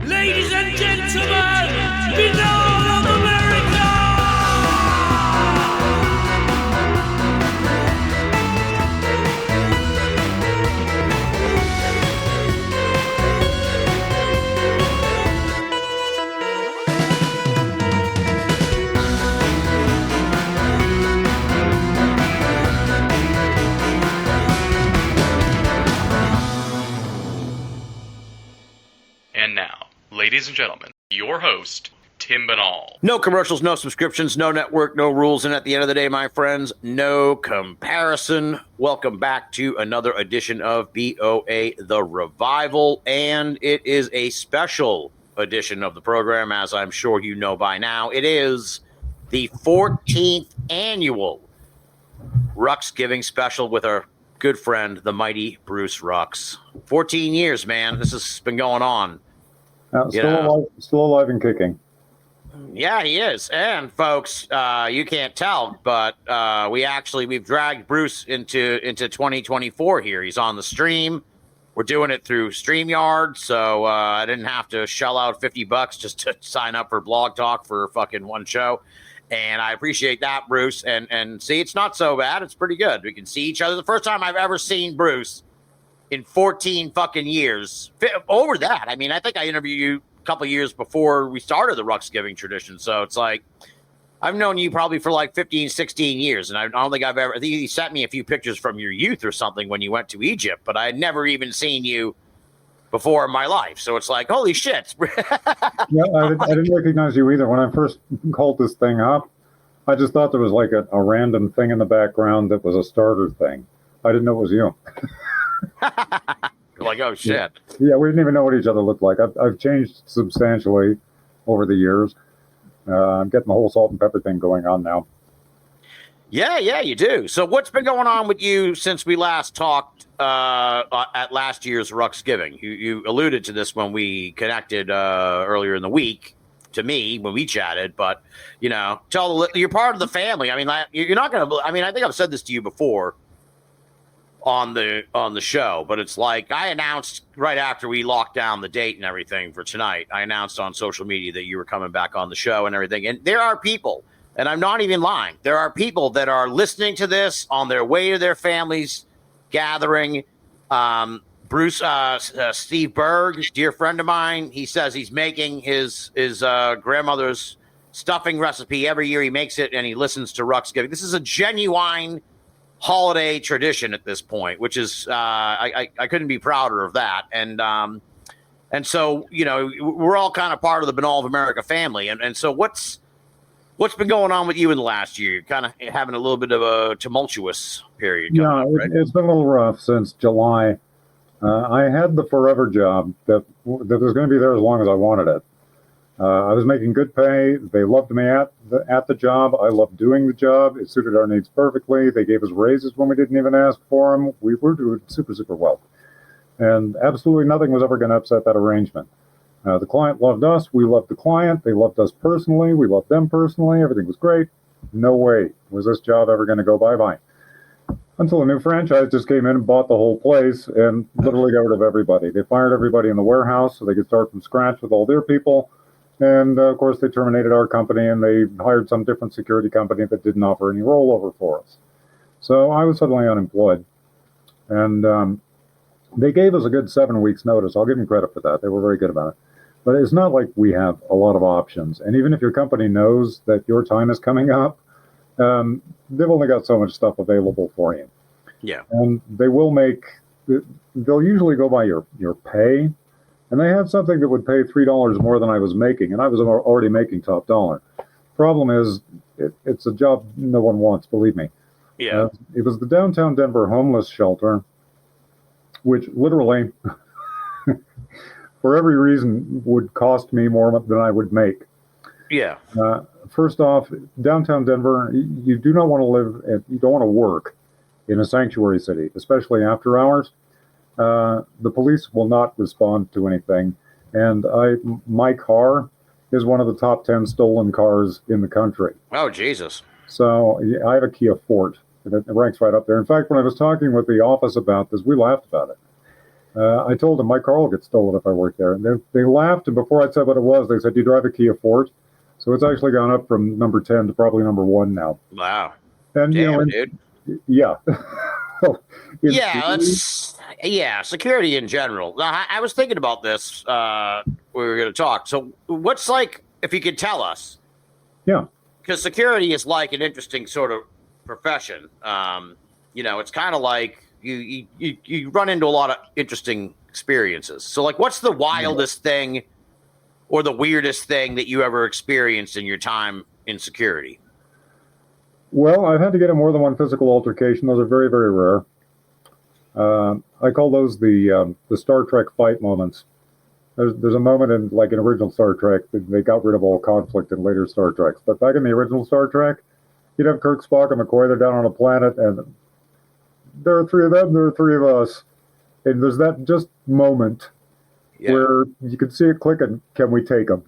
Ladies and gentlemen, Binnall of America! And now, ladies and gentlemen, your host, Tim Binnall. No commercials, no subscriptions, no network, no rules, and at the end of the day, my friends, no comparison. Welcome back to another edition of BOA The Revival, and it is a special edition of the program, as I'm sure you know by now. It is the 14th annual Ruxgiving special with our good friend, the mighty Bruce Rux. 14 years, man. This has been going on. Still alive and kicking. Yeah, he is. And folks, you can't tell, but we've dragged Bruce into 2024 here. He's on the stream. We're doing it through StreamYard, so I didn't have to shell out $50 just to sign up for Blog Talk for fucking one show. And I appreciate that, Bruce. And see, it's not so bad. It's pretty good. We can see each other. The first time I've ever seen Bruce in 14 fucking years. Over that, I mean, I think I interviewed you a couple of years before we started the Ruxgiving tradition. So it's like, I've known you probably for like 15, 16 years. And I don't think I think you sent me a few pictures from your youth or something when you went to Egypt, but I had never even seen you before in my life. So it's like, holy shit. Yeah, I didn't recognize you either. When I first called this thing up, I just thought there was like a random thing in the background that was a starter thing. I didn't know it was you. Like, oh shit. Yeah, we didn't even know what each other looked like. I've changed substantially over the years. I'm getting the whole salt and pepper thing going on now. Yeah, you do. So what's been going on with you since we last talked at last year's Ruxgiving? You alluded to this when we connected earlier in the week to me when we chatted, but you know, you're part of the family. I mean, you're not going to. I mean, I think I've said this to you before on the show, but it's like I announced right after we locked down the date and everything for tonight. I announced on social media that you were coming back on the show and everything. And there are people, and I'm not even lying, there are people that are listening to this on their way to their families gathering. Bruce, Steve Berg, dear friend of mine, he says he's making his grandmother's stuffing recipe every year. He makes it and he listens to Ruxgiving. This is a genuine holiday tradition at this point, which is I couldn't be prouder of that. And so, you know, we're all kind of part of the Binnall of America family. And so what's been going on with you in the last year? You're kind of having a little bit of a tumultuous period. Yeah, it's been a little rough since July. I had the forever job that was going to be there as long as I wanted it. I was making good pay. They loved me at the job. I loved doing the job. It suited our needs perfectly. They gave us raises when we didn't even ask for them. We were doing super, super well. And absolutely nothing was ever going to upset that arrangement. The client loved us. We loved the client. They loved us personally. We loved them personally. Everything was great. No way was this job ever going to go bye-bye. Until a new franchise just came in and bought the whole place and literally got rid of everybody. They fired everybody in the warehouse so they could start from scratch with all their people. And, of course, they terminated our company and they hired some different security company that didn't offer any rollover for us. So I was suddenly unemployed. And they gave us a good 7 weeks notice. I'll give them credit for that. They were very good about it. But it's not like we have a lot of options. And even if your company knows that your time is coming up, they've only got so much stuff available for you. Yeah. And they'll usually go by your pay. And they had something that would pay $3 more than I was making, and I was already making top dollar. Problem is, it's a job no one wants, believe me. Yeah. It was the downtown Denver homeless shelter, which literally, for every reason, would cost me more than I would make. Yeah. First off, downtown Denver, you do not want to you don't want to work in a sanctuary city, especially after hours. The police will not respond to anything. And my car is one of the top 10 stolen cars in the country. Oh, Jesus. So I have a Kia Forte. It ranks right up there. In fact, when I was talking with the office about this, we laughed about it. I told them my car will get stolen if I work there. And they laughed, and before I said what it was, they said, "Do you drive a Kia Forte?" So it's actually gone up from number 10 to probably number 1 now. Wow. And, Damn, dude. Yeah. Security in general. I was thinking about this. We were going to talk. So, what's like, if you could tell us? Yeah. Because security is like an interesting sort of profession. It's kind of like you run into a lot of interesting experiences. So, like, what's the wildest thing or the weirdest thing that you ever experienced in your time in security? Well, I've had to get in more than one physical altercation. Those are very, very rare. I call those the Star Trek fight moments. There's a moment in, like, in original Star Trek, that they got rid of all conflict in later Star Treks. But back in the original Star Trek, you'd have Kirk, Spock, and McCoy. They're down on a planet, and there are 3 of them, there are 3 of us. And there's that just moment where you can see it clicking, can we take them?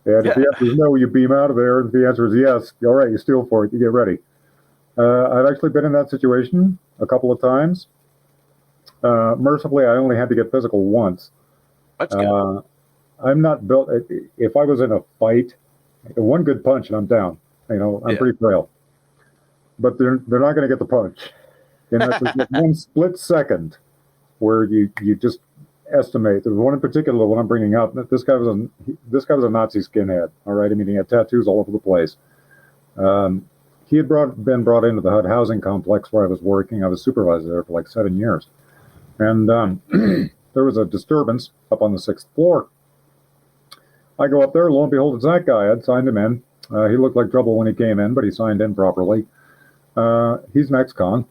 And if the answer is no, you beam out of there. If the answer is yes, all right, you steal for it, you get ready. I've actually been in that situation a couple of times. Mercifully, I only had to get physical once. That's good. I'm not built. If I was in a fight, one good punch and I'm down. I'm pretty frail. But they're not going to get the punch. And that's one split second where you just estimate. There's one in particular, what I'm bringing up. This guy was a Nazi skinhead. All right, I mean, he had tattoos all over the place. He had been brought into the HUD housing complex where I was working. I was supervisor there for like 7 years, and there was a disturbance up on the 6th floor. I go up there, lo and behold, it's that guy. I'd signed him in. He looked like trouble when he came in, but he signed in properly. He's an ex-con,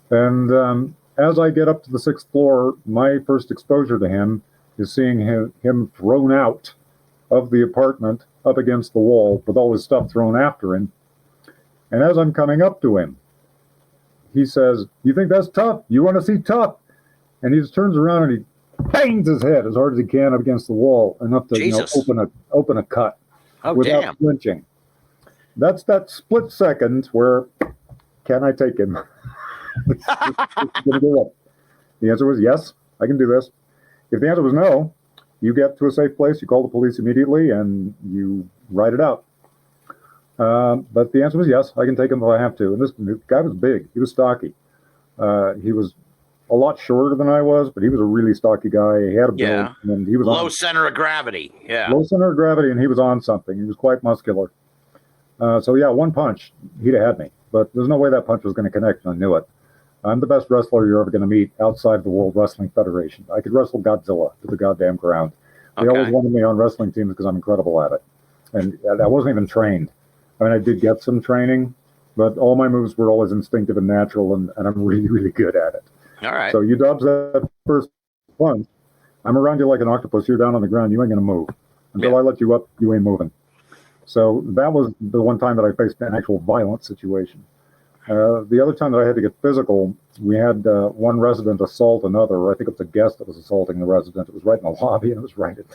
and as I get up to the 6th floor, my first exposure to him is seeing him thrown out of the apartment up against the wall with all his stuff thrown after him. And as I'm coming up to him, he says, "You think that's tough? You want to see tough?" And he just turns around and he bangs his head as hard as he can up against the wall, enough to open a cut without flinching. That's that split second where, can I take him? The answer was yes, I can do this. If the answer was no, you get to a safe place, you call the police immediately, and you ride it out. But the answer was yes, I can take him if I have to. And this guy was big. He was stocky. He was a lot shorter than I was, but he was a really stocky guy. He had a build, and he was low center of gravity. Yeah, low center of gravity, and he was on something. He was quite muscular. So yeah, one punch, he'd have had me. But there's no way that punch was going to connect, and I knew it. I'm the best wrestler you're ever going to meet outside of the World Wrestling Federation. I could wrestle Godzilla to the goddamn ground. They always wanted me on wrestling teams because I'm incredible at it. And I wasn't even trained. I mean, I did get some training, but all my moves were always instinctive and natural, and I'm really, really good at it. All right. So you dodge that first punch, I'm around you like an octopus. You're down on the ground. You ain't going to move. Until I let you up, you ain't moving. So that was the one time that I faced an actual violent situation. The other time that I had to get physical, we had one resident assault another. I think it was a guest that was assaulting the resident. It was right in the lobby, and it was right at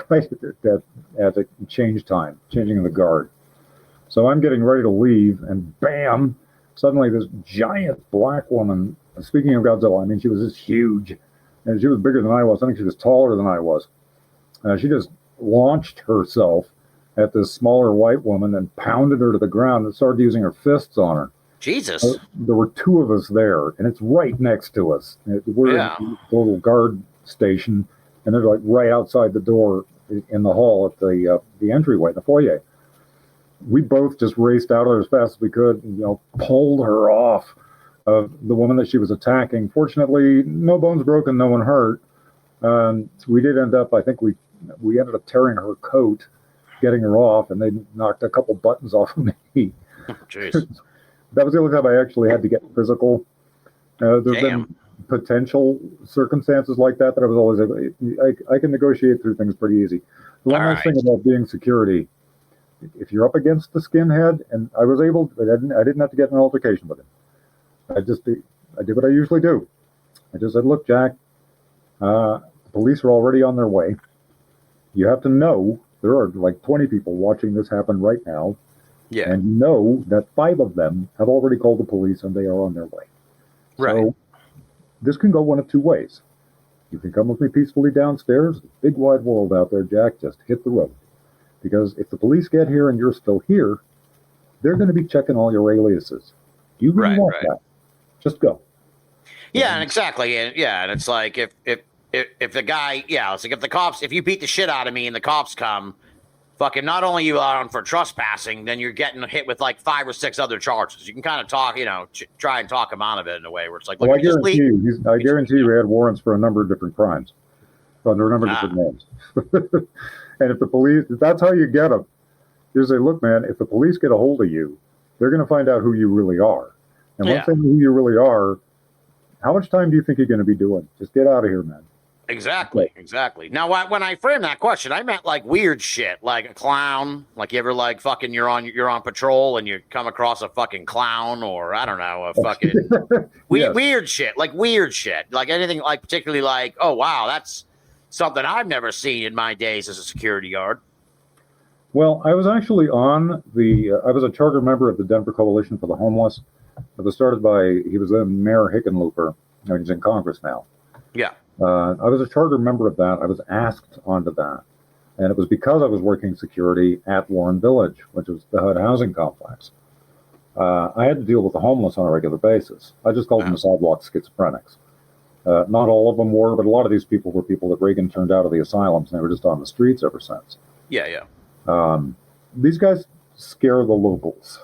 the changing of the guard. So I'm getting ready to leave, and bam, suddenly this giant black woman, speaking of Godzilla, I mean, she was just huge, and she was bigger than I was. I think she was taller than I was. She just launched herself at this smaller white woman and pounded her to the ground and started using her fists on her. Jesus. There were 2 of us there, and it's right next to us. We're in the little guard station, and they're like right outside the door in the hall at the entryway, the foyer. We both just raced out of there as fast as we could and, pulled her off of the woman that she was attacking. Fortunately, no bones broken, no one hurt. We did end up, I think we ended up tearing her coat, getting her off, and they knocked a couple buttons off of me. Jeez. That was the only time I actually had to get physical. There's been potential circumstances like that I was always able, I can negotiate through things pretty easy. The one nice thing about being security, if you're up against the skinhead, and I was able, I didn't have to get in an altercation with him. I did what I usually do. I just said, "Look, Jack, the police are already on their way. You have to know there are like 20 people watching this happen right now. Yeah. And you know that 5 of them have already called the police and they are on their way. Right. So this can go one of 2 ways. You can come with me peacefully downstairs. Big wide world out there, Jack. Just hit the road. Because if the police get here and you're still here, they're going to be checking all your aliases. Do you really want that? Just go. Yeah, and exactly. And it's like if the guy, it's like if the cops, if you beat the shit out of me and the cops come, fucking not only you on for trespassing, then you're getting hit with like 5 or 6 other charges. You can kind of talk, try and talk him out of it in a way where it's like, look, I guarantee you, he had warrants for a number of different crimes under a number of different names. And if the police, that's how you get them. You say, look, man, if the police get a hold of you, they're going to find out who you really are. And once they know who you really are, how much time do you think you're going to be doing? Just get out of here, man. Exactly. Now, when I framed that question, I meant like weird shit, like a clown. Like you ever like fucking you're on patrol and you come across a fucking clown, or I don't know, a fucking weird shit, like anything like particularly like, oh wow, that's something I've never seen in my days as a security guard. Well, I was actually I was a charter member of the Denver Coalition for the Homeless. It was started by, he was then Mayor Hickenlooper. He's in Congress now. Yeah. I was a charter member of that. I was asked onto that. And it was because I was working security at Warren Village, which was the HUD housing complex. I had to deal with the homeless on a regular basis. I just called them the sidewalk schizophrenics. Not all of them were, but a lot of these people were people that Reagan turned out of the asylums, and they were just on the streets ever since. Yeah. These guys scare the locals.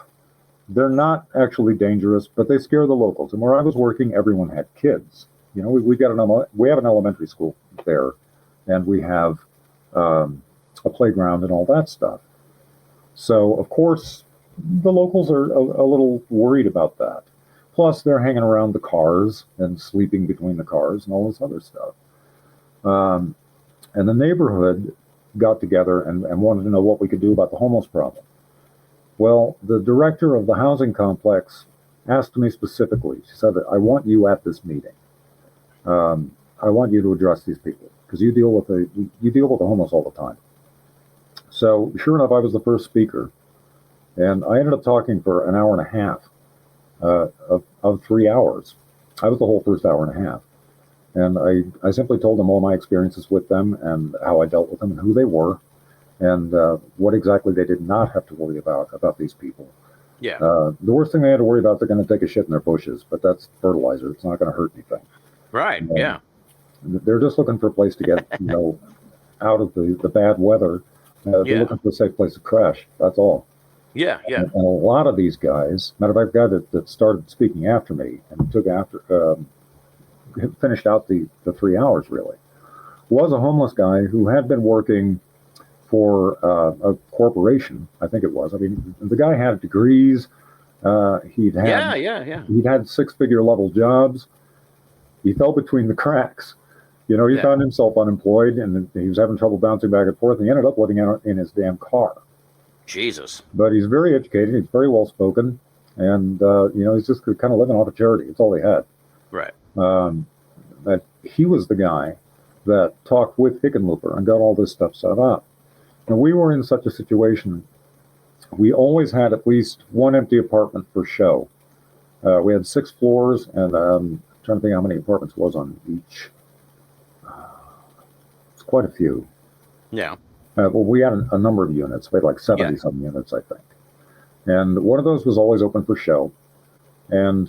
They're not actually dangerous, but they scare the locals. And where I was working, everyone had kids. We have an elementary school there, and we have a playground and all that stuff. So, of course, the locals are a little worried about that. Plus, they're hanging around the cars and sleeping between the cars and all this other stuff. And the neighborhood got together and wanted to know what we could do about the homeless problem. Well, the director of the housing complex asked me specifically. She said, I want you at this meeting. I want you to address these people because you deal with the homeless all the time. So sure enough, I was the first speaker, and I ended up talking for an hour and a half of 3 hours. I was the whole first hour and a half, and I simply told them all my experiences with them and how I dealt with them and who they were, and what exactly they did not have to worry about these people. Yeah. The worst thing they had to worry about, they're going to take a shit in their bushes, but that's fertilizer. It's not going to hurt anything. Right. Yeah. They're just looking for a place to get, out of the bad weather. They're looking for a safe place to crash. That's all. Yeah. And a lot of these guys, matter of fact, the guy that started speaking after me and finished out the 3 hours really, was a homeless guy who had been working for a corporation, I think it was. I mean, the guy had degrees. He'd had 6-figure level jobs. He fell between the cracks. He found himself unemployed, and he was having trouble bouncing back and forth. And he ended up living out in his damn car. Jesus. But he's very educated. He's very well spoken, and he's just kind of living off of charity. It's all he had. Right. That he was the guy that talked with Hickenlooper and got all this stuff set up. And we were in such a situation. We always had at least one empty apartment per show. We had 6 floors, and I'm trying to think how many apartments was on each. It's quite a few. Yeah. Well, we had a number of units. We had like 70-some units, I think. And one of those was always open for show. And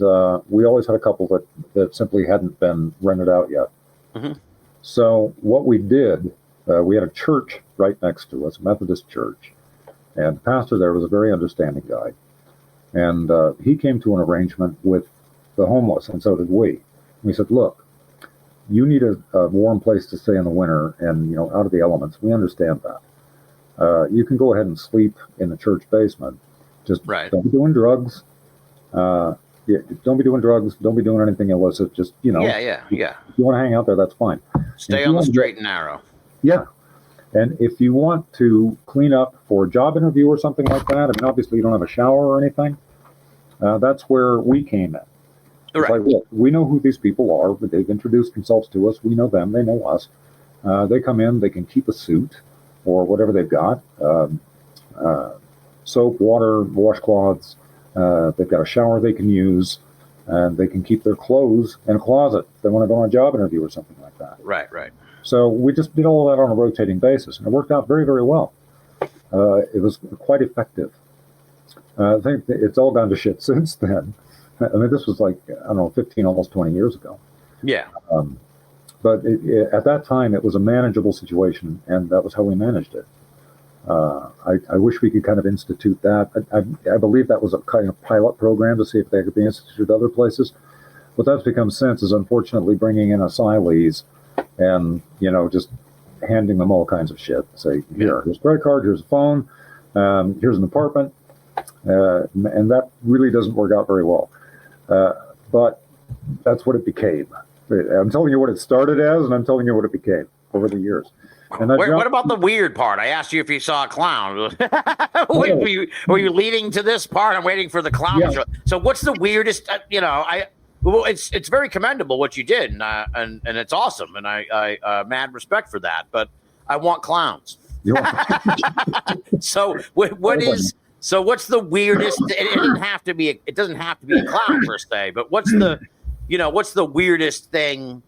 we always had a couple that simply hadn't been rented out yet. Mm-hmm. So what we did, we had a church right next to us, a Methodist church. And the pastor there was a very understanding guy. And he came to an arrangement with the homeless, and so did we. And we said, look, you need a warm place to stay in the winter and, out of the elements. We understand that. You can go ahead and sleep in the church basement. Just don't be doing drugs. Don't be doing drugs. Don't be doing anything illicit. Just, Yeah. If you want to hang out there, that's fine. Stay on the straight and narrow. Yeah. And if you want to clean up for a job interview or something like that, I mean, obviously you don't have a shower or anything. That's where we came in. Right. Like, look, we know who these people are. They've introduced themselves to us. We know them. They know us. They come in. They can keep a suit or whatever they've got. Soap, water, washcloths. They've got a shower they can use. and they can keep their clothes in a closet if they want to go on a job interview or something like that. Right, right. So we just did all that on a rotating basis, and it worked out very, very well. It was quite effective. I think it's all gone to shit since then. I mean, this was like, I don't know, 15, almost 20 years ago. Yeah. But at that time, it was a manageable situation, and that was how we managed it. I wish we could kind of institute that. I believe that was a kind of pilot program to see if they could be instituted other places. What that's become since is unfortunately bringing in asylees and, just handing them all kinds of shit. Say, here's a credit card, here's a phone, here's an apartment. And that really doesn't work out very well. But that's what it became. I'm telling you what it started as, and I'm telling you what it became over the years. And what about the weird part? I asked you if you saw a clown. were you leading to this part? I'm waiting for the clown. Yeah. So what's the weirdest? It's very commendable what you did, and it's awesome, and I mad respect for that. But I want clowns. So what is? So what's the weirdest? It doesn't have to be a clown per se, but what's the weirdest thing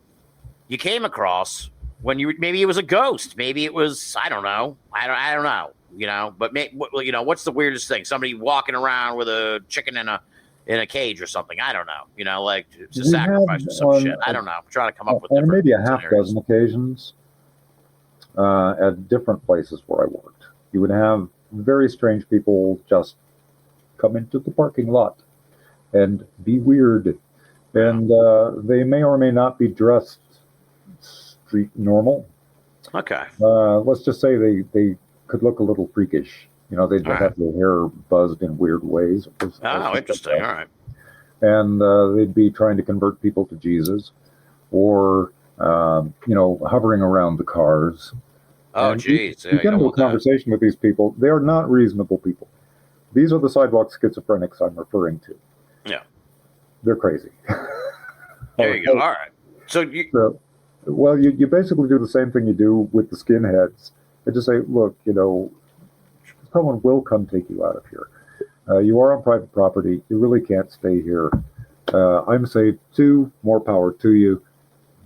you came across when maybe it was a ghost, maybe it was, I don't know, but what's the weirdest thing? Somebody walking around with a chicken in a cage or something. I don't know, like it's a sacrifice or some shit. I don't know. I'm trying to come up with maybe a half dozen occasions at different places where I worked. You would have very strange people just come into the parking lot and be weird. And they may or may not be dressed street normal. Okay. Let's just say they could look a little freakish. They'd have their hair buzzed in weird ways. Interesting. All right. And they'd be trying to convert people to Jesus, or hovering around the cars. Oh, geez. You get into a conversation with these people. They are not reasonable people. These are the sidewalk schizophrenics I'm referring to. Yeah. They're crazy. There you go. All right. So you basically do the same thing you do with the skinheads. They just say, look, someone will come take you out of here. You are on private property. You really can't stay here. I'm safe too. More power to you.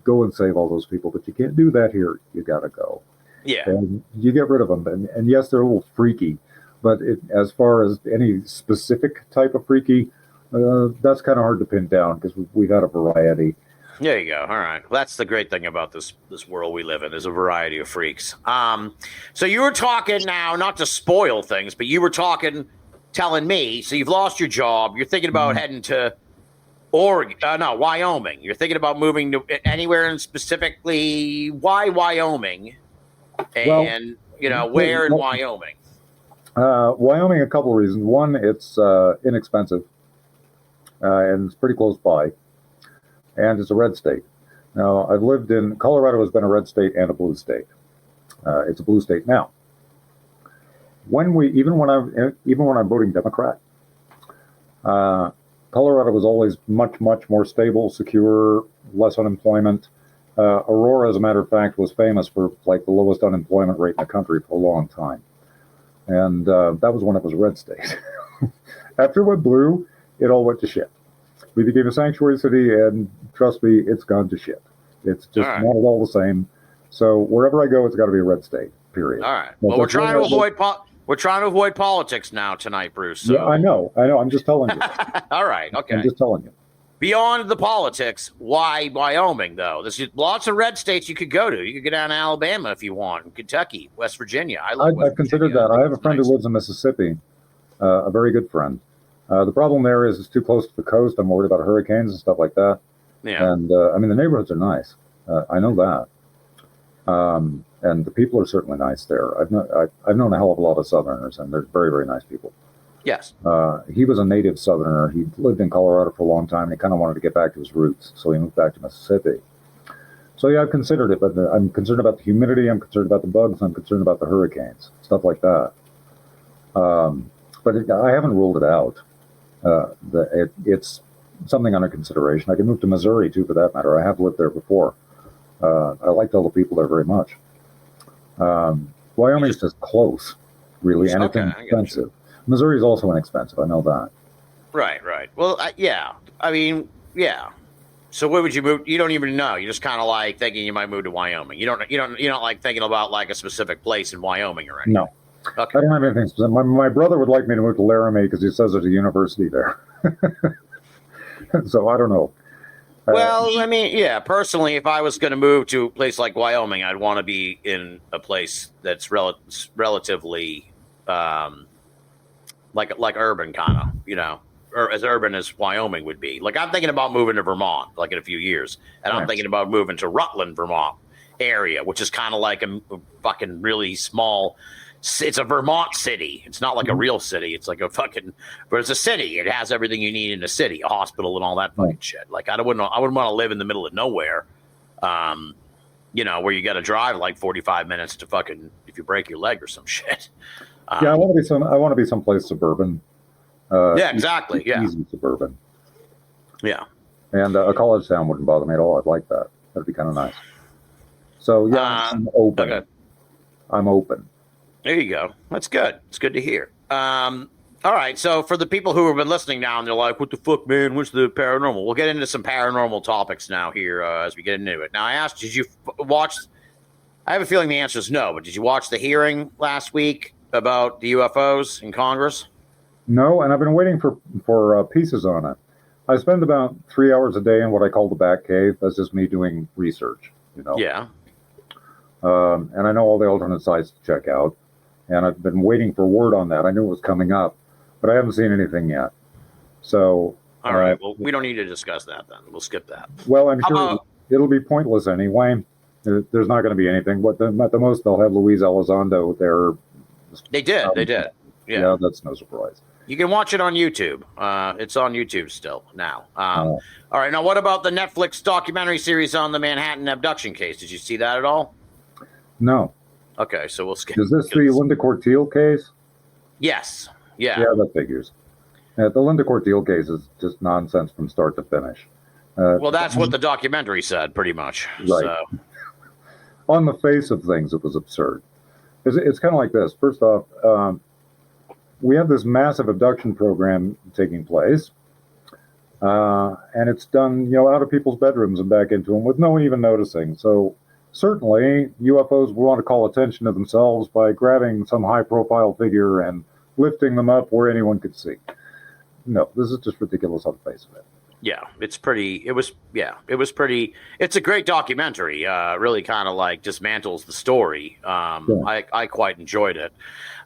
Go and save all those people, but you can't do that here. You got to go. Yeah. And you get rid of them. And yes, they're a little freaky, but as far as any specific type of freaky, that's kind of hard to pin down because we've had a variety. There you go. All right. Well, that's the great thing about this world we live in. There's a variety of freaks. So you were talking now, not to spoil things, but you were telling me, so you've lost your job. You're thinking about heading to Wyoming. You're thinking about moving to anywhere, and specifically, why Wyoming? And, where in Wyoming? Wyoming, a couple of reasons. One, it's inexpensive, and it's pretty close by, and it's a red state. Now, I've lived in Colorado, has been a red state and a blue state. It's a blue state now. Even when I'm voting Democrat, Colorado was always much, much more stable, secure, less unemployment. Aurora, as a matter of fact, was famous for like the lowest unemployment rate in the country for a long time. And that was when it was a red state. After it went blue, it all went to shit. We became a sanctuary city, and trust me, it's gone to shit. It's just not at all the same. So wherever I go, it's got to be a red state, period. All right. Well, we're trying to avoid politics now tonight, Bruce. So. Yeah, I know. I'm just telling you. All right. Okay. I'm just telling you. Beyond the politics, why Wyoming, though? There's lots of red states you could go to. You could go down to Alabama if you want, Kentucky, West Virginia. I've considered that. I have a friend who lives in Mississippi, a very good friend. The problem there is it's too close to the coast. I'm worried about hurricanes and stuff like that. Yeah. And, the neighborhoods are nice. I know that. And the people are certainly nice there. I've known a hell of a lot of Southerners, and they're very, very nice people. Yes. He was a native Southerner. He lived in Colorado for a long time, and he kind of wanted to get back to his roots, so he moved back to Mississippi. So, yeah, I've considered it, but I'm concerned about the humidity, I'm concerned about the bugs, I'm concerned about the hurricanes, stuff like that. But I haven't ruled it out. It's something under consideration. I can move to Missouri, too, for that matter. I have lived there before. I liked all the people there very much. Wyoming is just close, really, and it's inexpensive. Missouri is also inexpensive. I know that. Right. Well, yeah. I mean, Yeah. So where would you move? You don't even know. You're just kind of like thinking you might move to Wyoming. You don't like thinking about like a specific place in Wyoming or anything. No. Okay. I don't have anything specific. My brother would like me to move to Laramie because he says there's a university there. So I don't know. Well, I mean, yeah. Personally, if I was going to move to a place like Wyoming, I'd want to be in a place that's relatively like urban, kind of, or as urban as Wyoming would be. Like I'm thinking about moving to Vermont, like in a few years, and I'm thinking about moving to Rutland, Vermont area, which is kind of like a fucking really small. It's a Vermont city. It's not like a real city. It's like but it's a city. It has everything you need in a city, a hospital and all that fucking shit. Like I wouldn't want to live in the middle of nowhere, where you got to drive like 45 minutes to fucking if you break your leg or some shit. Yeah, I want to be someplace suburban. Yeah, exactly. Yeah, easy suburban. Yeah, and a college town wouldn't bother me at all. I'd like that. That'd be kind of nice. So yeah, I'm open. Okay. I'm open. There you go. That's good. It's good to hear. All right. So for the people who have been listening now and they're like, what the fuck, man? What's the paranormal? We'll get into some paranormal topics now here as we get into it. Now, I asked, did you watch? I have a feeling the answer is no, but did you watch the hearing last week about the UFOs in Congress? No, and I've been waiting for pieces on it. I spend about 3 hours a day in what I call the back cave. That's just me doing research, Yeah. And I know all the alternate sites to check out. And I've been waiting for word on that. I knew it was coming up, but I haven't seen anything yet. So, all right. Well, we don't need to discuss that then. We'll skip that. Well, I'm sure it'll be pointless anyway. There's not going to be anything. At the most, they'll have Luis Elizondo there. They did. They did. Yeah, that's no surprise. You can watch it on YouTube. It's on YouTube still now. All right. Now, what about the Netflix documentary series on the Manhattan abduction case? Did you see that at all? No. Okay, so we'll skip. Is this the Linda Cortile case? Yes. Yeah. Yeah, that figures. The Linda Cortile case is just nonsense from start to finish. Well, that's what the documentary said, pretty much. Right. So. On the face of things, it was absurd. It's kind of like this. First off, we have this massive abduction program taking place, and it's done, out of people's bedrooms and back into them with no one even noticing. So certainly, UFOs will want to call attention to themselves by grabbing some high-profile figure and lifting them up where anyone could see. No, this is just ridiculous on the face of it. Yeah, it's a great documentary. Really kind of like dismantles the story. I quite enjoyed it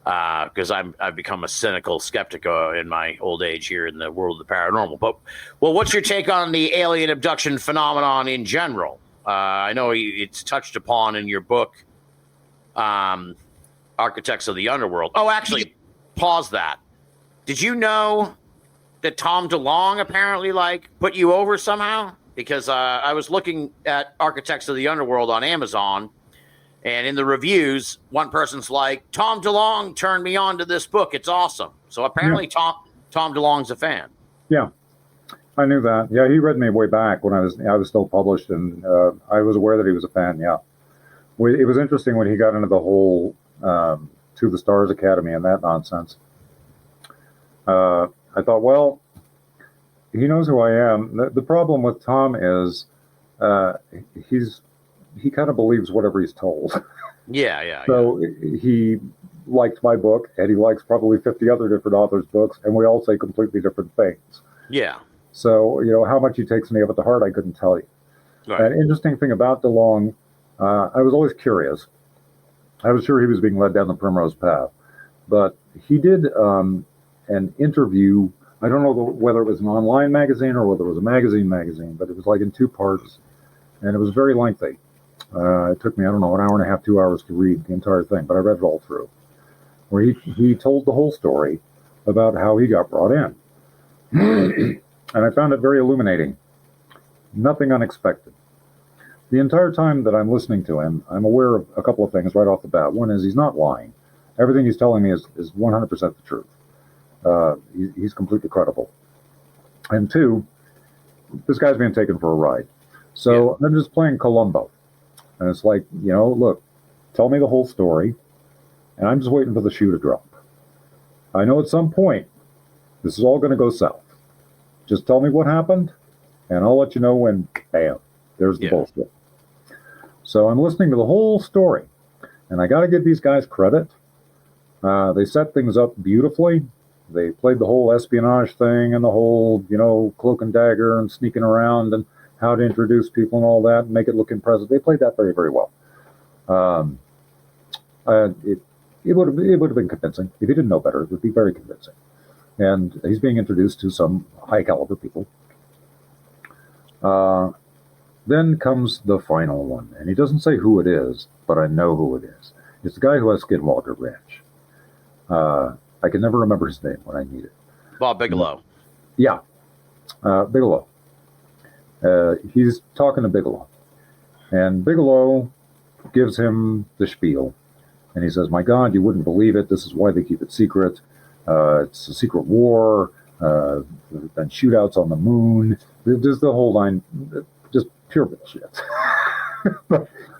because I've become a cynical skeptic in my old age here in the world of the paranormal. But, well, what's your take on the alien abduction phenomenon in general? I know it's touched upon in your book, Architects of the Underworld. Oh, actually, pause that. Did you know that Tom DeLonge apparently put you over somehow? Because I was looking at Architects of the Underworld on Amazon, and in the reviews, one person's like, Tom DeLonge turned me on to this book. It's awesome. So apparently Tom DeLonge's a fan. Yeah. I knew that. Yeah, he read me way back when I was still published, and I was aware that he was a fan. Yeah, it was interesting when he got into the whole To the Stars Academy and that nonsense. I thought, well, he knows who I am. The problem with Tom is he kind of believes whatever he's told. Yeah. So he liked my book, and he likes probably 50 other different authors' books, and we all say completely different things. Yeah. So, how much he takes any of it to heart, I couldn't tell you. Right. An interesting thing about DeLonge, I was always curious. I was sure he was being led down the primrose path. But he did an interview. I don't know whether it was an online magazine or whether it was a magazine, but it was like in 2 parts. And it was very lengthy. It took me, I don't know, an hour and a half, 2 hours to read the entire thing, but I read it all through. Where he told the whole story about how he got brought in. And I found it very illuminating. Nothing unexpected. The entire time that I'm listening to him, I'm aware of a couple of things right off the bat. One is he's not lying. Everything he's telling me is 100% the truth. He's completely credible. And 2, this guy's being taken for a ride. So I'm just playing Columbo. And it's like, look, tell me the whole story. And I'm just waiting for the shoe to drop. I know at some point, this is all going to go south. Just tell me what happened, and I'll let you know when, bam, there's the Yeah. bullshit. So I'm listening to the whole story, and I got to give these guys credit. They set things up beautifully. They played the whole espionage thing and the whole, cloak and dagger and sneaking around and how to introduce people and all that and make it look impressive. They played that very, very well. It would have been convincing. If he didn't know better, it would be very convincing. And he's being introduced to some high caliber people. Then comes the final one, and he doesn't say who it is, but I know who it is. It's the guy who has Skinwalker Ranch. I can never remember his name when I need it. Bob Bigelow. Yeah, Bigelow. He's talking to Bigelow, and Bigelow gives him the spiel, and he says, "My God, you wouldn't believe it. This is why they keep it secret. It's a secret war. There's been shootouts on the moon. There's the whole line, just pure bullshit."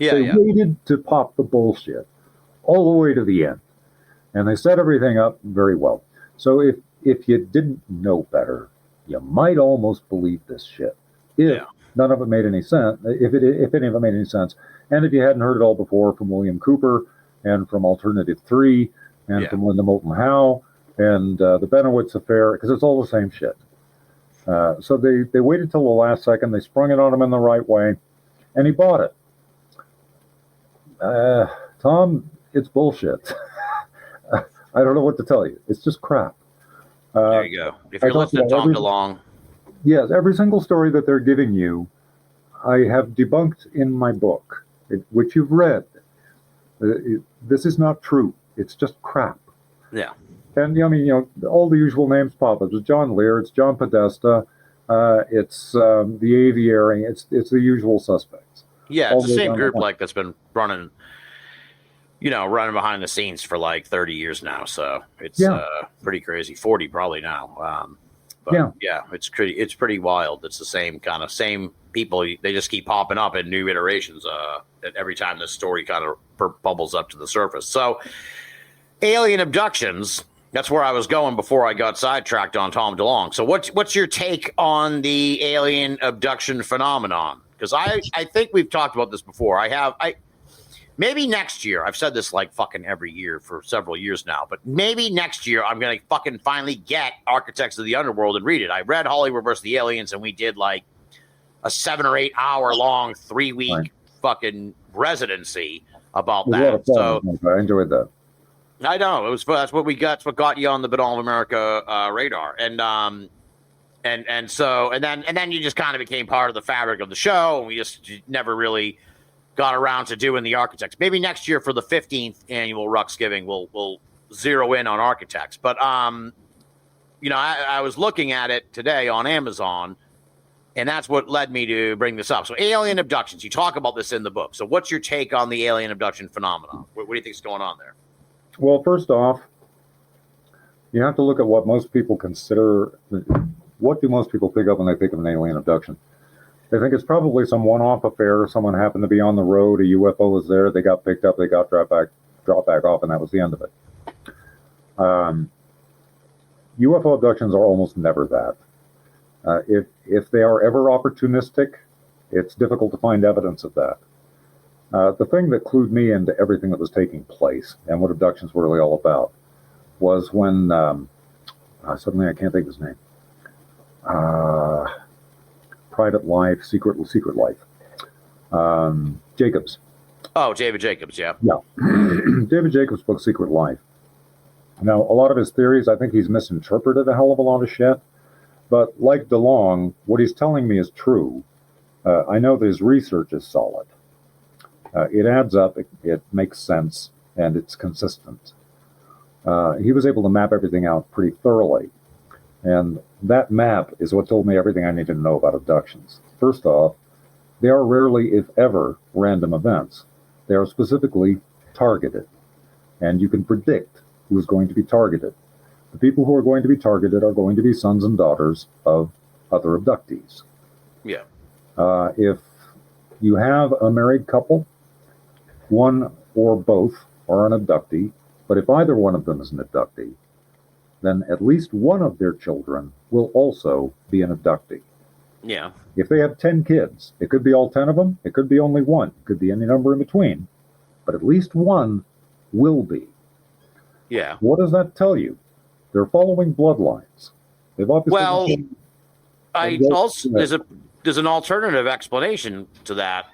They waited to pop the bullshit all the way to the end, and they set everything up very well. So if you didn't know better, you might almost believe this shit. If none of it made any sense, if any of it made any sense, and if you hadn't heard it all before from William Cooper and from Alternative 3 and from Linda Moulton Howe and the Benowitz affair, because it's all the same shit. So they waited till the last second. They sprung it on him in the right way, and he bought it. Tom, it's bullshit. I don't know what to tell you. It's just crap. There you go. If you're listening to Tom DeLonge. Yes, every single story that they're giving you, I have debunked in my book, which you've read. This is not true. It's just crap. Yeah. And, all the usual names pop up. It's John Lear, it's John Podesta, it's the Aviary, it's the usual suspects. Yeah, it's the same group that's been running behind the scenes for like 30 years now. So it's pretty crazy. 40 probably now. But it's pretty wild. It's the same people. They just keep popping up in new iterations every time this story kind of bubbles up to the surface. So alien abductions, that's where I was going before I got sidetracked on Tom DeLonge. So what's your take on the alien abduction phenomenon? Because I think we've talked about this before. Maybe next year, I've said this like fucking every year for several years now, but maybe next year I'm going to fucking finally get Architects of the Underworld and read it. I read Hollywood vs. the Aliens, and we did like a 7 or 8 hour long 3-week fucking residency about that. So I enjoyed that. I know that's what we got. That's what got you on the Binnall of America radar, and then you just kind of became part of the fabric of the show, and we just never really got around to doing the Architects. Maybe next year for the 15th annual Ruxgiving, we'll zero in on Architects. But I was looking at it today on Amazon, and that's what led me to bring this up. So alien abductions, you talk about this in the book. So what's your take on the alien abduction phenomenon? What do you think is going on there? Well, first off, you have to look at what most people consider. What do most people think of when they think of an alien abduction? They think it's probably some one-off affair. Someone happened to be on the road. A UFO was there. They got picked up. They got dropped back off, and that was the end of it. UFO abductions are almost never that. If they are ever opportunistic, it's difficult to find evidence of that. The thing that clued me into everything that was taking place and what abductions were really all about was when suddenly I can't think of his name. Private Life, Secret Life. Jacobs. Oh, David Jacobs, yeah. Yeah. David Jacobs' book, Secret Life. Now, a lot of his theories, I think he's misinterpreted a hell of a lot of shit. But like DeLonge, what he's telling me is true. I know that his research is solid. It adds up, it makes sense, and it's consistent. He was able to map everything out pretty thoroughly. And that map is what told me everything I needed to know about abductions. First off, they are rarely, if ever, random events. They are specifically targeted. And you can predict who is going to be targeted. The people who are going to be targeted are going to be sons and daughters of other abductees. Yeah. If you have a married couple, one or both are an abductee, but if either one of them is an abductee, then at least one of their children will also be an abductee. Yeah. If they have 10 kids, it could be all 10 of them. It could be only one. It could be any number in between. But at least one will be. Yeah. What does that tell you? They're following bloodlines. They've obviously. Well, there's an alternative explanation to that,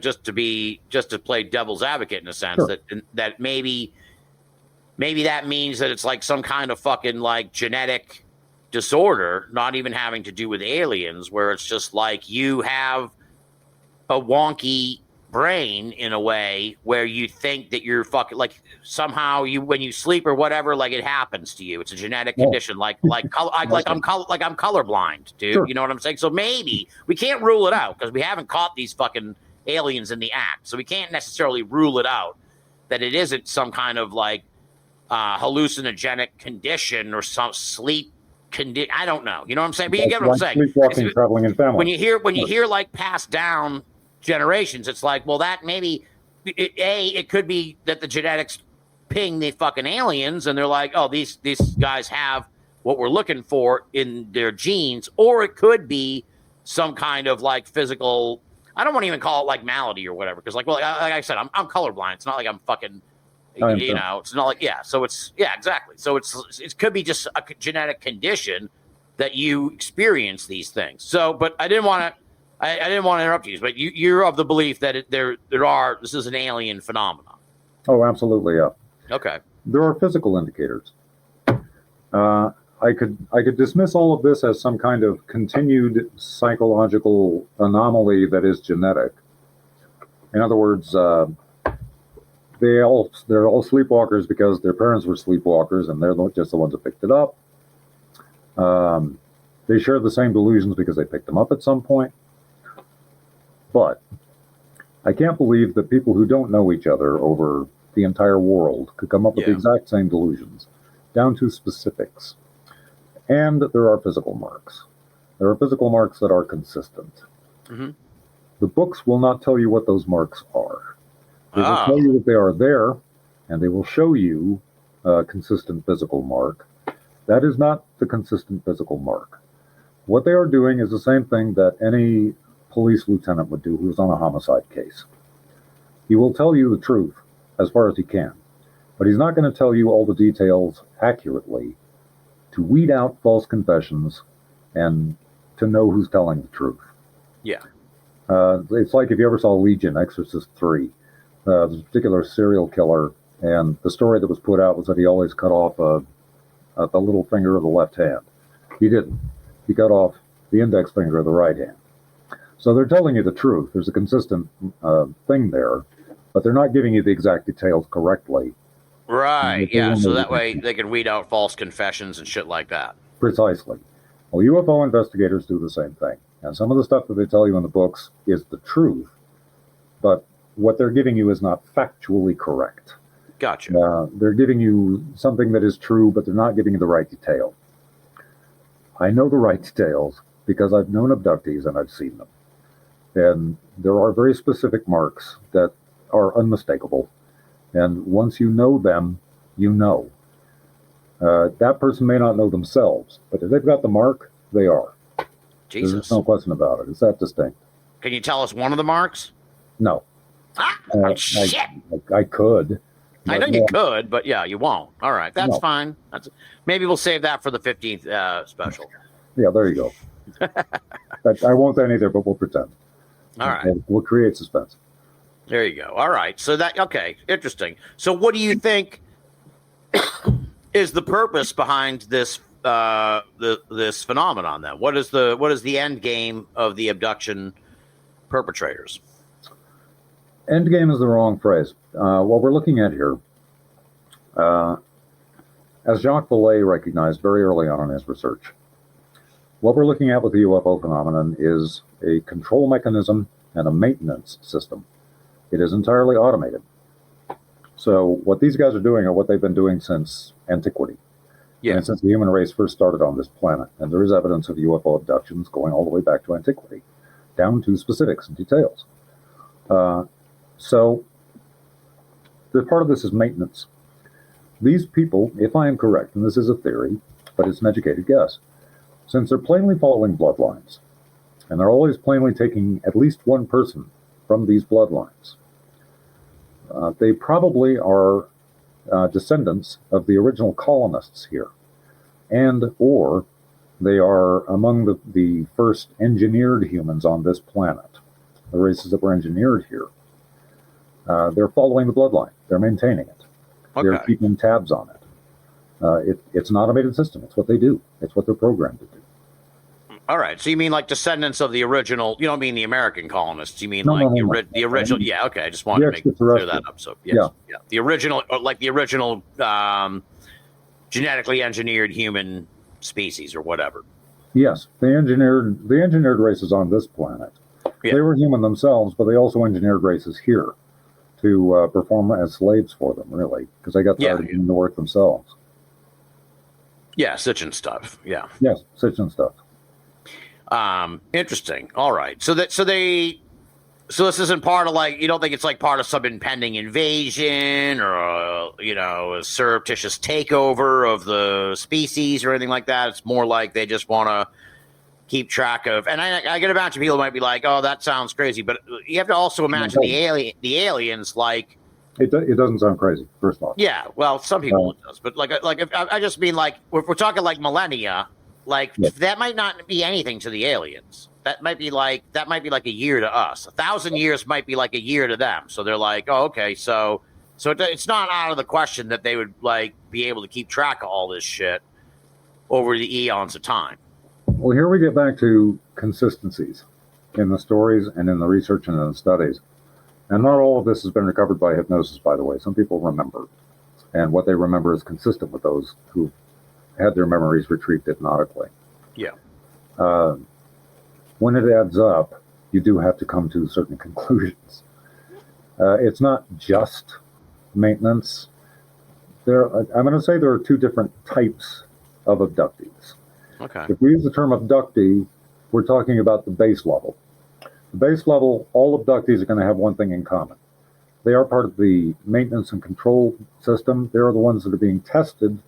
just to play devil's advocate in a sense, Sure. that maybe that means that it's like some kind of fucking like genetic disorder, not even having to do with aliens, where it's just like you have a wonky brain in a way where you think that you're fucking like somehow when you sleep or whatever, like it happens to you. It's a genetic condition, I'm colorblind, dude. Sure. You know what I'm saying? So maybe we can't rule it out because we haven't caught these fucking aliens in the act. So we can't necessarily rule it out that it isn't some kind of like hallucinogenic condition or some sleep condition. I don't know. You know what I'm saying? But you get what I'm saying. Sleepwalking, traveling in family. When you hear like passed down generations, it's like, well, that maybe it could be that the genetics ping the fucking aliens and they're like, oh, these guys have what we're looking for in their genes, or it could be some kind of like physical, I don't want to even call it like malady or whatever, because like I said, I'm colorblind. It's not like I'm fucking, you know, it's not like, so it's, exactly. So it could be just a genetic condition that you experience these things. So, but I didn't want to interrupt you, but you're of the belief that this is an alien phenomenon. Oh, absolutely, yeah. Okay. There are physical indicators. I could dismiss all of this as some kind of continued psychological anomaly that is genetic. In other words, they're all sleepwalkers because their parents were sleepwalkers, and they're just the ones that picked it up. They share the same delusions because they picked them up at some point. But I can't believe that people who don't know each other over the entire world could come up with the exact same delusions, down to specifics. And there are physical marks. There are physical marks that are consistent. Mm-hmm. The books will not tell you what those marks are. They will tell you that they are there, and they will show you a consistent physical mark. That is not the consistent physical mark. What they are doing is the same thing that any police lieutenant would do who's on a homicide case. He will tell you the truth as far as he can, but he's not going to tell you all the details accurately to weed out false confessions and to know who's telling the truth. Yeah. It's like if you ever saw Legion, Exorcist 3, there's a particular serial killer, and the story that was put out was that he always cut off the little finger of the left hand. He didn't. He cut off the index finger of the right hand. So they're telling you the truth. There's a consistent thing there, but they're not giving you the exact details correctly. Right, yeah, so that way they can weed out false confessions and shit like that. Precisely. Well, UFO investigators do the same thing. And some of the stuff that they tell you in the books is the truth, but what they're giving you is not factually correct. Gotcha. They're giving you something that is true, but they're not giving you the right detail. I know the right details because I've known abductees and I've seen them. And there are very specific marks that are unmistakable. And once you know them, you know. That person may not know themselves, but if they've got the mark, they are. Jesus. There's no question about it. It's that distinct. Can you tell us one of the marks? No. Shit. I could. I know you could, but yeah, you won't. All right, that's fine. Maybe we'll save that for the 15th special. Yeah, there you go. I won't say anything, but we'll pretend. All right. We'll create suspense. There you go. All right. So okay, interesting. So what do you think is the purpose behind this this phenomenon then? What is the end game of the abduction perpetrators? End game is the wrong phrase. What we're looking at here, as Jacques Vallée recognized very early on in his research, what we're looking at with the UFO phenomenon is a control mechanism and a maintenance system. It is entirely automated. So what these guys are doing are what they've been doing since antiquity. Yeah. And since the human race first started on this planet. And there is evidence of UFO abductions going all the way back to antiquity, down to specifics and details. So the part of this is maintenance. These people, if I am correct, and this is a theory, but it's an educated guess, since they're plainly following bloodlines, And they're always plainly taking at least one person from these bloodlines. They probably are descendants of the original colonists here, and or they are among the first engineered humans on this planet, the races that were engineered here. They're following the bloodline. They're maintaining it. Okay. They're keeping tabs on it. It's an automated system. It's what they do. It's what they're programmed to do. All right. So you mean like descendants of the original? You don't mean the American colonists. You mean No, like no, no, the original? Yeah. Okay. I just wanted to clear that up. So yes, yeah. The original, like the original genetically engineered human species or whatever. Yes, the engineered races on this planet. Yeah. They were human themselves, but they also engineered races here to perform as slaves for them, really, because they got tired of doing the work themselves. Yeah, such and stuff. Yeah. Yes, such and stuff. Interesting. All right. So this isn't part of, like, you don't think it's like part of some impending invasion or a surreptitious takeover of the species or anything like that. It's more like they just want to keep track of. And I can imagine people might be like, "Oh, that sounds crazy," but you have to also imagine the aliens like. It doesn't sound crazy, first off. Yeah, well, some people it does, but like if I just mean, like, if we're talking like millennia. Like, that might not be anything to the aliens. That might be like a year to us. 1,000 years might be like a year to them. So they're like, oh, okay. So it's not out of the question that they would like be able to keep track of all this shit over the eons of time. Well, here we get back to consistencies in the stories and in the research and in the studies. And not all of this has been recovered by hypnosis, by the way. Some people remember. And what they remember is consistent with those who had their memories retrieved hypnotically. Yeah. When it adds up, you do have to come to certain conclusions. It's not just maintenance. I'm going to say there are two different types of abductees. Okay. If we use the term abductee, we're talking about the base level. The base level, all abductees are going to have one thing in common. They are part of the maintenance and control system. They're the ones that are being tested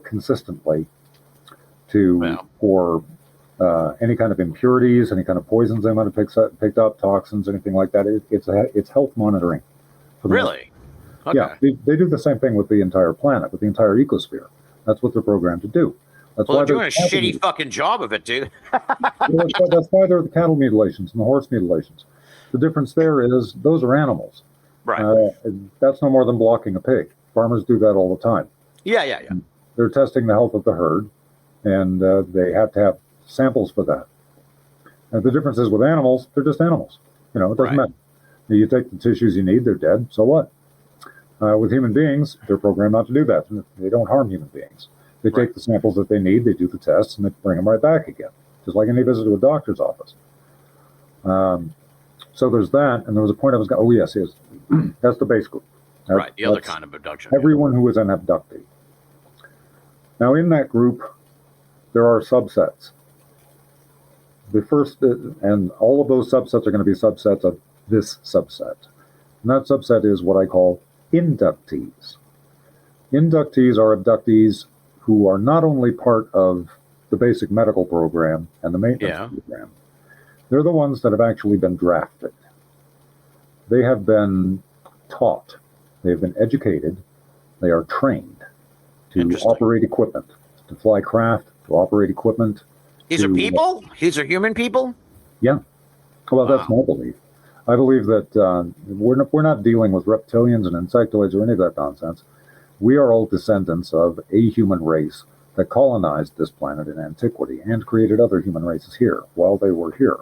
consistently for any kind of impurities, any kind of poisons they might have picked up, toxins, anything like that. It's health monitoring. Really? Okay. Yeah, they do the same thing with the entire planet, with the entire ecosphere. That's what they're programmed to do. That's well, they're doing a shitty fucking job of it, dude. That's why there are the cattle mutilations and the horse mutilations. The difference there is those are animals. Right. That's no more than blocking a pig. Farmers do that all the time. Yeah. They're testing the health of the herd, and they have to have samples for that. And the difference is with animals, they're just animals. It doesn't matter. You take the tissues you need, they're dead, so what? With human beings, they're programmed not to do that. They don't harm human beings. They take the samples that they need, they do the tests, and they bring them right back again, just like any visit to a doctor's office. So there's that, and there was a point I was going. Oh, yes. That's the base group. Right, the other kind of abduction. Everyone who is an abductee. Now, in that group, there are subsets. The first, and all of those subsets are going to be subsets of this subset. And that subset is what I call inductees. Inductees are abductees who are not only part of the basic medical program and the maintenance program, they're the ones that have actually been drafted. They have been taught, they've been educated, they are trained to operate equipment, to fly craft, to operate equipment. These are people? These are human people? Yeah. Well, that's my belief. I believe that we're not dealing with reptilians and insectoids or any of that nonsense. We are all descendants of a human race that colonized this planet in antiquity and created other human races here while they were here.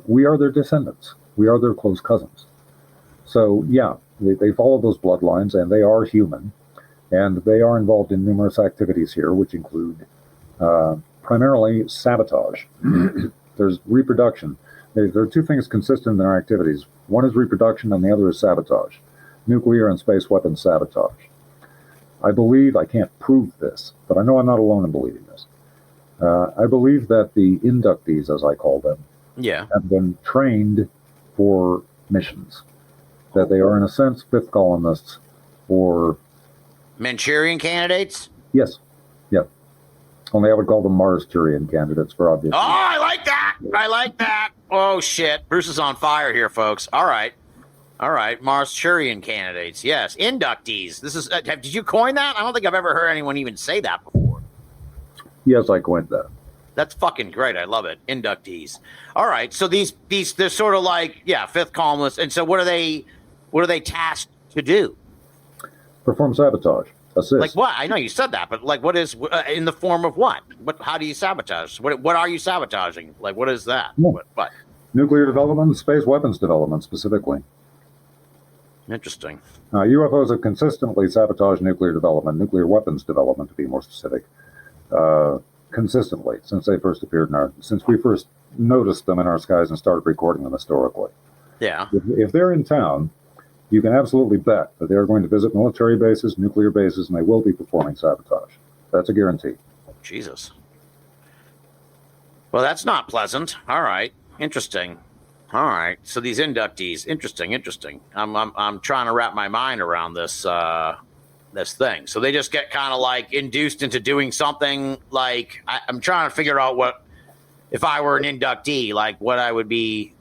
We are their descendants. We are their close cousins. So, yeah, they follow those bloodlines, and they are human. And they are involved in numerous activities here, which include primarily sabotage. There's reproduction. There are two things consistent in our activities. One is reproduction, and the other is sabotage. Nuclear and space weapons sabotage. I believe, I can't prove this, but I know I'm not alone in believing this. I believe that the inductees, as I call them, have been trained for missions. That they are, in a sense, fifth columnists for... Manchurian candidates? Yes. Yeah. Only I would call them Mars-Turian candidates for obvious reasons. Oh, I like I like that. Oh shit, Bruce is on fire here, folks. All right, Manchurian candidates. Yes, inductees. This is. Did you coin that? I don't think I've ever heard anyone even say that before. Yes, I coined that. That's fucking great. I love it. Inductees. All right, so these they're sort of like fifth columnists. And so what are they tasked to do? Perform sabotage. Assist. Like what? I know you said that, but like, what is in the form of what? How do you sabotage? What are you sabotaging? Like, what is that? Yeah. What? Nuclear development, space weapons development specifically. Interesting. UFOs have consistently sabotaged nuclear development, nuclear weapons development, to be more specific, consistently since they first appeared since we first noticed them in our skies and started recording them historically. Yeah. If they're in town, you can absolutely bet that they're going to visit military bases, nuclear bases, and they will be performing sabotage. That's a guarantee. Jesus. Well, that's not pleasant. All right. Interesting. All right. So these inductees, interesting. I'm trying to wrap my mind around this this thing. So they just get kind of like induced into doing something. Like I'm trying to figure out what if I were an inductee, like what I would be.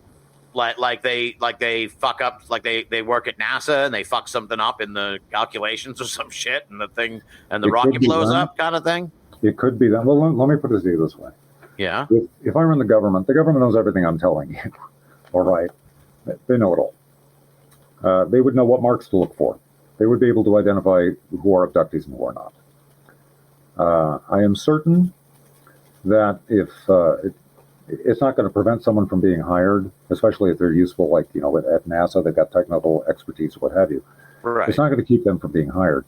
Like they fuck up, like they work at NASA and they fuck something up in the calculations or some shit, and the rocket blows up, kind of thing. It could be that. Well, let me put it to you this way. Yeah. If I run the government knows everything I'm telling you. All right, they know it all. They would know what marks to look for. They would be able to identify who are abductees and who are not. I am certain that if it's not going to prevent someone from being hired, especially if they're useful, like, at NASA, they've got technical expertise or what have you. Right. It's not going to keep them from being hired.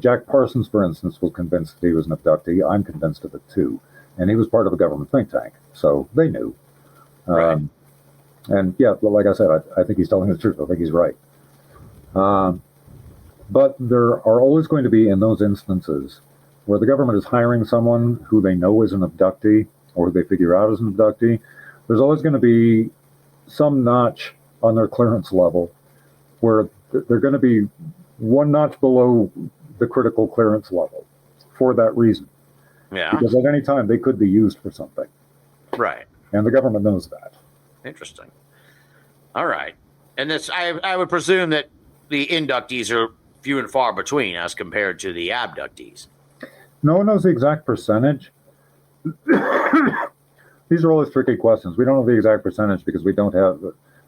Jack Parsons, for instance, was convinced that he was an abductee. I'm convinced of it too. And he was part of a government think tank, so they knew. Right. And yeah, like I said, I think he's telling the truth. I think he's right. But there are always going to be, in those instances, where the government is hiring someone who they know is an abductee, or who they figure out as an abductee, there's always going to be some notch on their clearance level where they're going to be one notch below the critical clearance level for that reason. Yeah. Because at any time they could be used for something. Right. And the government knows that. Interesting. All right. And this, I would presume that the inductees are few and far between as compared to the abductees. No one knows the exact percentage. These are always tricky questions. We don't know the exact percentage because we don't have.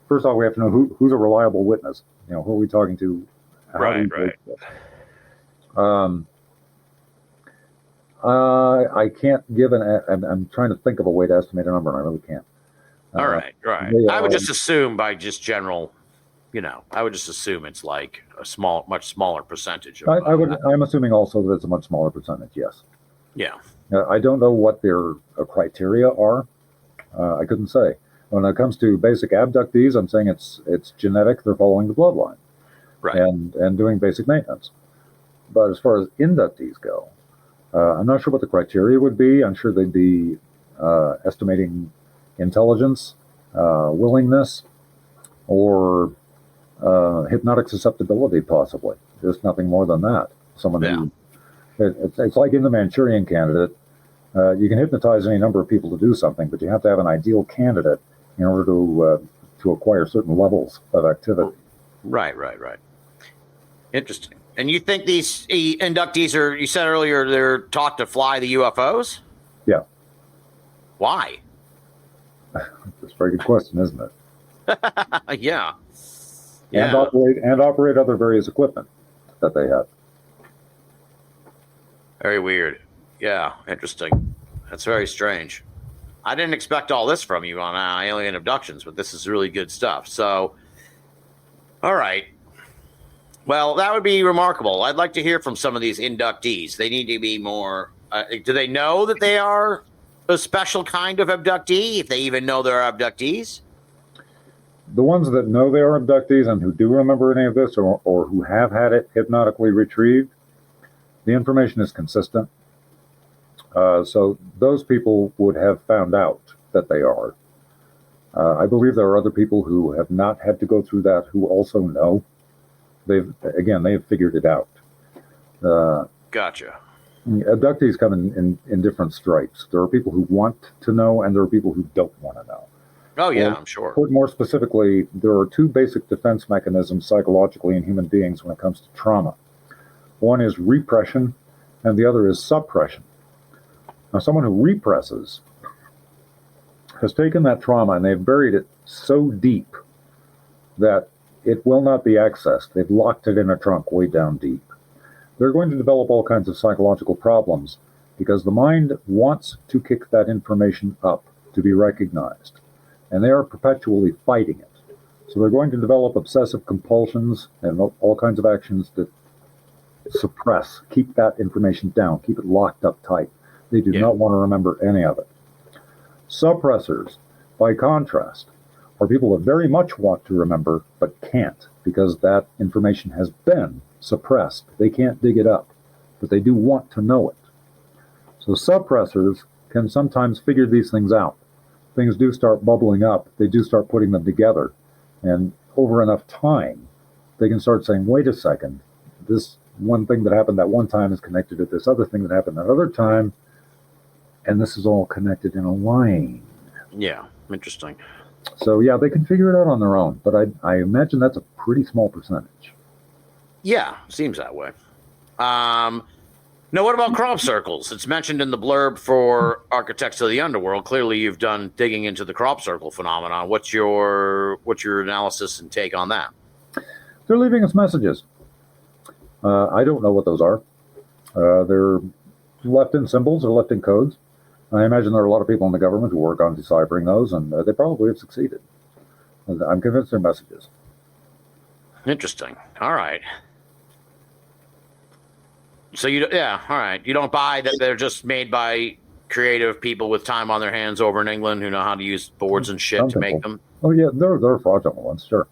First off, we have to know who's a reliable witness. Who are we talking to? Right. I can't give I'm trying to think of a way to estimate a number, and I really can't. All right. I would just assume by just general, I would just assume it's like a much smaller percentage. I'm assuming also that it's a much smaller percentage. Yes. Yeah. I don't know what their criteria are. I couldn't say. When it comes to basic abductees, I'm saying it's genetic. They're following the bloodline, right, and doing basic maintenance. But as far as inductees go, I'm not sure what the criteria would be. I'm sure they'd be estimating intelligence, willingness, or hypnotic susceptibility, possibly. There's nothing more than that. Someone who it's like in the Manchurian candidate. You can hypnotize any number of people to do something, but you have to have an ideal candidate in order to acquire certain levels of activity. Right. Interesting. And you think these inductees are, you said earlier, they're taught to fly the UFOs? Yeah. Why? That's a very good question, isn't it? Yeah. And operate other various equipment that they have. Very weird. Yeah, interesting. That's very strange. I didn't expect all this from you on alien abductions, but this is really good stuff. So, all right. Well, that would be remarkable. I'd like to hear from some of these inductees. They need to be more. Do they know that they are a special kind of abductee, if they even know they're abductees? The ones that know they are abductees and who do remember any of this or who have had it hypnotically retrieved, the information is consistent. So those people would have found out that they are. I believe there are other people who have not had to go through that who also know. They have figured it out. Gotcha. Abductees come in different stripes. There are people who want to know, and there are people who don't want to know. Oh, yeah, Or, I'm sure. put more specifically, there are two basic defense mechanisms psychologically in human beings when it comes to trauma. One is repression, and the other is suppression. Now, someone who represses has taken that trauma and they've buried it so deep that it will not be accessed. They've locked it in a trunk way down deep. They're going to develop all kinds of psychological problems because the mind wants to kick that information up to be recognized, and they are perpetually fighting it. So they're going to develop obsessive compulsions and all kinds of actions that suppress, keep that information down, keep it locked up tight. They do not want to remember any of it. Suppressors, by contrast, are people that very much want to remember but can't because that information has been suppressed. They can't dig it up, but they do want to know it. So suppressors can sometimes figure these things out. Things do start bubbling up. They do start putting them together. And over enough time, they can start saying, wait a second, this one thing that happened that one time is connected to this other thing that happened that other time, and this is all connected in a line. Yeah, interesting. So, yeah, they can figure it out on their own, but I imagine that's a pretty small percentage. Yeah, seems that way. Now, what about crop circles? It's mentioned in the blurb for Architects of the Underworld. Clearly, you've done digging into the crop circle phenomenon. What's your analysis and take on that? They're leaving us messages. I don't know what those are. They're left in symbols or left in codes. I imagine there are a lot of people in the government who work on deciphering those, and they probably have succeeded. I'm convinced they're messages. Interesting. All right. So all right. You don't buy that they're just made by creative people with time on their hands over in England who know how to use boards and shit to make them. Oh yeah, there are fraudulent ones, sure.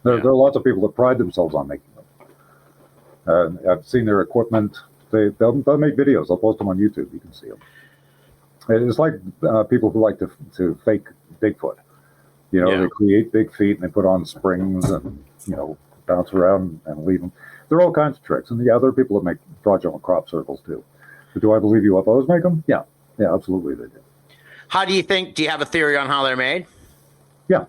There are lots of people that pride themselves on making them. I've seen their equipment. They'll make videos. They'll post them on YouTube. You can see them. It's like people who like to fake Bigfoot. They create big feet and they put on springs and bounce around and leave them. There are all kinds of tricks, and there are people that make fraudulent crop circles too. But do I believe UFOs make them? Yeah, absolutely they do. How do you think? Do you have a theory on how they're made? Yeah,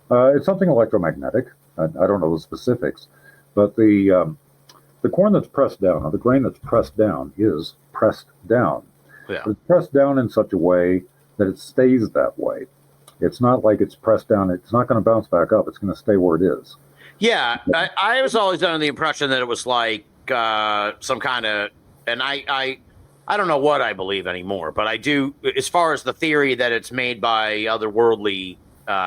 it's something electromagnetic. I don't know the specifics, but the corn that's pressed down, or the grain that's pressed down, is pressed down. Yeah. But it's pressed down in such a way that it stays that way. It's not like it's pressed down. It's not going to bounce back up. It's going to stay where it is. Yeah, I was always under the impression that it was like some kind of, and I don't know what I believe anymore, but I do, as far as the theory that it's made by otherworldly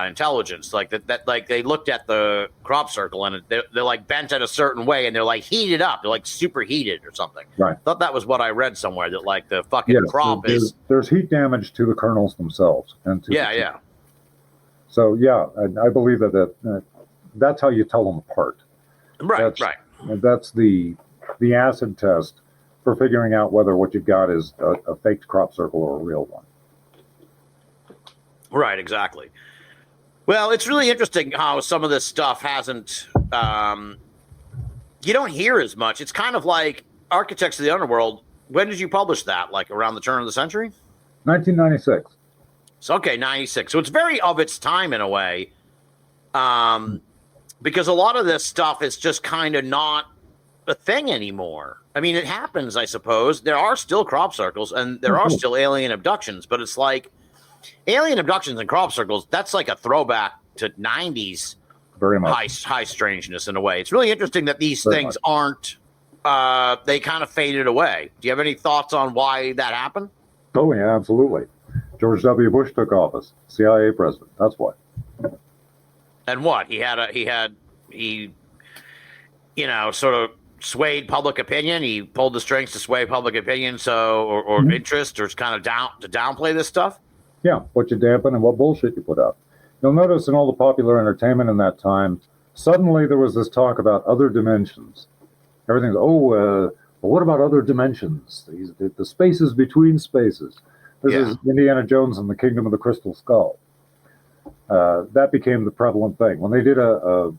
intelligence, like that like they looked at the crop circle and they're like bent in a certain way and they're like heated up, they're like superheated or something. Right. I thought that was what I read somewhere, that like the fucking crop there's heat damage to the kernels themselves and to yeah. So I believe that that's how you tell them apart. Right. That's the acid test for figuring out whether what you've got is a faked crop circle or a real one. Right, exactly. Well, it's really interesting how some of this stuff hasn't, you don't hear as much. It's kind of like Architects of the Underworld. When did you publish that? Like around the turn of the century? 1996. So, okay, 96. So it's very of its time in a way. Because a lot of this stuff is just kind of not a thing anymore. I mean, it happens, I suppose. There are still crop circles and there are still alien abductions, but it's like alien abductions and crop circles, that's like a throwback to 90s very much high strangeness in a way. It's really interesting that these very things much. aren't, they kind of faded away. Do you have any thoughts on why that happened? Oh, yeah, absolutely. George W. Bush took office, CIA president. That's why. And what? He sort of swayed public opinion. He pulled the strings to sway public opinion, or interest, or kind of downplay this stuff. Yeah, what you dampen and what bullshit you put out. You'll notice in all the popular entertainment in that time, suddenly there was this talk about other dimensions. Everything's, well, what about other dimensions? The spaces between spaces. This is Indiana Jones and the Kingdom of the Crystal Skull. That became the prevalent thing. When they did a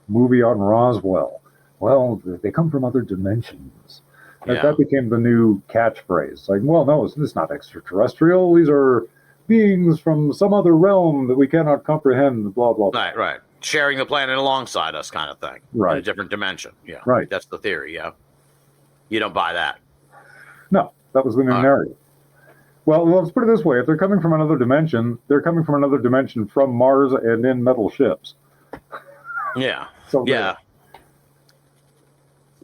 movie on Roswell, well, they come from other dimensions. That became the new catchphrase. Like, well, no, it's not extraterrestrial. These are beings from some other realm that we cannot comprehend, blah, blah, blah. Right. Sharing the planet alongside us kind of thing. Right. In a different dimension. Yeah. Right. That's the theory, yeah. You don't buy that. No, that was the new narrative. Well, let's put it this way. If they're coming from another dimension, they're coming from another dimension from Mars and in metal ships. Yeah. So yeah.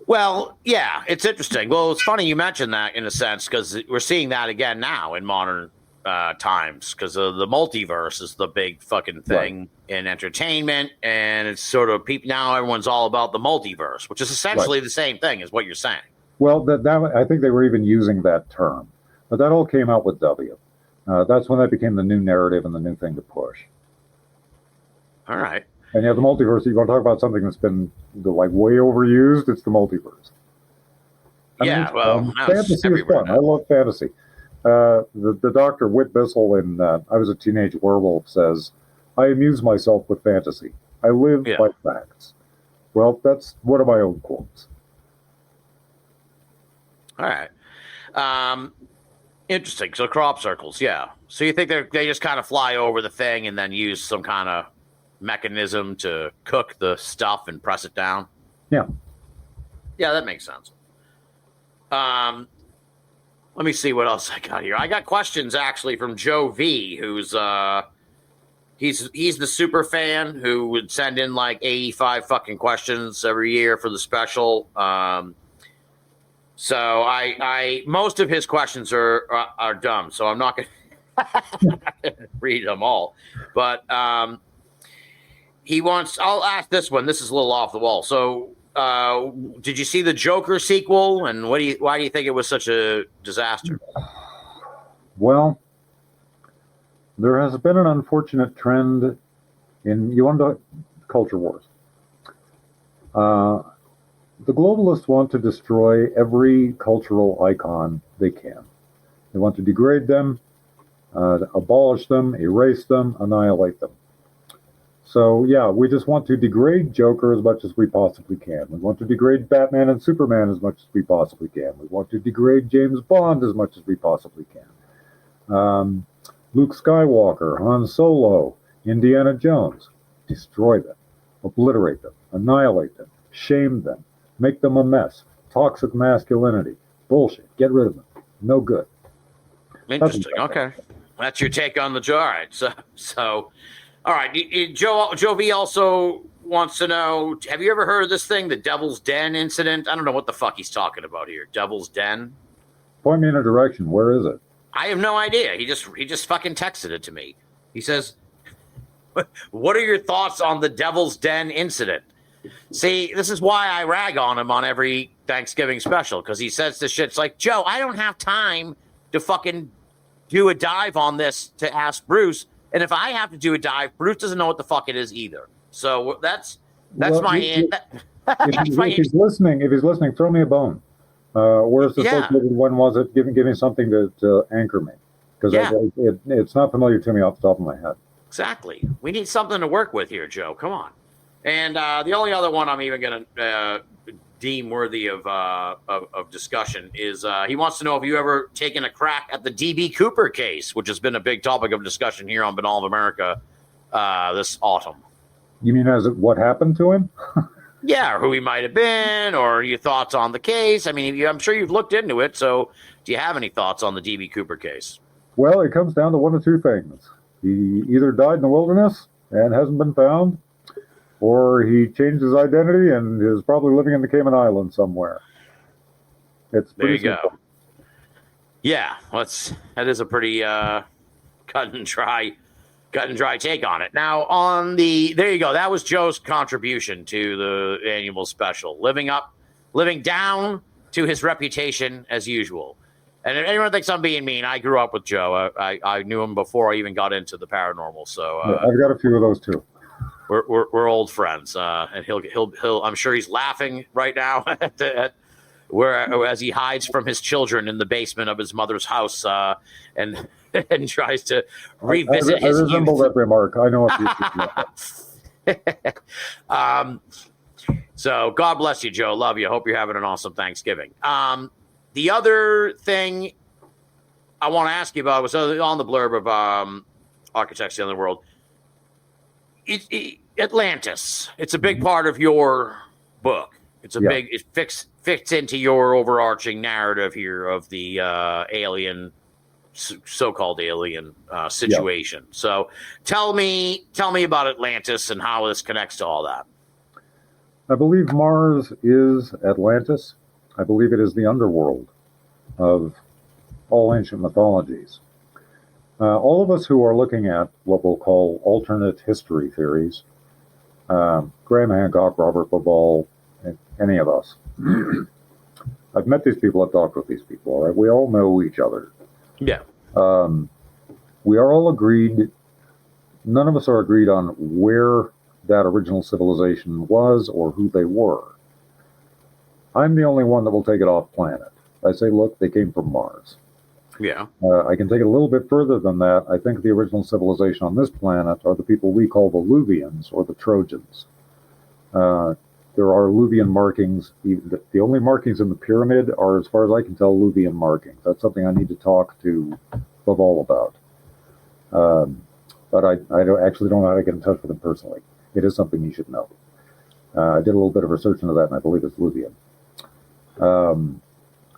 Well, yeah, it's interesting. Well, it's funny you mentioned that in a sense because we're seeing that again now in modern times because the multiverse is the big fucking thing in entertainment, and it's sort of people now. Everyone's all about the multiverse, which is essentially the same thing as what you're saying. Well, that I think they were even using that term, but that all came out with W. That's when that became the new narrative and the new thing to push. All right. And you have the multiverse. You want to talk about something that's been like way overused? It's the multiverse. Fantasy is fun. I love fantasy. The doctor Whit Bissell in I Was a Teenage Werewolf says, "I amuse myself with fantasy. I live by facts." Well, that's one of my own quotes. All right. Interesting. So crop circles, yeah. So you think they just kind of fly over the thing and then use some kind of mechanism to cook the stuff and press it down? Yeah. Yeah, that makes sense. Let me see what else I got here. I got questions actually from Joe V, who's he's the super fan who would send in like 85 fucking questions every year for the special. So I most of his questions are dumb, so I'm not gonna read them all. But he wants. I'll ask this one. This is a little off the wall. So, did you see the Joker sequel? And why do you think it was such a disaster? Well, there has been an unfortunate trend in culture wars. The globalists want to destroy every cultural icon they can. They want to degrade them, abolish them, erase them, annihilate them. So, yeah, we just want to degrade Joker as much as we possibly can. We want to degrade Batman and Superman as much as we possibly can. We want to degrade James Bond as much as we possibly can. Luke Skywalker, Han Solo, Indiana Jones. Destroy them, obliterate them, annihilate them, shame them, make them a mess. Toxic masculinity. Bullshit. Get rid of them. No good. Interesting. Okay. That's your take on the Joe. All right. So all right. Joe V also wants to know, have you ever heard of this thing, the Devil's Den incident? I don't know what the fuck he's talking about here. Devil's Den? Point me in a direction. Where is it? I have no idea. He just fucking texted it to me. He says, what are your thoughts on the Devil's Den incident? See, this is why I rag on him on every Thanksgiving special, because he says this shit. It's like, Joe, I don't have time to fucking do a dive on this to ask Bruce. And if I have to do a dive, Bruce doesn't know what the fuck it is either. So that's my end. If he's listening, throw me a bone. Where's this located? When was it? Give me something to anchor me, because it's not familiar to me off the top of my head. Exactly. We need something to work with here, Joe. Come on. And the only other one I'm even going to deem worthy of discussion is he wants to know if you ever taken a crack at the D.B. Cooper case, which has been a big topic of discussion here on Binnall of America this autumn. You mean as what happened to him? Yeah, or who he might have been, or your thoughts on the case. I mean, I'm sure you've looked into it, so do you have any thoughts on the D.B. Cooper case? Well, it comes down to one of two things. He either died in the wilderness and hasn't been found, or he changed his identity and is probably living in the Cayman Islands somewhere. It's there you simple. go. Yeah, that is a pretty cut and dry take on it. Now, there you go. That was Joe's contribution to the annual special, living down to his reputation as usual. And if anyone thinks I'm being mean, I grew up with Joe. I knew him before I even got into the paranormal. So I've got a few of those too. We're old friends, and he'll. I'm sure he's laughing right now as he hides from his children in the basement of his mother's house, and tries to revisit his youth. I resemble that remark. I know a few. So God bless you, Joe. Love you. Hope you're having an awesome Thanksgiving. The other thing I want to ask you about was on the blurb of Architects of the Underworld. Atlantis. It's a big part of your book. It's a big. It fits into your overarching narrative here of the alien, so-called alien situation. Yeah. So tell me about Atlantis and how this connects to all that. I believe Mars is Atlantis. I believe it is the underworld of all ancient mythologies. All of us who are looking at what we'll call alternate history theories, Graham Hancock, Robert Ball, any of us, I've met these people, I've talked with these people, all right? We all know each other. Yeah. We are all agreed, none of us are agreed on where that original civilization was or who they were. I'm the only one that will take it off planet. I say, look, they came from Mars. Yeah. I can take it a little bit further than that. I think the original civilization on this planet are the people we call the Luvians or the Trojans. There are Luvian markings. The only markings in the pyramid are, as far as I can tell, Luvian markings. That's something I need to talk to Binnall about. But I actually don't know how to get in touch with him personally. It is something you should know. I did a little bit of research into that, and I believe it's Luvian.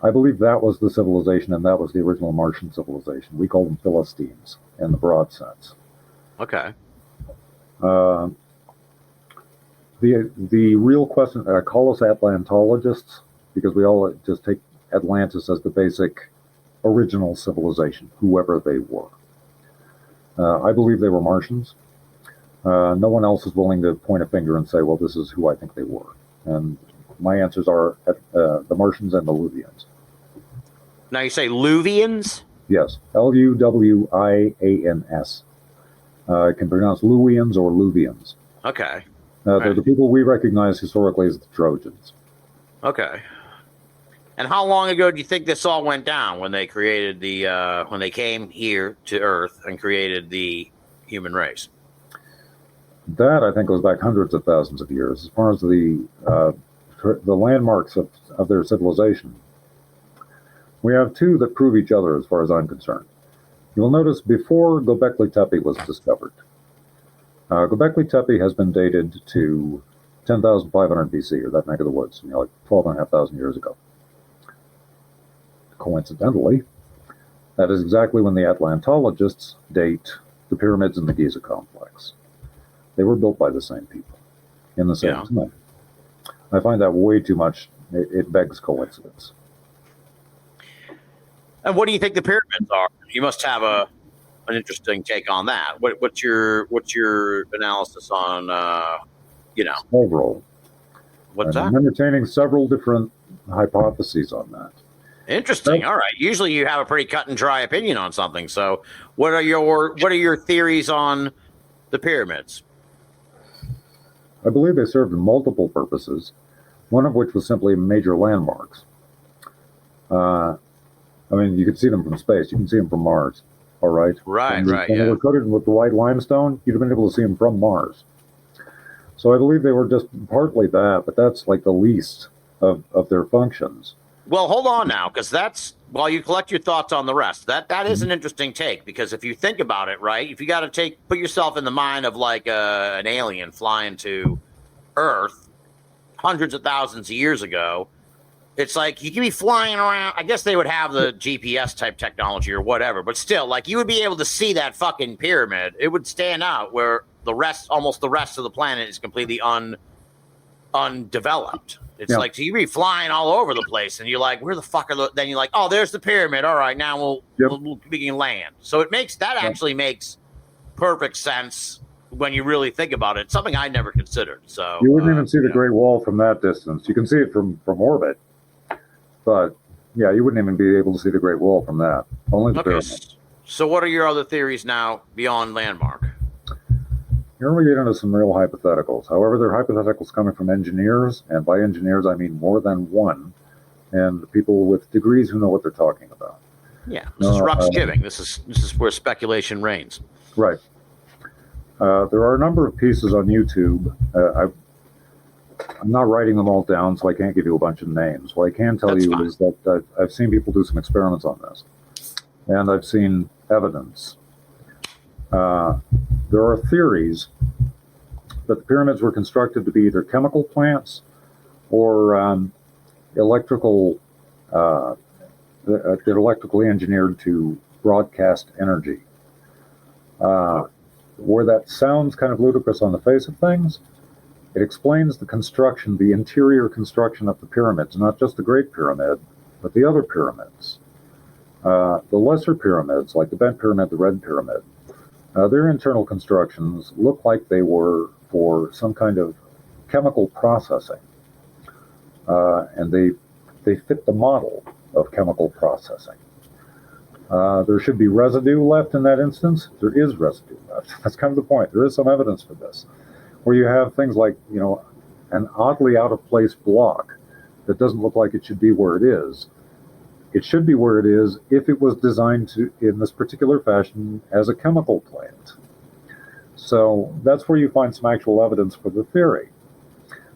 I believe that was the civilization, and that was the original Martian civilization. We call them Philistines in the broad sense. Okay. The real question, call us Atlantologists, because we all just take Atlantis as the basic original civilization, whoever they were. I believe they were Martians. No one else is willing to point a finger and say, well, this is who I think they were. And my answers are the Martians and the Luvians. Now you say Luvians? Yes, Luwians. I can pronounce Luwians or Luvians. Okay. They're the people we recognize historically as the Trojans. Okay. And how long ago do you think this all went down when they created when they came here to Earth and created the human race? That, I think, goes back hundreds of thousands of years. As far as the landmarks of their civilization, we have two that prove each other as far as I'm concerned. You'll notice before Göbekli Tepe was discovered, Göbekli Tepe has been dated to 10,500 BC, or that neck of the woods, like 12,500 years ago. Coincidentally, that is exactly when the Atlantologists date the pyramids in the Giza complex. They were built by the same people in the same time. I find that way too much. It begs coincidence. And what do you think the pyramids are? You must have an interesting take on that. What's your analysis on Several. What's that? I'm entertaining several different hypotheses on that. Interesting. All right. Usually you have a pretty cut and dry opinion on something. So what are your theories on the pyramids? I believe they served multiple purposes, one of which was simply major landmarks. You could see them from space. You can see them from Mars. All right? Right, When they were coated with the white limestone, you'd have been able to see them from Mars. So I believe they were just partly that, but that's like the least of their functions. Well, hold on now, because that's, while you collect your thoughts on the rest, that is an interesting take, because if you think about it, right, if you got to put yourself in the mind of like an alien flying to Earth hundreds of thousands of years ago, it's like you can be flying around. I guess they would have the GPS type technology or whatever, but still, like you would be able to see that fucking pyramid. It would stand out where almost the rest of the planet is completely undeveloped. It's like, so you be flying all over the place, and you're like, where the fuck are then you're like, oh, there's the pyramid. All right, now we can land. So actually makes perfect sense when you really think about it. Something I never considered. So you wouldn't even see the Great Wall from that distance. You can see it from orbit, but yeah, you wouldn't even be able to see the Great Wall from that. Only the pyramid. So what are your other theories now beyond landmark? Here we get into some real hypotheticals. However, they're hypotheticals coming from engineers, and by engineers I mean more than one, and people with degrees who know what they're talking about. Yeah, this is Ruxgiving. This is where speculation reigns. Right. There are a number of pieces on YouTube. I'm not writing them all down, so I can't give you a bunch of names. What I can tell you is that I've seen people do some experiments on this, and I've seen evidence. There are theories that the pyramids were constructed to be either chemical plants or electrically engineered to broadcast energy. Where that sounds kind of ludicrous on the face of things, it explains the construction, the interior construction of the pyramids, not just the Great Pyramid, but the other pyramids. The lesser pyramids, like the Bent Pyramid, the Red Pyramid, their internal constructions look like they were for some kind of chemical processing. And they fit the model of chemical processing. There should be residue left in that instance. There is residue left. That's kind of the point. There is some evidence for this, where you have things like, an oddly out of place block that doesn't look like it should be where it is. It should be where it is if it was designed in this particular fashion as a chemical plant. So that's where you find some actual evidence for the theory.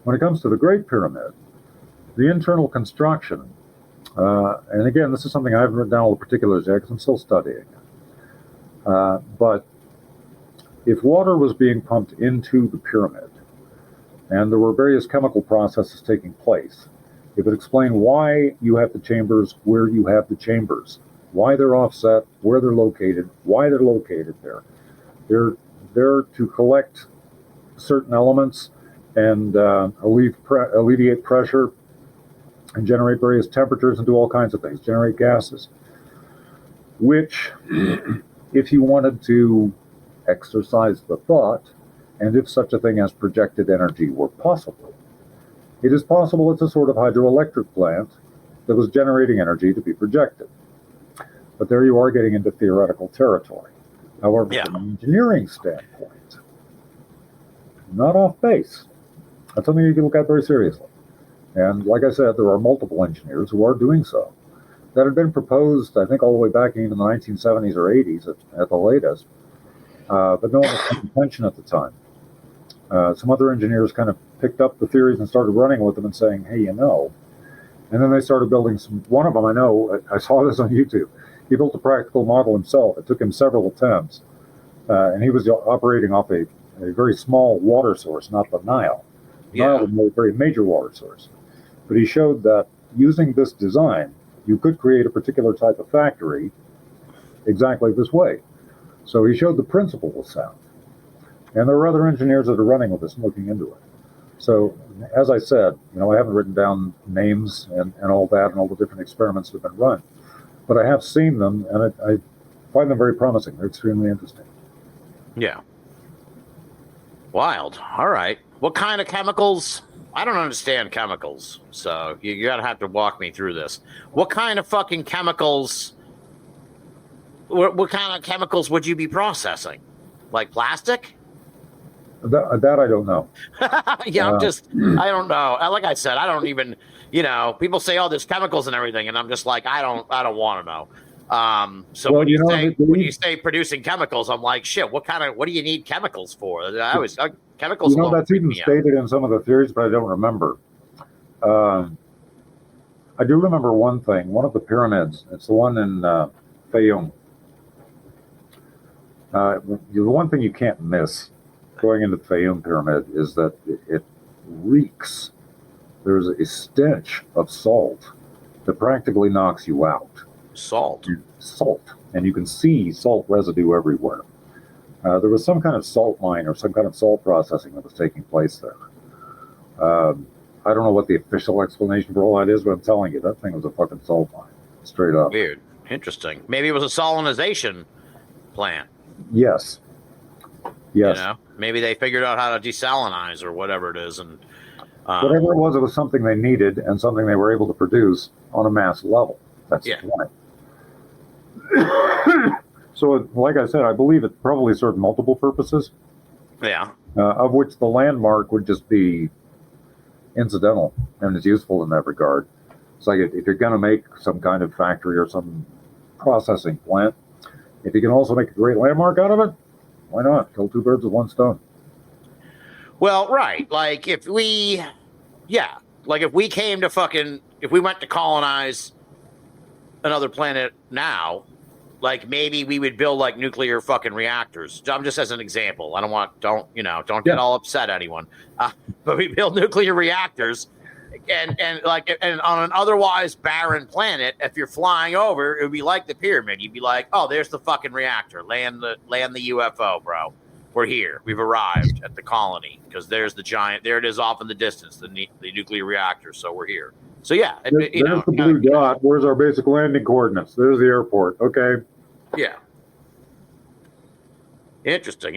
When it comes to the Great Pyramid, the internal construction, and again, this is something I haven't written down all the particulars yet because I'm still studying. But if water was being pumped into the pyramid, and there were various chemical processes taking place, it would explain why you have the chambers where you have the chambers, why they're offset, where they're located, why they're located there. They're there to collect certain elements and alleviate pressure and generate various temperatures and do all kinds of things, generate gases, which, if you wanted to exercise the thought, and if such a thing as projected energy were possible, it is possible it's a sort of hydroelectric plant that was generating energy to be projected. But there you are getting into theoretical territory. However, from an engineering standpoint, not off base. That's something you can look at very seriously. And like I said, there are multiple engineers who are doing so. That had been proposed, I think, all the way back into the 1970s or 80s at the latest, but no one was paying attention at the time. Some other engineers kind of picked up the theories and started running with them and saying, hey, and then they started building one of them, I know, I saw this on YouTube. He built a practical model himself. It took him several attempts. And he was operating off a very small water source, not the Nile. Nile was a very major water source. But he showed that using this design, you could create a particular type of factory exactly this way. So he showed the principle was sound. And there are other engineers that are running with this and looking into it. So, as I said, I haven't written down names and all that and all the different experiments that have been run. But I have seen them, and I find them very promising. They're extremely interesting. Yeah. Wild. All right. What kind of chemicals? I don't understand chemicals, so you're going to have to walk me through this. What kind of fucking chemicals? What kind of chemicals would you be processing? Like plastic? That I don't know. Yeah, I don't know. Like I said, I don't even, people say, oh, there's chemicals and everything, and I'm just like, I don't want to know. So well, when you say producing chemicals, I'm like, shit, what do you need chemicals for? Chemicals. That's even stated in some of the theories, but I don't remember. I do remember one thing. One of the pyramids. It's the one in Fayum. The one thing you can't miss going into the Fayum pyramid is that it reeks. There's a stench of salt that practically knocks you out. Salt. And you can see salt residue everywhere. There was some kind of salt mine or some kind of salt processing that was taking place there. I don't know what the official explanation for all that is, but I'm telling you, that thing was a fucking salt mine. Straight up. Weird. Interesting. Maybe it was a salinization plant. Yes. Maybe they figured out how to desalinize or whatever it is. And whatever it was something they needed and something they were able to produce on a mass level. That's the point. So, like I said, I believe it probably served multiple purposes. Yeah. Of which the landmark would just be incidental and is useful in that regard. It's like if you're going to make some kind of factory or some processing plant, if you can also make a great landmark out of it, why not? Kill two birds with one stone. Well, right. Like if we yeah. Like if we went to colonize another planet now, like maybe we would build like nuclear fucking reactors. I'm just as an example. I don't get all upset, anyone. But we build nuclear reactors, and on an otherwise barren planet, if you're flying over, it would be like the pyramid. You'd be like, oh, there's the fucking reactor. Land the UFO, bro. We're here. We've arrived at the colony because there's the giant. There it is off in the distance, the nuclear reactor. So we're here. So yeah, there's the blue dot. Where's our basic landing coordinates? There's the airport. Okay. Yeah. Interesting.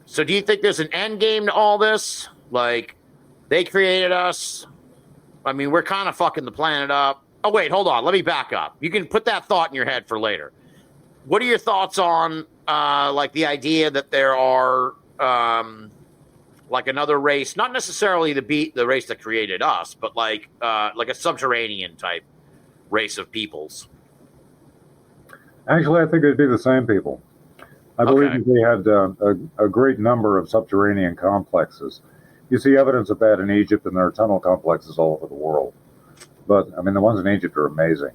So do you think there's an end game to all this? Like, they created us. I mean, we're kind of fucking the planet up. Oh, wait, hold on. Let me back up. You can put that thought in your head for later. What are your thoughts on, like, the idea that there are, like, another race, not necessarily the race that created us, but, like a subterranean type race of peoples? Actually, I think it'd be the same people. I believe that they had a great number of subterranean complexes. You see evidence of that in Egypt, and there are tunnel complexes all over the world. But, I mean, the ones in Egypt are amazing.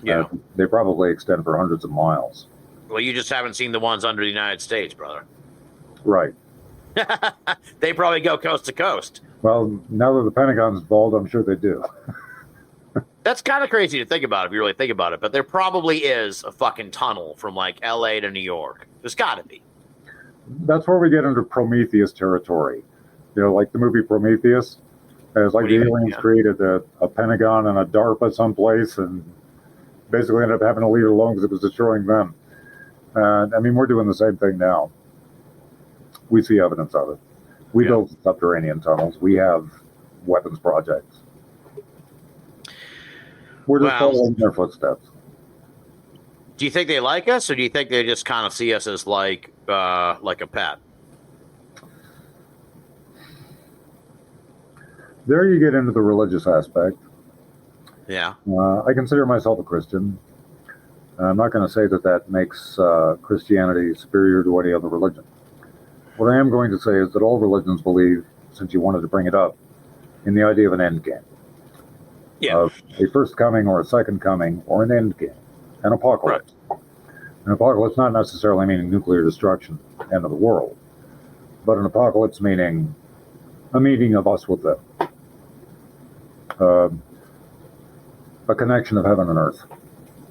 Yeah. They probably extend for hundreds of miles. Well, you just haven't seen the ones under the United States, brother. Right. They probably go coast to coast. Well, now that the Pentagon's involved, I'm sure they do. That's kind of crazy to think about if you really think about it, but there probably is a fucking tunnel from like LA to New York. There's got to be. That's where we get into Prometheus territory. You know, like the movie Prometheus. It's like the aliens created a Pentagon and a DARPA someplace and basically ended up having to leave it alone because it was destroying them. I mean, we're doing the same thing now. We see evidence of it. We build subterranean tunnels. We have weapons projects. We're just following their footsteps. Do you think they like us, or do you think they just kind of see us as like a pet? There you get into the religious aspect. Yeah. I consider myself a Christian. I'm not going to say that makes Christianity superior to any other religion. What I am going to say is that all religions believe, since you wanted to bring it up, in the idea of an end game. Yeah. Of a first coming or a second coming or an end game. An apocalypse. Right. An apocalypse not necessarily meaning nuclear destruction, end of the world, but an apocalypse meaning a meeting of us with them. A connection of heaven and earth,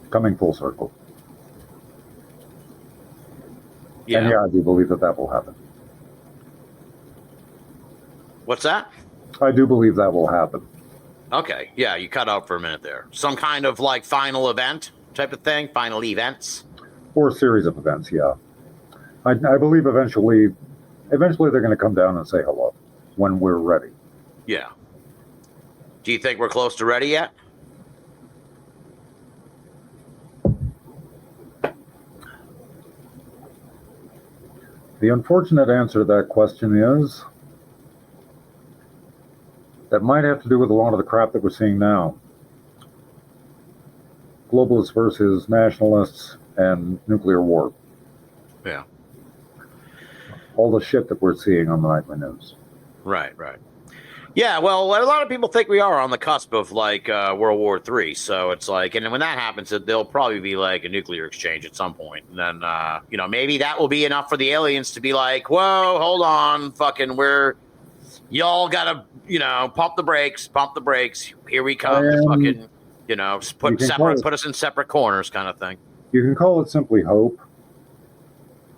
coming full circle. Yeah. And I do believe that will happen. What's that? I do believe that will happen. Okay, yeah, you cut out for a minute there. Some kind of like final event type of thing, final events? Or a series of events, yeah. I believe eventually they're going to come down and say hello when we're ready. Yeah. Do you think we're close to ready yet? The unfortunate answer to that question is that might have to do with a lot of the crap that we're seeing now. Globalists versus nationalists and nuclear war. Yeah. All the shit that we're seeing on the nightly news. Right. Yeah, well, a lot of people think we are on the cusp of like World War III. So it's like, and when that happens, there'll probably be like a nuclear exchange at some point. And then, maybe that will be enough for the aliens to be like, whoa, hold on, fucking, y'all gotta, pump the brakes. Here we come to fucking, put us in separate corners kind of thing. You can call it simply hope,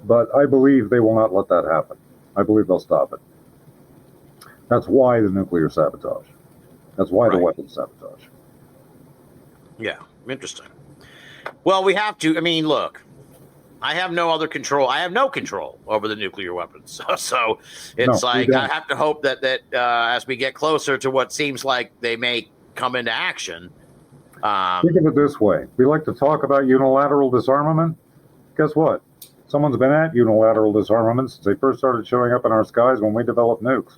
but I believe they will not let that happen. I believe they'll stop it. That's why the nuclear sabotage. That's why the weapons sabotage. Yeah, interesting. Well, we have to. I mean, look, I have no other control. I have no control over the nuclear weapons. So it's I have to hope that as we get closer to what seems like they may come into action. Think of it this way. We like to talk about unilateral disarmament. Guess what? Someone's been at unilateral disarmament since they first started showing up in our skies when we developed nukes.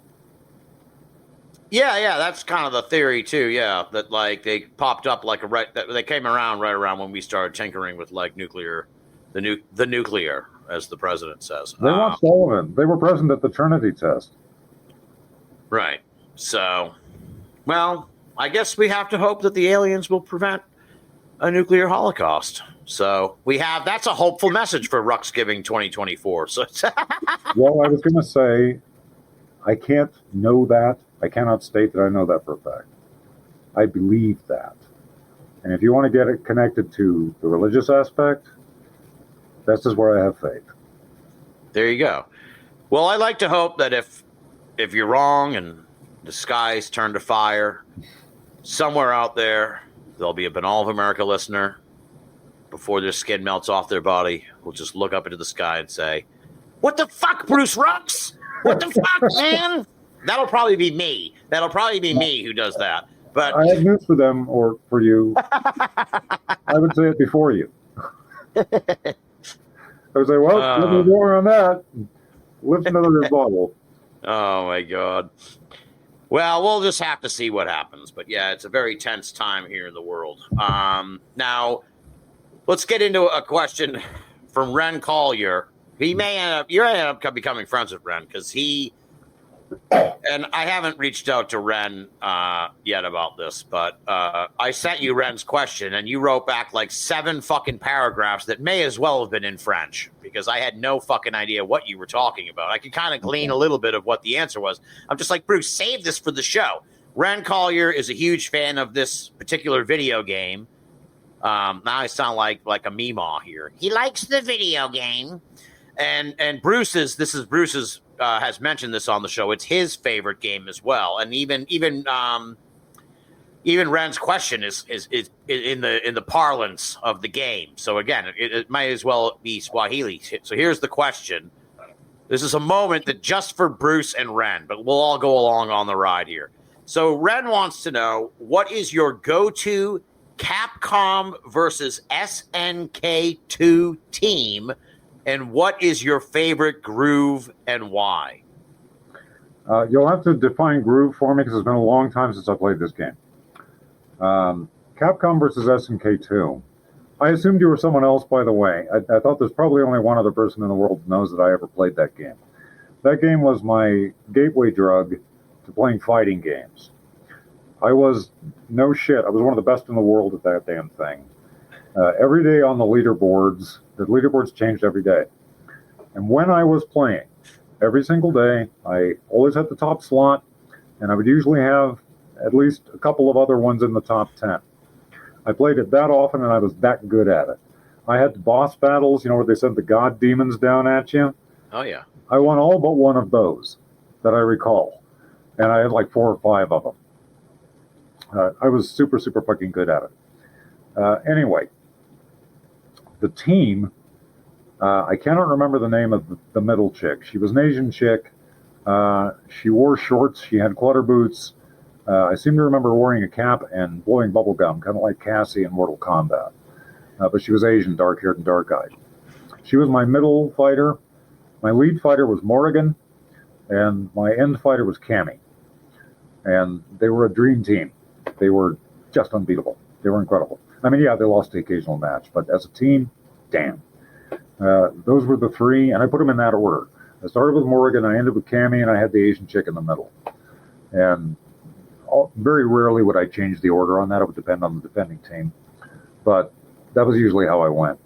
Yeah, that's kind of the theory too. Yeah, that like they popped up like they came around right around when we started tinkering with like nuclear, the nuclear, as the president says. They watched all of it. They were present at the Trinity test. Right. So, Well, I guess we have to hope that the aliens will prevent a nuclear holocaust. So that's a hopeful message for Ruxgiving 2024. So Well, I was going to say, I can't know that. I cannot state that I know that for a fact. I believe that. And if you want to get it connected to the religious aspect, that's just where I have faith. there you go. Well, I like to hope that if you're wrong and the skies turn to fire, somewhere out there, there'll be a Binnall of America listener before their skin melts off their body. Will just look up into the sky and say, "What the fuck, Bruce Rux? What the fuck, man?" That'll probably be me. That'll probably be me who does that. But I have news for them or for you. I would say it before you. I would say, well, there's more on that. Listen to the rebuttal. Oh, my God. Well, we'll just have to see what happens. But, yeah, it's a very tense time here in the world. Now, let's get into a question from Ren Collier. You may end up becoming friends with Ren because and I haven't reached out to Ren yet about this, but I sent you Ren's question, and you wrote back like 7 fucking paragraphs that may as well have been in French because I had no fucking idea what you were talking about. I could kind of glean a little bit of what the answer was. I'm just like, Bruce, save this for the show. Ren Collier is a huge fan of this particular video game. Now I sound like a meemaw here. He likes the video game. And Bruce's has mentioned this on the show. It's his favorite game as well. And even Ren's question is in the parlance of the game. So again, it might as well be Swahili. So here's the question. This is a moment that just for Bruce and Ren, but we'll all go along on the ride here. So Ren wants to know, what is your go-to Capcom versus SNK2 team? And what is your favorite groove and why? You'll have to define groove for me because it's been a long time since I played this game. Capcom versus SNK2. I assumed you were someone else, by the way. I thought there's probably only one other person in the world who knows that I ever played that game. That game was my gateway drug to playing fighting games. I was one of the best in the world at that damn thing. Every day on the leaderboards changed every day. And when I was playing, every single day, I always had the top slot, and I would usually have at least a couple of other ones in the top 10. I played it that often, and I was that good at it. I had boss battles, where they sent the god demons down at you. Oh, yeah. I won all but one of those that I recall, and I had like 4 or 5 of them. I was super, super fucking good at it. Anyway, the team, I cannot remember the name of the middle chick. She was an Asian chick. She wore shorts. She had clutter boots. I seem to remember wearing a cap and blowing bubble gum, kind of like Cassie in Mortal Kombat. But she was Asian, dark-haired and dark-eyed. She was my middle fighter. My lead fighter was Morrigan, and my end fighter was Cammy. And they were a dream team. They were just unbeatable. They were incredible. I mean, yeah, they lost the occasional match, but as a team, damn. Those were the 3, and I put them in that order. I started with Morrigan, I ended with Cammy, and I had the Asian chick in the middle. And very rarely would I change the order on that. It would depend on the defending team. But that was usually how I went.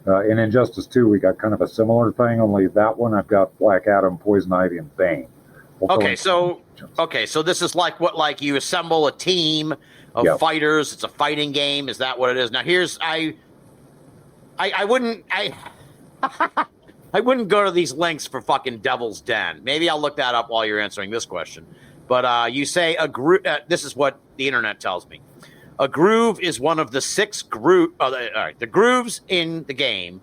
In Injustice 2, we got kind of a similar thing, only that one I've got Black Adam, Poison Ivy, and Bane. Okay, so this is like you assemble a team of fighters. It's a fighting game. Is that what it is? Now, here's I wouldn't I wouldn't go to these links for fucking Devil's Den. Maybe I'll look that up while you're answering this question. But you say a groove. This is what the internet tells me. A groove is one of the 6 groove. All right, the grooves in the game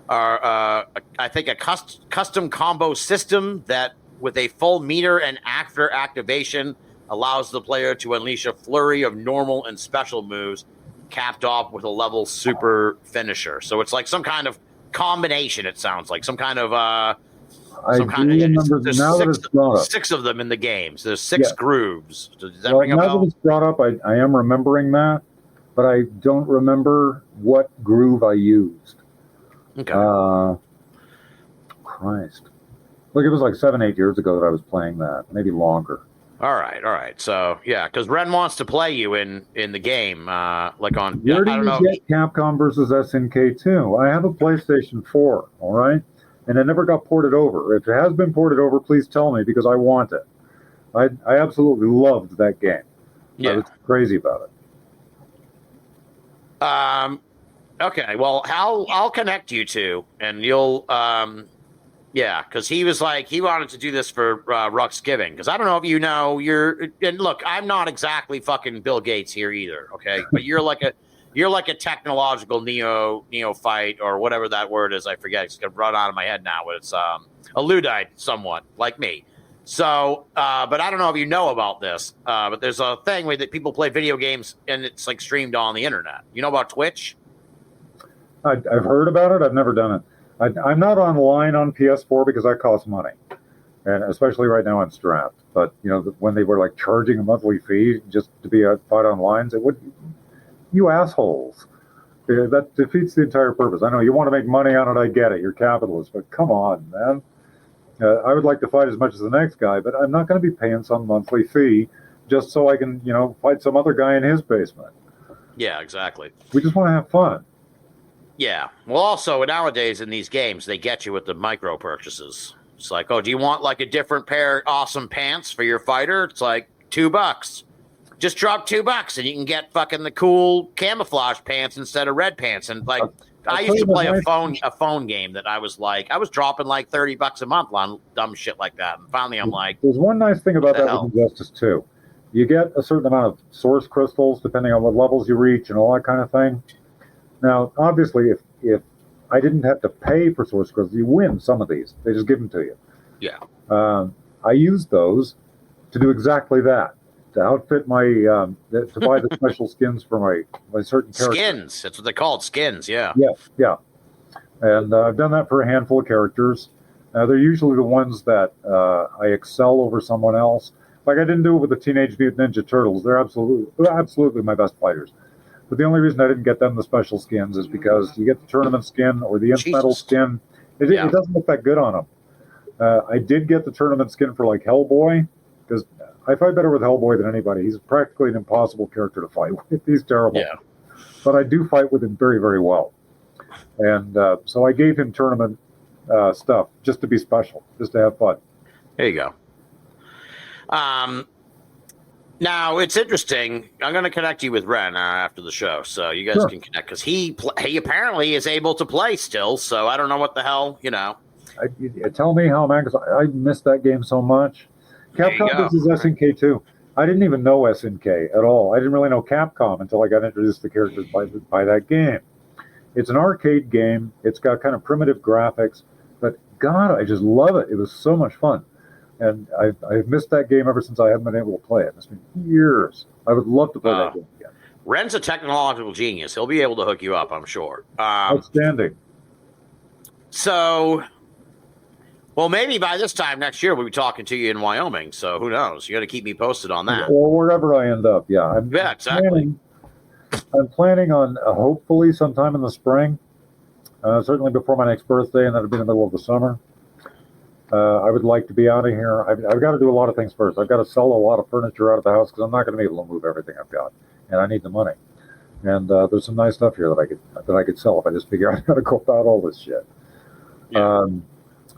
are, I think, a custom combo system that, with a full meter and after activation, allows the player to unleash a flurry of normal and special moves, capped off with a level super finisher. So it's like some kind of combination. It sounds like some kind of. There's 6 of them in the game. So there's 6 grooves. Does that ring a bell? Now that it's brought up, I am remembering that, but I don't remember what groove I used. Okay. Christ. Look, it was like 7-8 years ago that I was playing that, maybe longer. All right. So yeah, because Ren wants to play you in the game, like on. Where do I don't you know. get Capcom versus SNK 2? I have a PlayStation 4, all right? And it never got ported over. If it has been ported over, please tell me because I want it. I absolutely loved that game. Yeah. I was crazy about it. Okay. Well, I'll connect you two, and you'll. Yeah, because he was like he wanted to do this for Ruxgiving. Because I don't know if you know and look, I'm not exactly fucking Bill Gates here either. Okay, but you're like a technological neophyte or whatever that word is. I forget. It's gonna run out of my head now. But it's a Luddite, somewhat like me. So, but I don't know if you know about this. But there's a thing where that people play video games and it's like streamed on the internet. You know about Twitch? I've heard about it. I've never done it. I'm not online on PS4 because that costs money, and especially right now I'm strapped. But when they were like charging a monthly fee just to be fight online, it would, you assholes. That defeats the entire purpose. I know you want to make money on it. I get it. You're capitalist, but come on, man. I would like to fight as much as the next guy, but I'm not going to be paying some monthly fee just so I can, fight some other guy in his basement. Yeah, exactly. We just want to have fun. Yeah. Well, also nowadays in these games, they get you with the micro purchases. It's like, oh, do you want like a different pair of awesome pants for your fighter? It's like $2. Just drop $2 and you can get fucking the cool camouflage pants instead of red pants. And like, I used to play a phone game that I was dropping like $30 a month on dumb shit like that. And finally, I'm like, there's one nice thing about that with Injustice 2. You get a certain amount of source crystals depending on what levels you reach and all that kind of thing. Now, obviously, if I didn't have to pay for source crystals, you win some of these. They just give them to you. Yeah. I used those to do exactly that, to outfit my, to buy the special skins for my certain characters. Skins. That's what they're called, skins, yeah. Yeah. And I've done that for a handful of characters. They're usually the ones that I excel over someone else. Like I didn't do it with the Teenage Mutant Ninja Turtles. They're absolutely my best fighters. But the only reason I didn't get them the special skins is because you get the tournament skin or the metal skin. It doesn't look that good on them. I did get the tournament skin for like Hellboy because I fight better with Hellboy than anybody. He's practically an impossible character to fight with. He's terrible. Yeah. But I do fight with him very, very well. And so I gave him tournament stuff just to be special, just to have fun. There you go. Now, it's interesting. I'm going to connect you with Ren after the show, so you guys can connect, because he apparently is able to play still, so I don't know what the hell, Tell me how, man, because I missed that game so much. Capcom versus SNK 2. I didn't even know SNK at all. I didn't really know Capcom until I got introduced to the characters by that game. It's an arcade game. It's got kind of primitive graphics, but God, I just love it. It was so much fun. And I've missed that game ever since I haven't been able to play it. It's been years. I would love to play that game again. Ren's a technological genius. He'll be able to hook you up, I'm sure. Outstanding. So, well, maybe by this time next year we'll be talking to you in Wyoming. So who knows? You got to keep me posted on that. Or wherever I end up. Yeah. Exactly. I'm planning on hopefully sometime in the spring. Certainly before my next birthday, and that'll be in the middle of the summer. I would like to be out of here. I've got to do a lot of things first. I've got to sell a lot of furniture out of the house because I'm not going to be able to move everything I've got, and I need the money. And there's some nice stuff here that I could sell if I just figure out how to go about all this shit. Yeah.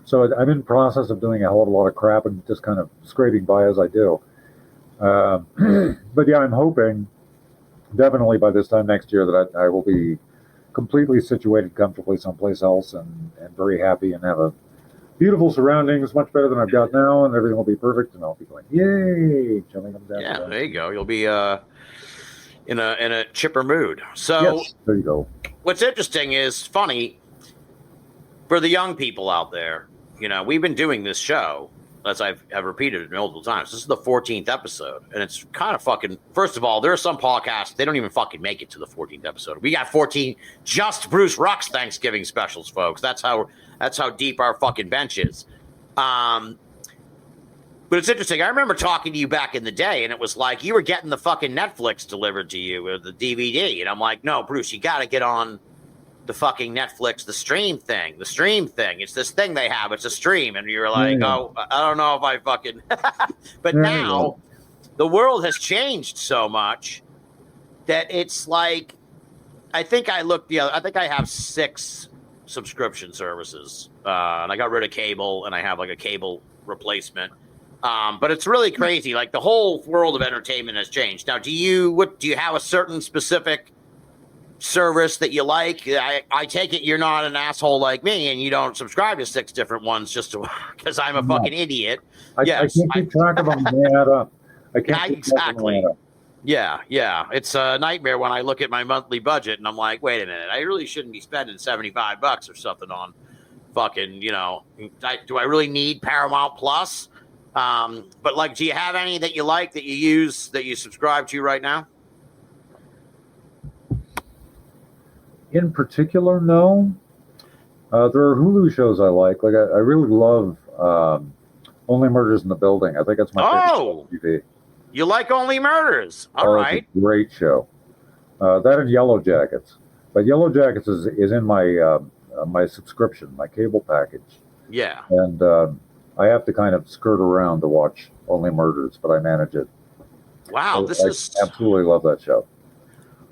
So I'm in the process of doing a hell of a lot of crap and just kind of scraping by as I do. But yeah, I'm hoping definitely by this time next year that I will be completely situated comfortably someplace else and very happy and have a beautiful surroundings, much better than I've got now, and everything will be perfect, and I'll be going, yay, jumping up and down. Yeah, there you go. You'll be in a chipper mood. So yes, there you go. What's interesting is funny for the young people out there. We've been doing this show, as I've repeated it multiple times. This is the 14th episode, and it's kind of fucking. First of all, there are some podcasts they don't even fucking make it to the 14th episode. We got 14 just Bruce Rux Thanksgiving specials, folks. That's how deep our fucking bench is. But it's interesting. I remember talking to you back in the day, and it was like you were getting the fucking Netflix delivered to you or the DVD, and I'm like, no, Bruce, you got to get on the fucking Netflix, the stream thing. It's this thing they have. It's a stream. And you're like, oh, I don't know if I fucking. But now the world has changed so much that it's like, I think I think I have 6 subscription services, and I got rid of cable, and I have like a cable replacement. But it's really crazy. Like the whole world of entertainment has changed. Now, do you have a certain specific service that you like? I take it you're not an asshole like me, and you don't subscribe to 6 different ones just to because I'm a fucking idiot. I can't keep track of them. They add up. I can't exactly. Yeah. It's a nightmare when I look at my monthly budget and I'm like, wait a minute, I really shouldn't be spending $75 or something on fucking, do I really need Paramount Plus? But like, do you have any that you like that you use that you subscribe to right now? In particular, no. There are Hulu shows I like. Like I really love Only Murders in the Building. I think that's my favorite show on TV. You like Only Murders? All right. It's a great show. That and Yellow Jackets. But Yellow Jackets is in my my subscription, my cable package. Yeah. And I have to kind of skirt around to watch Only Murders, but I manage it. Wow, I absolutely love that show.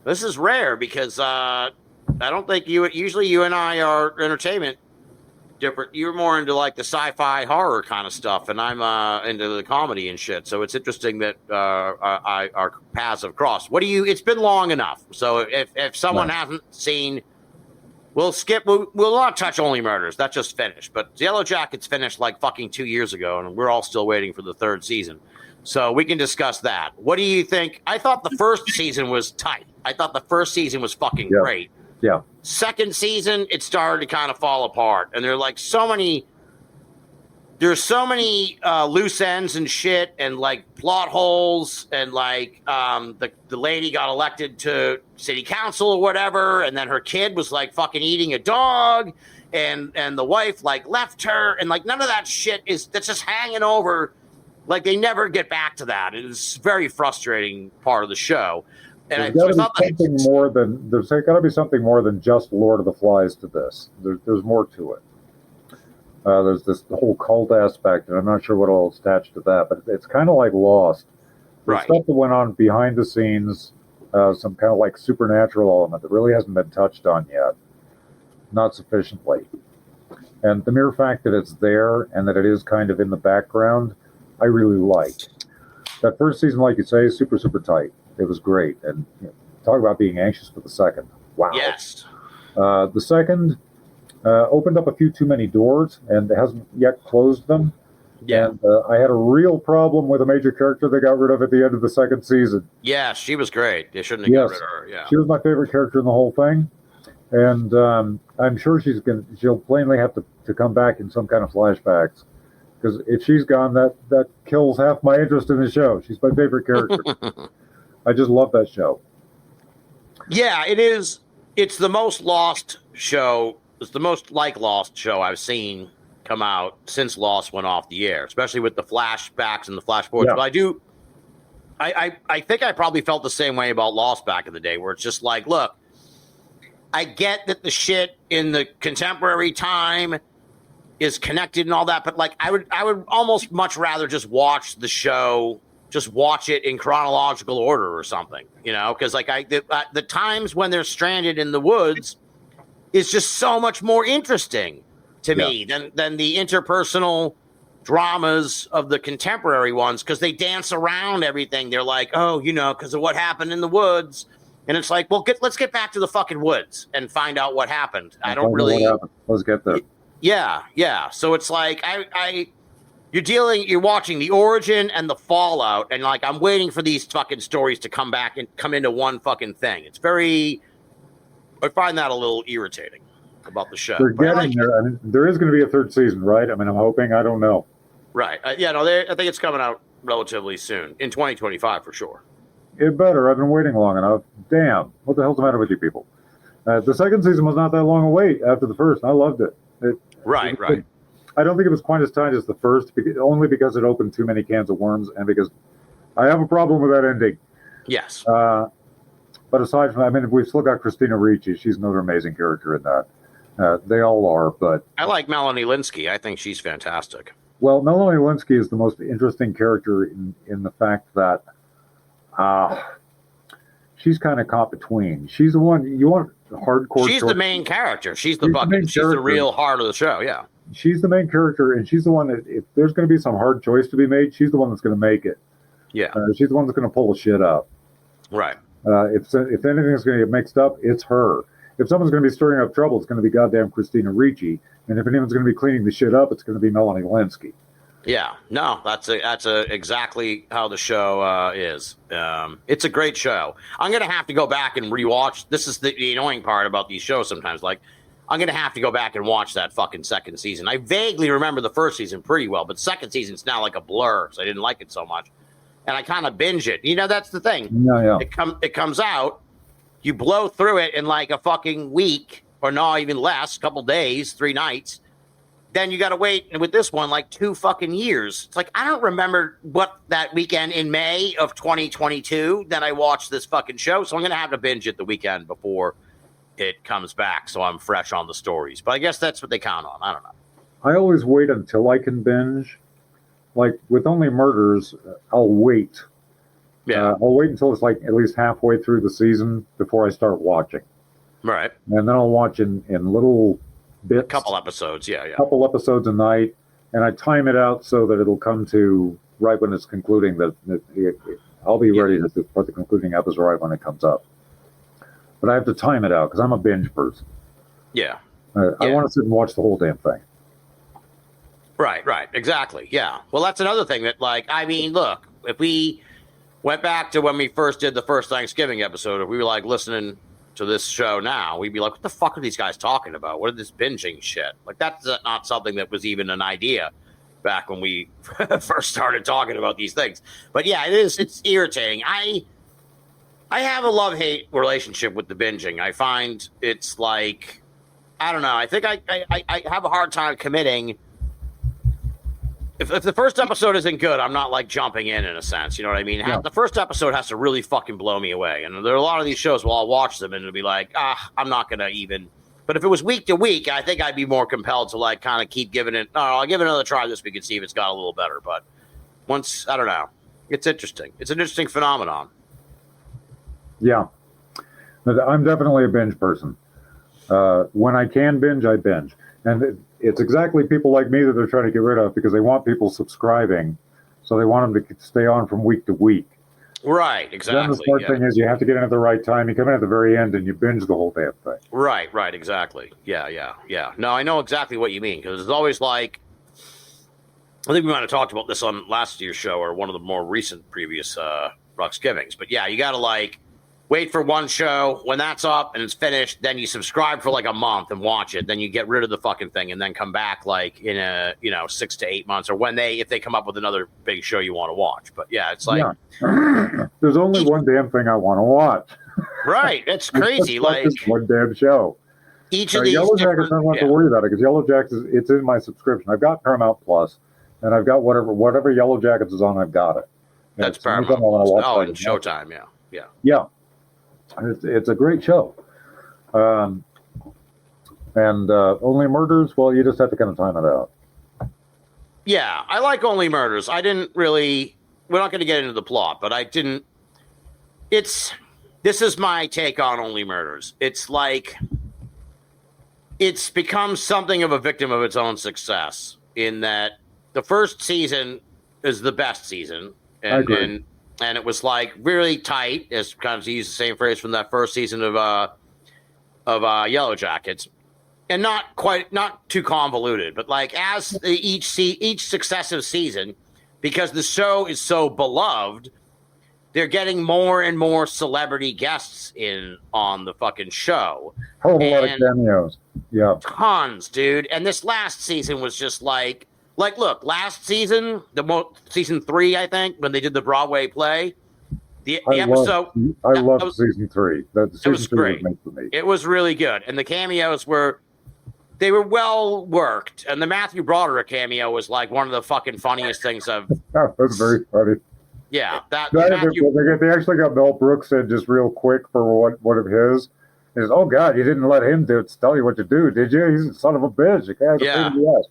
This is rare because I don't think usually you and I are entertainment different. You're more into like the sci-fi horror kind of stuff, and I'm into the comedy and shit. So it's interesting that our paths have crossed. It's been long enough. So if someone hasn't seen, we'll skip. We'll not touch Only Murders. That just finished. But Yellow Jackets finished like fucking 2 years ago, and we're all still waiting for the 3rd season. So we can discuss that. What do you think? I thought the first season was tight. I thought the first season was fucking great. Yeah. Second season, it started to kind of fall apart, and there's so many loose ends and shit, and like plot holes, and like the lady got elected to city council or whatever, and then her kid was like fucking eating a dog, and the wife like left her, and like none of that shit that's just hanging over. Like they never get back to that. It's a very frustrating part of the show. And there's got to be something more than just Lord of the Flies to this. There's more to it. There's this whole cult aspect, and I'm not sure what all is attached to that, but it's kind of like Lost. There's stuff that went on behind the scenes, some kind of like supernatural element that really hasn't been touched on yet, not sufficiently. And the mere fact that it's there and that it is kind of in the background, I really like. That first season, like you say, is super, super tight. It was great. And talk about being anxious for the second. Wow. Yes. The second opened up a few too many doors and hasn't yet closed them. Yeah. And I had a real problem with a major character they got rid of at the end of the second season. Yeah, she was great. They shouldn't have got rid of her. Yeah. She was my favorite character in the whole thing. And I'm sure she'll plainly have to come back in some kind of flashbacks. Because if she's gone, that kills half my interest in the show. She's my favorite character. I just love that show. Yeah, it is. It's the most Lost show. It's the most like Lost show I've seen come out since Lost went off the air, especially with the flashbacks and the flashforwards. Yeah. But I think I probably felt the same way about Lost back in the day, where it's just like, look, I get that the shit in the contemporary time is connected and all that, but like I would almost much rather just watch the show, just watch it in chronological order or something, because like the times when they're stranded in the woods is just so much more interesting to me than the interpersonal dramas of the contemporary ones, because they dance around everything. They're like, oh, because of what happened in the woods. And it's like, well, let's get back to the fucking woods and find out what happened. Let's get there. Yeah. So it's like you're watching the origin and the fallout, and like I'm waiting for these fucking stories to come back and come into one fucking thing. I find that a little irritating about the show. They're getting there. I mean, there is going to be a 3rd season, right? I mean, I'm hoping. I don't know. Right. I think it's coming out relatively soon, in 2025 for sure. It better. I've been waiting long enough. Damn. What the hell's the matter with you people? The second season was not that long a wait after the first. I loved it. Right. I don't think it was quite as tight as the first, only because it opened too many cans of worms, and because I have a problem with that ending. Yes. But aside from that, I mean, we've still got Christina Ricci. She's another amazing character in that. They all are, but I like Melanie Linsky. I think she's fantastic. Well, Melanie Linsky is the most interesting character in the fact that she's kind of caught between. She's the one you want hardcore. She's the main character. She's the real heart of the show. Yeah. She's the main character, and she's the one that if there's going to be some hard choice to be made, she's the one that's going to make it. Yeah. She's the one that's going to pull the shit up. Right. If anything's going to get mixed up, it's her. If someone's going to be stirring up trouble, it's going to be goddamn Christina Ricci. And if anyone's going to be cleaning the shit up, it's going to be Melanie Linsky. Yeah, no, that's exactly how the show is. It's a great show. I'm going to have to go back and rewatch. This is the annoying part about these shows sometimes. Like, I'm going to have to go back and watch that fucking second season. I vaguely remember the first season pretty well, but second season's now like a blur, so I didn't like it so much. And I kind of binge it. You know, that's the thing. Yeah. It comes out, you blow through it in like a fucking week, or no, even less, a couple days, 3 nights. Then you got to wait, and with this one, like 2 fucking years. It's like, I don't remember what that weekend in May of 2022 that I watched this fucking show, so I'm going to have to binge it the weekend before it comes back, so I'm fresh on the stories. But I guess that's what they count on. I don't know. I always wait until I can binge. Like, with Only Murders, I'll wait. Yeah. I'll wait until it's like at least halfway through the season before I start watching. Right. And then I'll watch in little bits. Couple episodes, yeah. Couple episodes a night, and I time it out so that it'll come to right when it's concluding. I'll be ready for the concluding episode right when it comes up. But I have to time it out because I'm a binge person. Yeah. I want to sit and watch the whole damn thing. Right, exactly. Yeah. Well, that's another thing that, like, I mean, look, if we went back to when we first did the first Thanksgiving episode, if we were like listening to this show now, we'd be like, what the fuck are these guys talking about? What is this binging shit? Like, that's not something that was even an idea back when we first started talking about these things. But yeah, it's irritating. I have a love-hate relationship with the binging. I find it's like, I don't know. I think I have a hard time committing. If the first episode isn't good, I'm not like jumping in a sense. You know what I mean? Yeah. The first episode has to really fucking blow me away. And there are a lot of these shows where I'll watch them and it'll be like, I'm not going to even. But if it was week to week, I think I'd be more compelled to like kind of keep giving it. I'll give it another try this week and see if it's got a little better. But once, I don't know. It's interesting. It's an interesting phenomenon. Yeah. I'm definitely a binge person. When I can binge, I binge. And it's exactly people like me that they're trying to get rid of because they want people subscribing. So they want them to stay on from week to week. Right, exactly. Then the smart thing is you have to get in at the right time. You come in at the very end and you binge the whole damn thing. Right, exactly. Yeah. No, I know exactly what you mean because it's always like, I think we might have talked about this on last year's show or one of the more recent previous Ruxgivings. But yeah, you got to like wait for one show. When that's up and it's finished, then you subscribe for like a month and watch it. Then you get rid of the fucking thing and then come back like in 6 to 8 months or if they come up with another big show you want to watch. But yeah, it's like there's only one damn thing I want to watch. Right, it's crazy. like just one damn show. Each of these Yellow Jackets, I don't have to worry about it because Yellow Jackets, it's in my subscription. I've got Paramount Plus, and I've got whatever Yellow Jackets is on. I've got it. And that's Paramount. And Showtime. Yeah. It's a great show. And Only Murders, well, you just have to kind of time it out. Yeah, I like Only Murders. I didn't really. We're not going to get into the plot, but I didn't. This is my take on Only Murders. It's like it's become something of a victim of its own success in that the first season is the best season, and it was like really tight, as kind of to use the same phrase from that first season of Yellow Jackets, and not too convoluted, but like as each successive season, because the show is so beloved, they're getting more and more celebrity guests in on the fucking show. Whole lot of cameos, yeah, tons, dude. And this last season was just like. Like, look, last season, season 3, I think, when they did the Broadway play, the episode. I loved season 3. It was great. It was really good, and the cameos were well worked. And the Matthew Broderick cameo was like one of the fucking funniest things I've. That was very funny. Yeah, they actually got Mel Brooks in just real quick for one of his. He says, "Oh God, you didn't let him tell you what to do, did you? He's a son of a bitch. The guy's a pain in the ass."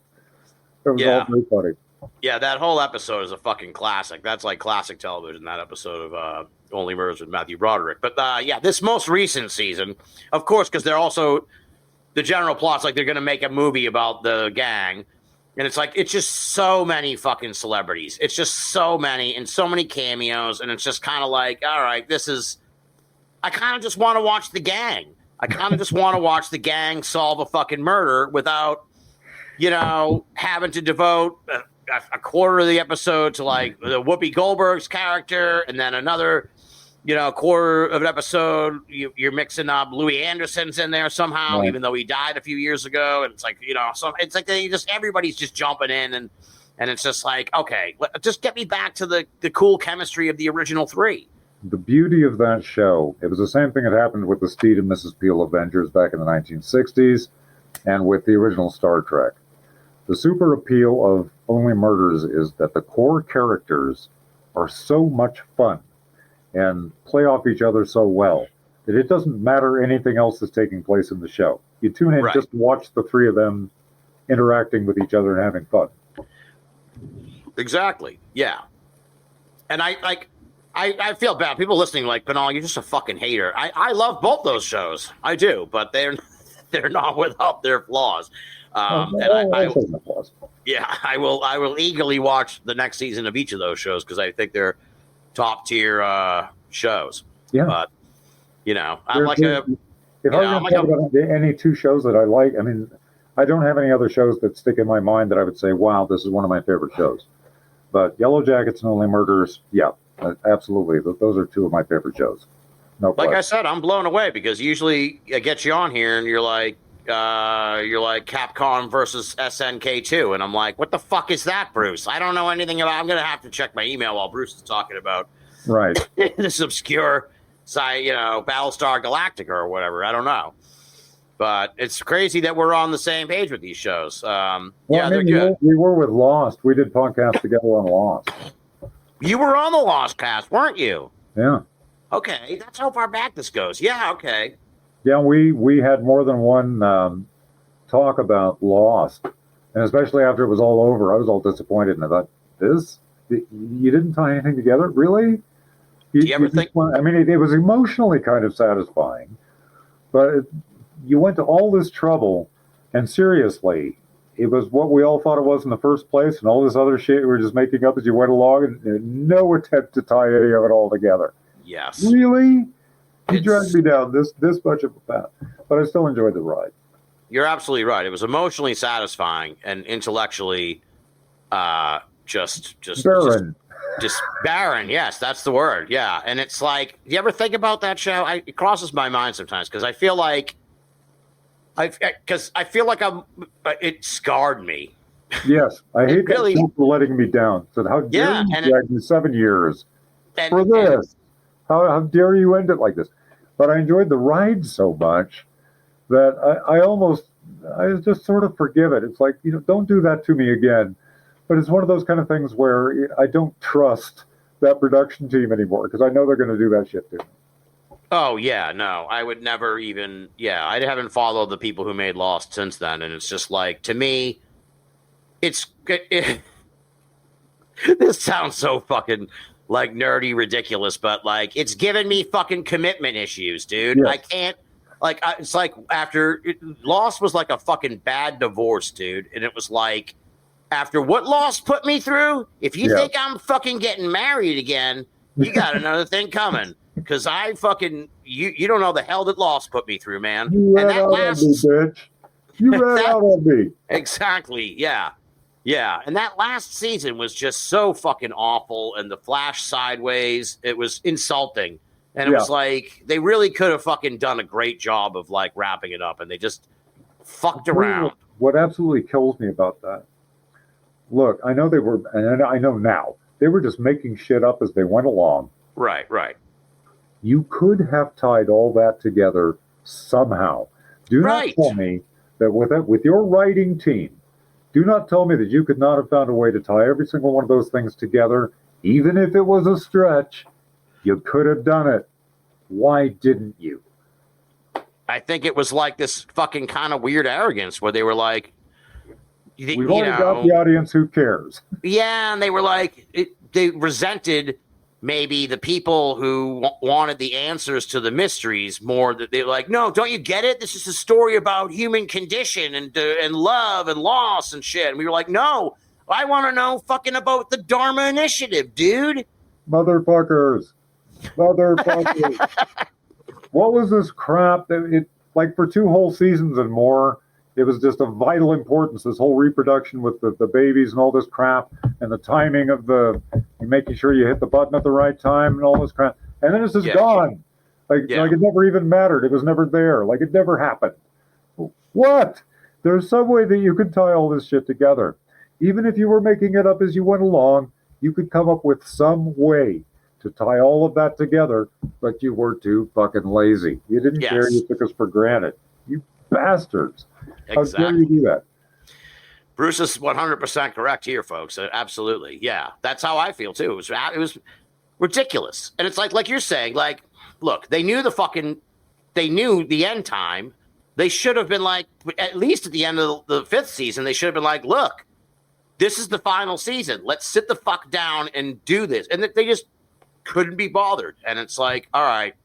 It was all very funny. Yeah, that whole episode is a fucking classic. That's like classic television, that episode of Only Murders with Matthew Broderick. But yeah, this most recent season, of course, because they're also, the general plot's like they're going to make a movie about the gang. And it's like, it's just so many fucking celebrities. It's just so many and so many cameos. And it's just kind of like, all right, I kind of just want to watch the gang. I kind of just want to watch the gang solve a fucking murder without, having to devote a quarter of the episode to like the Whoopi Goldberg's character, and then another, quarter of an episode you're mixing up Louis Anderson's in there somehow, even though he died a few years ago, and it's like so it's like everybody's just jumping in, and it's just like, okay, just get me back to the cool chemistry of the original three. The beauty of that show, it was the same thing that happened with the Speed and Mrs. Peel Avengers back in the 1960s, and with the original Star Trek. The super appeal of Only Murders is that the core characters are so much fun and play off each other so well that it doesn't matter anything else that's taking place in the show. You tune in just to watch the three of them interacting with each other and having fun. Exactly. Yeah. And I feel bad. People listening like, Binnall, you're just a fucking hater. I love both those shows. I do, but they're not without their flaws. I will eagerly watch the next season of each of those shows because I think they're top tier shows. Yeah, but I'm like any two shows that I like. I mean, I don't have any other shows that stick in my mind that I would say, wow, this is one of my favorite shows. But Yellow Jackets and Only Murders, yeah, absolutely. Those are two of my favorite shows. No question. Like I said, I'm blown away because usually I get you on here and you're like Capcom versus SNK2, and I'm like, what the fuck is that, Bruce? I don't know anything about. I'm gonna have to check my email while Bruce is talking about this obscure side, Battlestar Galactica or whatever. I don't know, but it's crazy that we're on the same page with these shows. They're good. We were with Lost. We did podcasts together on Lost. You were on the Lost cast, weren't you? Yeah. Okay, that's how far back this goes. Yeah. Okay. Yeah, we had more than one talk about Lost, and especially after it was all over, I was all disappointed, and I thought, you didn't tie anything together? Really? Do you ever think? I mean, it was emotionally kind of satisfying, but you went to all this trouble, and seriously, it was what we all thought it was in the first place, and all this other shit you were just making up as you went along, and no attempt to tie any of it all together. Yes. Really? You dragged me down this much of a path, but I still enjoyed the ride. You're absolutely right. It was emotionally satisfying and intellectually just barren. Just barren. Yes, that's the word. Yeah, and it's like, do you ever think about that show? It crosses my mind sometimes because I feel like it scarred me. Yes, I hate really, that for letting me down. So how dare you drag me 7 years for this? How dare you end it like this? But I enjoyed the ride so much that I just sort of forgive it. It's like, don't do that to me again. But it's one of those kind of things where I don't trust that production team anymore because I know they're going to do that shit to me. Oh, yeah, no, I would never even, I haven't followed the people who made Lost since then. And it's just like, to me, this sounds so fucking like nerdy ridiculous, but like it's given me fucking commitment issues, dude. Yes. I can't it's like after Lost was like a fucking bad divorce, dude, and it was like after what Lost put me through, if you think I'm fucking getting married again, you got another thing coming because I fucking you don't know the hell that Lost put me through, man. You ran out on me, bitch. You ran out on me. Exactly. Yeah. Yeah, and that last season was just so fucking awful, and the Flash sideways, it was insulting. And it was like, they really could have fucking done a great job of like wrapping it up, and they just fucked around. What absolutely kills me about that, look, I know they were, and I know now, they were just making shit up as they went along. Right. You could have tied all that together somehow. Do not tell me that with your writing team, do not tell me that you could not have found a way to tie every single one of those things together, even if it was a stretch. You could have done it. Why didn't you? I think it was like this fucking kind of weird arrogance where they were like, We've already got the audience who cares. Yeah, and they were like, they resented maybe the people who wanted the answers to the mysteries more. That they're like, no, don't you get it? This is a story about human condition and love and loss and shit. And we were like, no, I want to know fucking about the Dharma Initiative, dude. Motherfuckers. What was this crap? Like for 2 whole seasons and more, it was just of vital importance, this whole reproduction with the babies and all this crap, and the timing of making sure you hit the button at the right time and all this crap. And then it's just gone. Like it never even mattered. It was never there. Like it never happened. What? There's some way that you could tie all this shit together. Even if you were making it up as you went along, you could come up with some way to tie all of that together, but you were too fucking lazy. You didn't care. You took us for granted. You bastards. Exactly. How dare you do that? Bruce is 100% correct here, folks. Absolutely. Yeah. That's how I feel, too. It was ridiculous. And it's like you're saying, like, look, they knew the end time. They should have been like, at least at the end of the 5th season, they should have been like, look, this is the final season. Let's sit the fuck down and do this. And they just couldn't be bothered. And it's like, all right,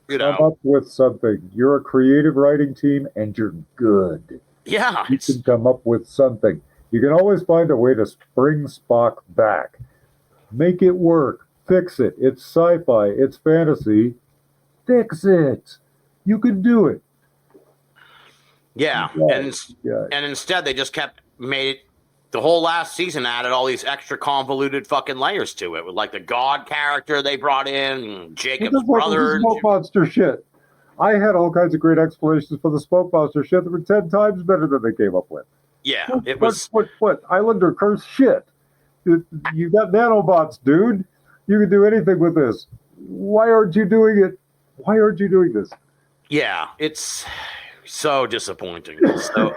come up with something. You're a creative writing team and you're good. Yeah. You can come up with something. You can always find a way to spring Spock back. Make it work. Fix it. It's sci-fi. It's fantasy. Fix it. You can do it. Yeah. And instead they just made it. The whole last season added all these extra convoluted fucking layers to it, with like the God character they brought in, Jacob's brother. Smoke monster shit. I had all kinds of great explanations for the smoke monster shit that were 10 times better than they came up with. Yeah, it was. What? Islander curse shit. You got nanobots, dude. You can do anything with this. Why aren't you doing it? Why aren't you doing this? Yeah, it's so disappointing.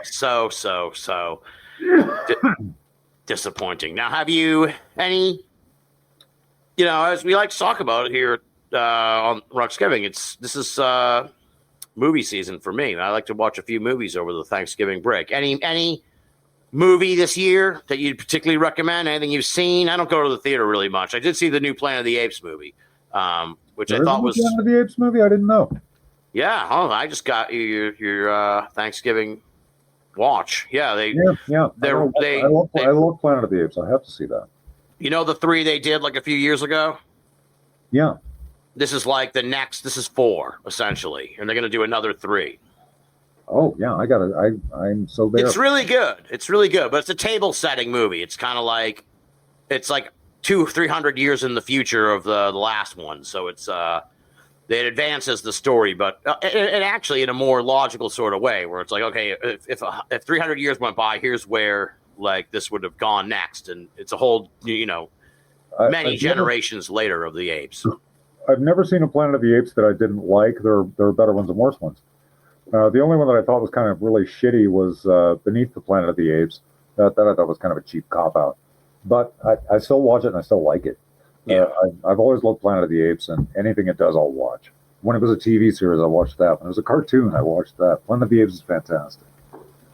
So. Disappointing. Now, have you any, as we like to talk about it here on Ruxgiving, this is movie season for me. I like to watch a few movies over the Thanksgiving break. Any movie this year that you'd particularly recommend? Anything you've seen? I don't go to the theater really much. I did see the new Planet of the Apes movie, which I thought was Planet of the Apes movie. I didn't know. Yeah, I just got your Thanksgiving watch. Yeah, I love Planet of the Apes. I have to see that. You know the 3 they did like a few years ago? Yeah. This is like this is 4, essentially. And they're going to do another 3. Oh, yeah, I'm so there. It's really good. But it's a table setting movie. It's kind of like, it's like 200-300 years in the future of the last one. So it's, it advances the story, but and actually in a more logical sort of way, where it's like, okay, if 300 years went by, here's where like this would have gone next, and it's a whole many generations later of the apes. I've never seen a Planet of the Apes that I didn't like. There are better ones and worse ones. The only one that I thought was kind of really shitty was Beneath the Planet of the Apes. That I thought was kind of a cheap cop out, but I still watch it and I still like it. Yeah, I've always loved Planet of the Apes, and anything it does, I'll watch. When it was a TV series, I watched that. When it was a cartoon, I watched that. Planet of the Apes is fantastic.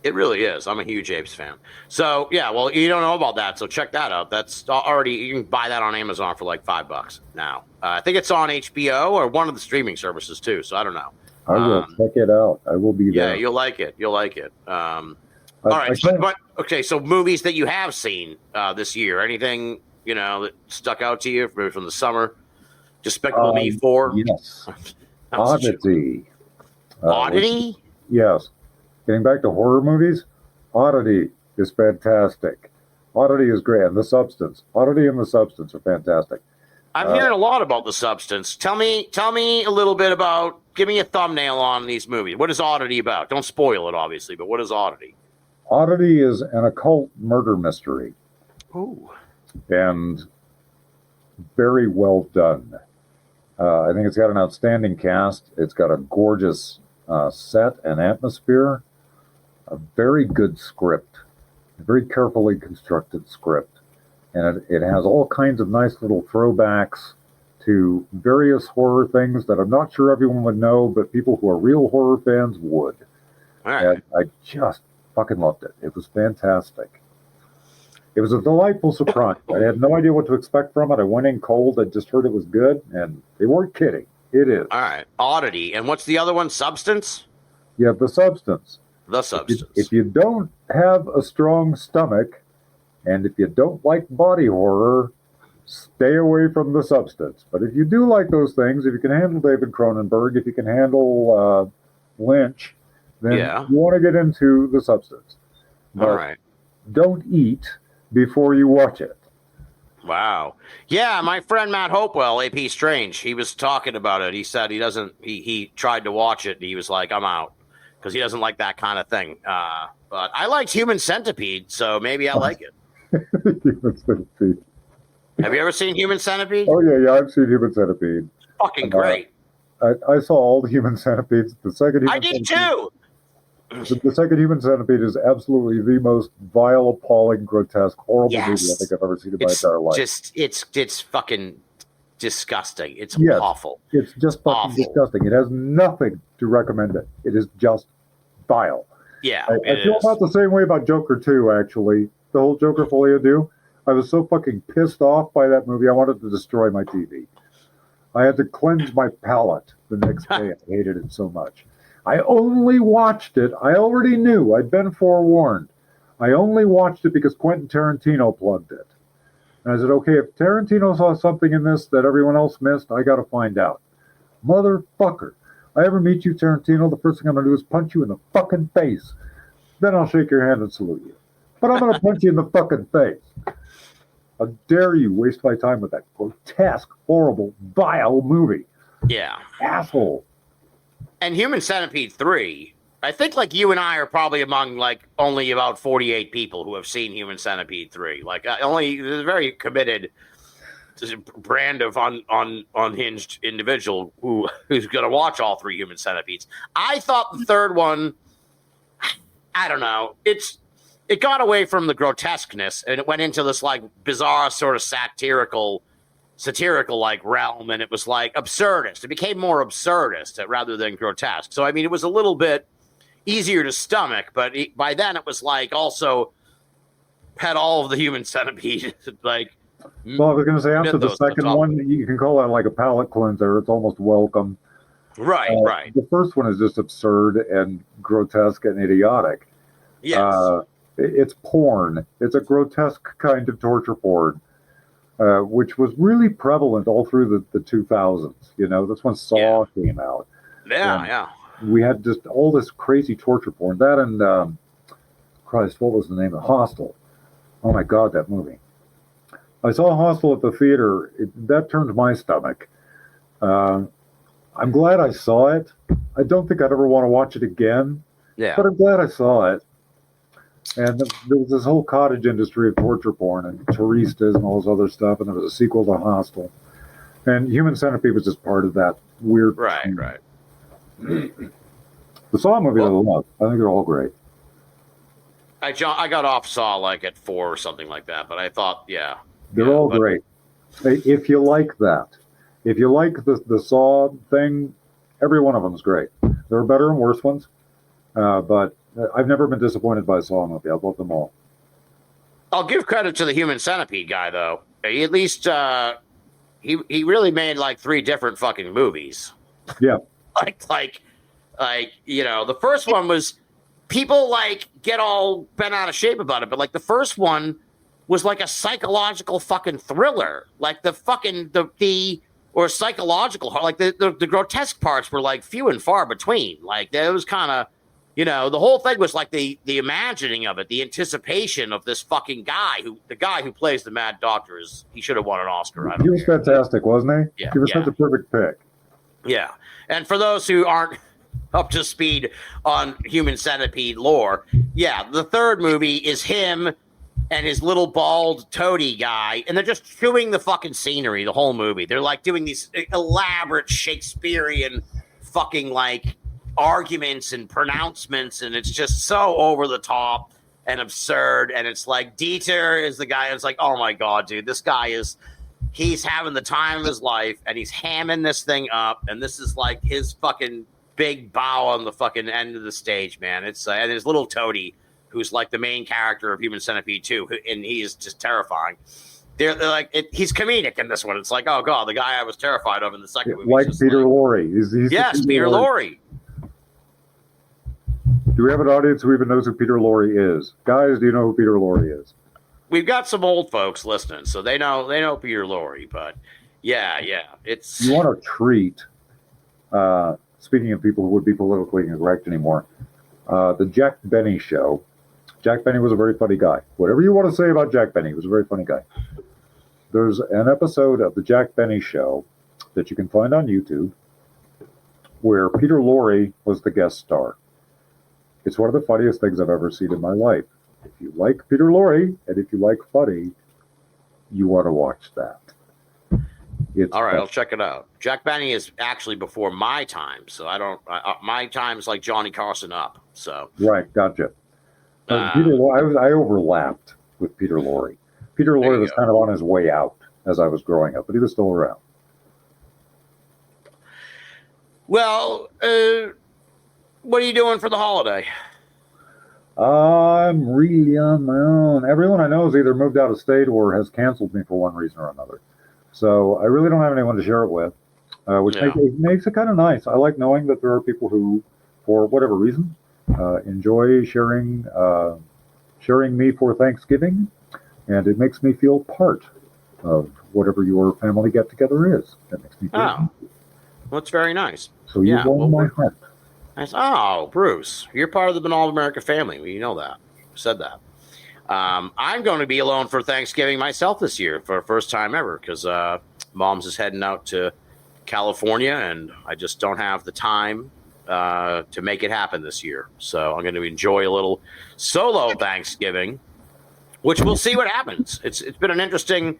It really is. I'm a huge Apes fan. So, yeah, well, you don't know about that, so check that out. That's already, you can buy that on Amazon for like $5 now. I think it's on HBO or one of the streaming services, too, so I don't know. I will check it out. I will be there. Yeah, you'll like it. All right, okay, so movies that you have seen this year, anything that stuck out to you, maybe from the summer? Despicable Me 4? Yes. Oddity. Oddity? Yes. Getting back to horror movies, Oddity is fantastic. Oddity is great. And The Substance. Oddity and The Substance are fantastic. I'm hearing a lot about The Substance. Tell me a little bit about, give me a thumbnail on these movies. What is Oddity about? Don't spoil it, obviously, but what is Oddity? Oddity is an occult murder mystery. Ooh. And very well done. I think it's got an outstanding cast. It's got a gorgeous set and atmosphere. A very good script. A very carefully constructed script. And it has all kinds of nice little throwbacks to various horror things that I'm not sure everyone would know, but people who are real horror fans would. All right. And I just fucking loved it. It was fantastic. It was a delightful surprise. I had no idea what to expect from it. I went in cold. I just heard it was good, and they weren't kidding. It is. All right. Oddity. And what's the other one? Substance? You have The Substance. The Substance. If you don't have a strong stomach, and if you don't like body horror, stay away from The Substance. But if you do like those things, if you can handle David Cronenberg, if you can handle Lynch, then you want to get into The Substance. But all right. Don't eat before you watch it. Wow. Yeah, my friend Matt Hopewell, AP Strange, he was talking about it. He said he tried to watch it, and he was like, I'm out, because he doesn't like that kind of thing. But I liked Human Centipede, so maybe I like it. Human Centipede. Have you ever seen Human Centipede? Oh, yeah, I've seen Human Centipede. Fucking great. I saw all the Human Centipedes. The second Human I did Centipede, too. The second Human Centipede is absolutely the most vile, appalling, grotesque, horrible movie I think I've ever seen in my entire life. It's fucking disgusting. It's awful. It's just fucking disgusting. It has nothing to recommend it. It is just vile. Yeah, I feel about the same way about Joker 2, actually. The whole Joker Folie à Deux. I was so fucking pissed off by that movie, I wanted to destroy my TV. I had to cleanse my palate the next day. I hated it so much. I only watched it. I already knew. I'd been forewarned. I only watched it because Quentin Tarantino plugged it. And I said, okay, if Tarantino saw something in this that everyone else missed, I got to find out. Motherfucker. I ever meet you, Tarantino, the first thing I'm going to do is punch you in the fucking face. Then I'll shake your hand and salute you. But I'm going to punch you in the fucking face. How dare you waste my time with that grotesque, horrible, vile movie. Yeah. Asshole. And Human Centipede 3, I think like you and I are probably among like only about 48 people who have seen Human Centipede 3. Like only a very committed brand of unhinged individual who's going to watch all three Human Centipedes. I thought the third one, I don't know, it got away from the grotesqueness and it went into this like bizarre sort of satirical like realm, and it was like absurdist. It became more absurdist rather than grotesque. So I mean, it was a little bit easier to stomach, but by then it was like also had all of the Human Centipede. Like, well, I was going to say after the second one, you can call that like a palate cleanser. It's almost welcome. Right, right. The first one is just absurd and grotesque and idiotic. Yes. It's porn. It's a grotesque kind of torture porn. Which was really prevalent all through the 2000s. You know, that's when Saw came out. Yeah. We had just all this crazy torture porn. That and, Christ, what was the name of Hostel? Oh my God, that movie. I saw Hostel at the theater. That turned my stomach. I'm glad I saw it. I don't think I'd ever want to watch it again. Yeah. But I'm glad I saw it. And there was this whole cottage industry of torture porn and Turistas and all this other stuff, and there was a sequel to Hostel. And Human Centipede was just part of that weird... Right. The Saw movies I love. I think they're all great. I got off Saw like at 4 or something like that, but I thought, They're all great. If you like that, if you like the Saw thing, every one of them is great. There are better and worse ones, but I've never been disappointed by a Saw movie. I love them all. I'll give credit to the Human Centipede guy, though. He at least he really made like 3 different fucking movies. Yeah. like you know, the first one was people like get all bent out of shape about it, but like the first one was like a psychological fucking thriller. Like the fucking or psychological, like the grotesque parts were like few and far between. Like it was kind of. You know, the whole thing was like the imagining of it, the anticipation of this fucking guy the guy who plays the Mad Doctor he should have won an Oscar. He was fantastic, wasn't he? Yeah, he was such a perfect pick. Yeah. And for those who aren't up to speed on Human Centipede lore, the third movie is him and his little bald toady guy, and they're just chewing the fucking scenery the whole movie. They're like doing these elaborate Shakespearean fucking like arguments and pronouncements, and it's just so over the top and absurd. And it's like Dieter is the guy. It's like, oh my God, dude, this guy he's having the time of his life, and he's hamming this thing up, and this is like his fucking big bow on the fucking end of the stage, man. It's and his little toady who's like the main character of Human Centipede 2, and he is just terrifying. They're like, he's comedic in this one. It's like, oh god, the guy I was terrified of in the second movie. Like Peter Lorre. Yes, Peter Lorre. Do we have an audience who even knows who Peter Lorre is? Guys, do you know who Peter Lorre is? We've got some old folks listening, so they know Peter Lorre. But yeah, it's you want a treat. Speaking of people who would be politically incorrect anymore, the Jack Benny show. Jack Benny was a very funny guy. Whatever you want to say about Jack Benny, he was a very funny guy. There's an episode of the Jack Benny show that you can find on YouTube where Peter Lorre was the guest star. It's one of the funniest things I've ever seen in my life. If you like Peter Lorre and if you like funny, you want to watch that. All right, I'll check it out. Jack Benny is actually before my time, so my time's like Johnny Carson up. So right, gotcha. I overlapped with Peter Lorre. Peter Lorre was kind of on his way out as I was growing up, but he was still around. Well, what are you doing for the holiday? I'm really on my own. Everyone I know has either moved out of state or has canceled me for one reason or another. So I really don't have anyone to share it with, which makes it kind of nice. I like knowing that there are people who, for whatever reason, enjoy sharing me for Thanksgiving, and it makes me feel part of whatever your family get-together is. That makes me feel well, it's very nice. So you warm my heart. Nice. Oh, Bruce, you're part of the Binnall America family. Well, you know that. You said that. I'm going to be alone for Thanksgiving myself this year for the first time ever because Mom's is heading out to California, and I just don't have the time to make it happen this year. So I'm going to enjoy a little solo Thanksgiving, which we'll see what happens. It's been an interesting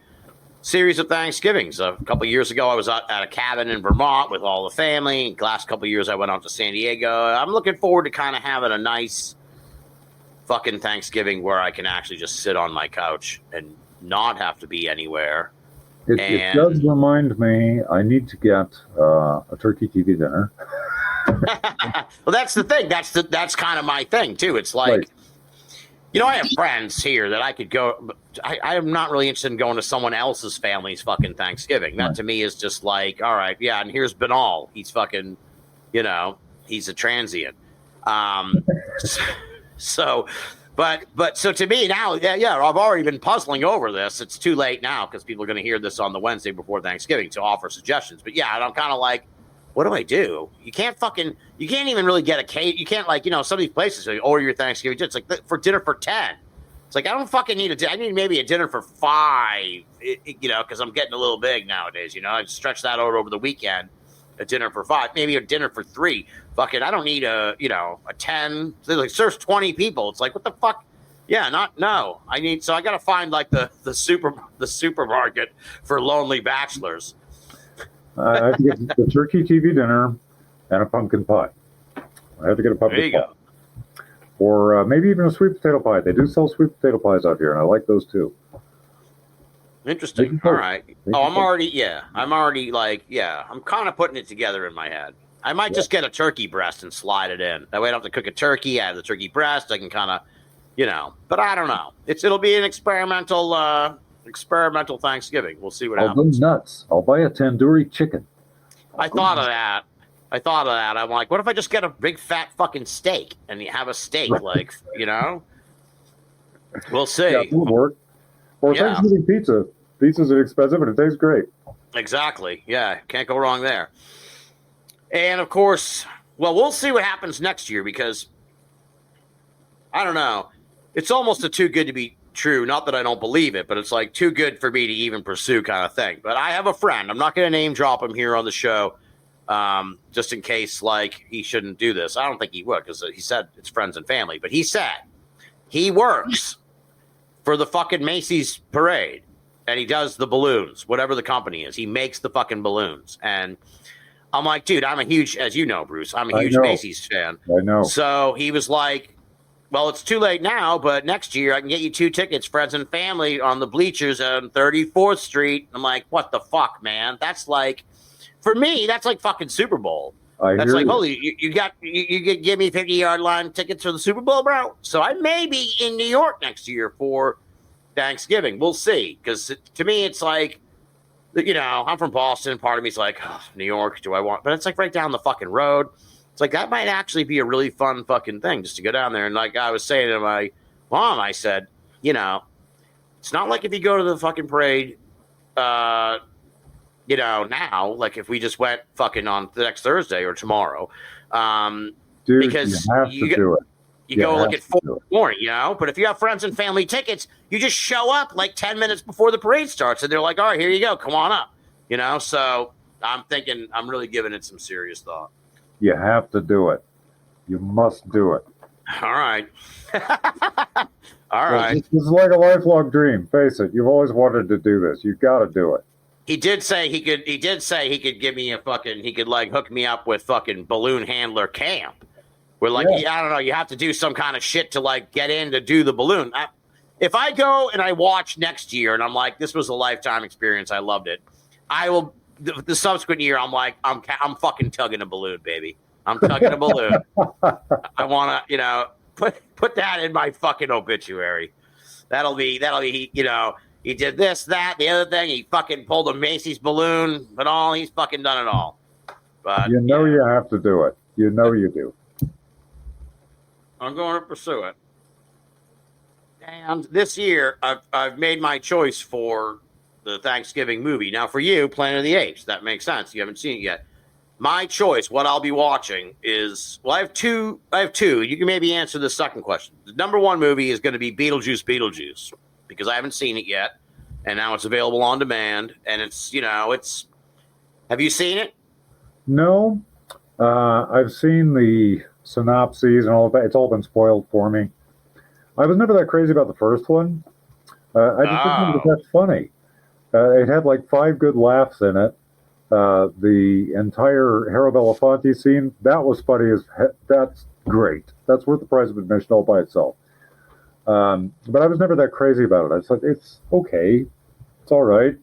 series of Thanksgivings. A couple of years ago, I was at a cabin in Vermont with all the family. The last couple of years, I went out to San Diego. I'm looking forward to kind of having a nice fucking Thanksgiving where I can actually just sit on my couch and not have to be anywhere. It does remind me I need to get a turkey TV dinner. Well, that's the thing. That's kind of my thing too. It's like, right. You know, I have friends here that I could go. But I am not really interested in going to someone else's family's fucking Thanksgiving. That to me is just like, all right, yeah. And here's Binnall. He's fucking, he's a transient. So to me now, I've already been puzzling over this. It's too late now because people are going to hear this on the Wednesday before Thanksgiving to offer suggestions. But yeah, and I'm kind of like, what do I do? You can't even really get a cake. You can't some of these places order your Thanksgiving. It's like for dinner for 10. It's like, I don't fucking need I need maybe a dinner for 5, because I'm getting a little big nowadays. I stretch that out over the weekend. A dinner for 5, maybe a dinner for 3. Fuck it, I don't need a 10. Like serves 20 people. It's like, what the fuck? Yeah, no. I got to find like the supermarket for lonely bachelors. I have to get the turkey TV dinner and a pumpkin pie. I have to get a pumpkin pie. There you go. Or maybe even a sweet potato pie. They do sell sweet potato pies out here, and I like those too. Interesting. All right. I'm already I'm kind of putting it together in my head. I might just get a turkey breast and slide it in. That way I don't have to cook a turkey. I have the turkey breast. I can kind of, but I don't know. It'll be an experimental Thanksgiving. We'll see what happens. I'll go nuts. I'll buy a tandoori chicken. I thought of that. I'm like, what if I just get a big fat fucking steak and you have a steak, right. We'll see. Yeah, it'll work. Or Thanksgiving pizza. Pizza's inexpensive and it tastes great. Exactly. Yeah, can't go wrong there. And of course, we'll see what happens next year because I don't know. It's almost too good to be true. Not that I don't believe it, but it's like too good for me to even pursue kind of thing. But I have a friend. I'm not going to name drop him here on the show, just in case he shouldn't do this. I don't think he would because he said it's friends and family. But he said he works for the fucking Macy's parade, and he does the balloons, whatever the company is. He makes the fucking balloons, and I'm like, dude, I'm a huge, as you know, Bruce, I'm a huge Macy's fan. I know. So he was like, well, it's too late now, but next year I can get you 2 tickets, friends and family, on the bleachers on 34th Street. I'm like, what the fuck, man? That's like, for me, that's like fucking Super Bowl. That's hear like, you. holy, you could give me 50-yard line tickets for the Super Bowl, bro. So I may be in New York next year for Thanksgiving. We'll see. Because to me, it's like, I'm from Boston. Part of me's like, New York, do I want? But it's like right down the fucking road. It's like that might actually be a really fun fucking thing just to go down there. And like I was saying to my mom, I said, it's not like if you go to the fucking parade, now, like if we just went fucking on the next Thursday or tomorrow, Dude, because you have to do it. you go like at 4 in do it. the morning, but if you have friends and family tickets, you just show up like 10 minutes before the parade starts and they're like, all right, here you go. Come on up, So I'm thinking, I'm really giving it some serious thought. You have to do it. You must do it. All right. All right. This is like a lifelong dream. Face it. You've always wanted to do this. You've got to do it. He did say he could give me he could like hook me up with fucking balloon handler camp. Where like, I don't know, you have to do some kind of shit to like get in to do the balloon. If I go and I watch next year and I'm like, this was a lifetime experience, I loved it. I will, the subsequent year, I'm like, I'm fucking tugging a balloon, baby. I'm tugging a balloon. I want to, put that in my fucking obituary. That'll be, he did this, that, the other thing. He fucking pulled a Macy's balloon, but he's fucking done it all. But you have to do it. You know you do. I'm going to pursue it. And this year, I've made my choice for the Thanksgiving movie. Now, for you, Planet of the Apes. That makes sense. You haven't seen it yet. My choice, what I'll be watching is, I have two. You can maybe answer the second question. The number one movie is going to be Beetlejuice, because I haven't seen it yet, and now it's available on demand. And it's, have you seen it? No, I've seen the synopses and all of that. It's all been spoiled for me. I was never that crazy about the first one. I just didn't think it was that funny. It had like 5 good laughs in it. The entire Harry Belafonte scene, that was funny that's great. That's worth the price of admission all by itself. But I was never that crazy about it. I said, it's okay. It's all right.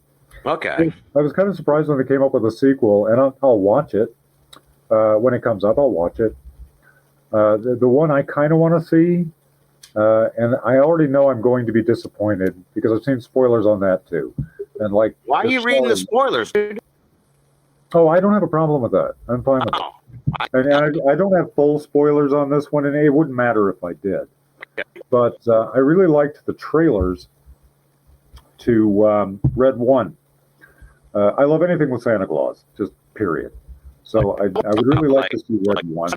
Okay. I was kind of surprised when they came up with a sequel, and I'll watch it. When it comes up, I'll watch it. The one I kind of want to see, and I already know I'm going to be disappointed because I've seen spoilers on that too. And like, why are you reading the spoilers, dude? Oh, I don't have a problem with that. I'm fine with it. And I don't have full spoilers on this one, and it wouldn't matter if I did. But I really liked the trailers to Red One. I love anything with Santa Claus, just period. So I would really like to see Red One.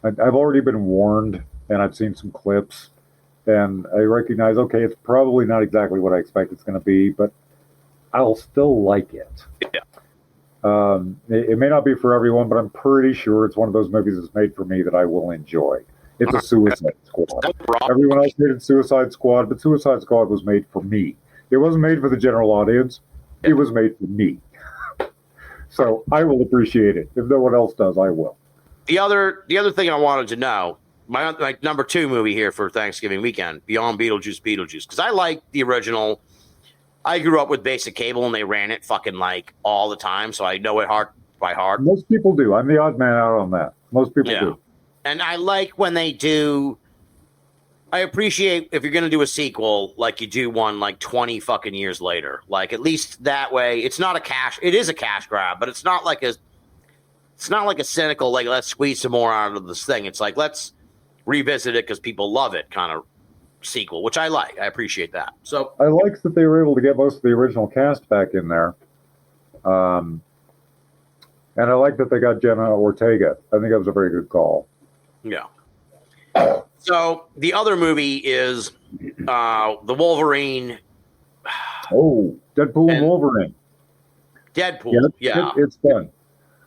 I've already been warned, and I've seen some clips, and I recognize, okay, it's probably not exactly what I expect it's going to be, but I'll still like it. Yeah. It may not be for everyone, but I'm pretty sure it's one of those movies that's made for me that I will enjoy. It's a Suicide Squad. Everyone else hated Suicide Squad, but Suicide Squad was made for me. It wasn't made for the general audience. It was made for me. So I will appreciate it. If no one else does, I will. The other thing I wanted to know, my number 2 movie here for Thanksgiving weekend, Beyond Beetlejuice, because I like the original. I grew up with basic cable, and they ran it fucking like all the time, so I know it by heart. Most people do. I'm the odd man out on that. Most people do. And I like when they do. I appreciate if you're going to do a sequel, like you do one like 20 fucking years later. Like at least that way, it is a cash grab, but it's not like a cynical, like, let's squeeze some more out of this thing. It's like, let's revisit it because people love it kind of sequel, which I like. I appreciate that. So I like that they were able to get most of the original cast back in there. And I like that they got Jenna Ortega. I think that was a very good call. Yeah. So the other movie is the Wolverine. Oh, Deadpool and Wolverine. Deadpool, yeah. It's fun.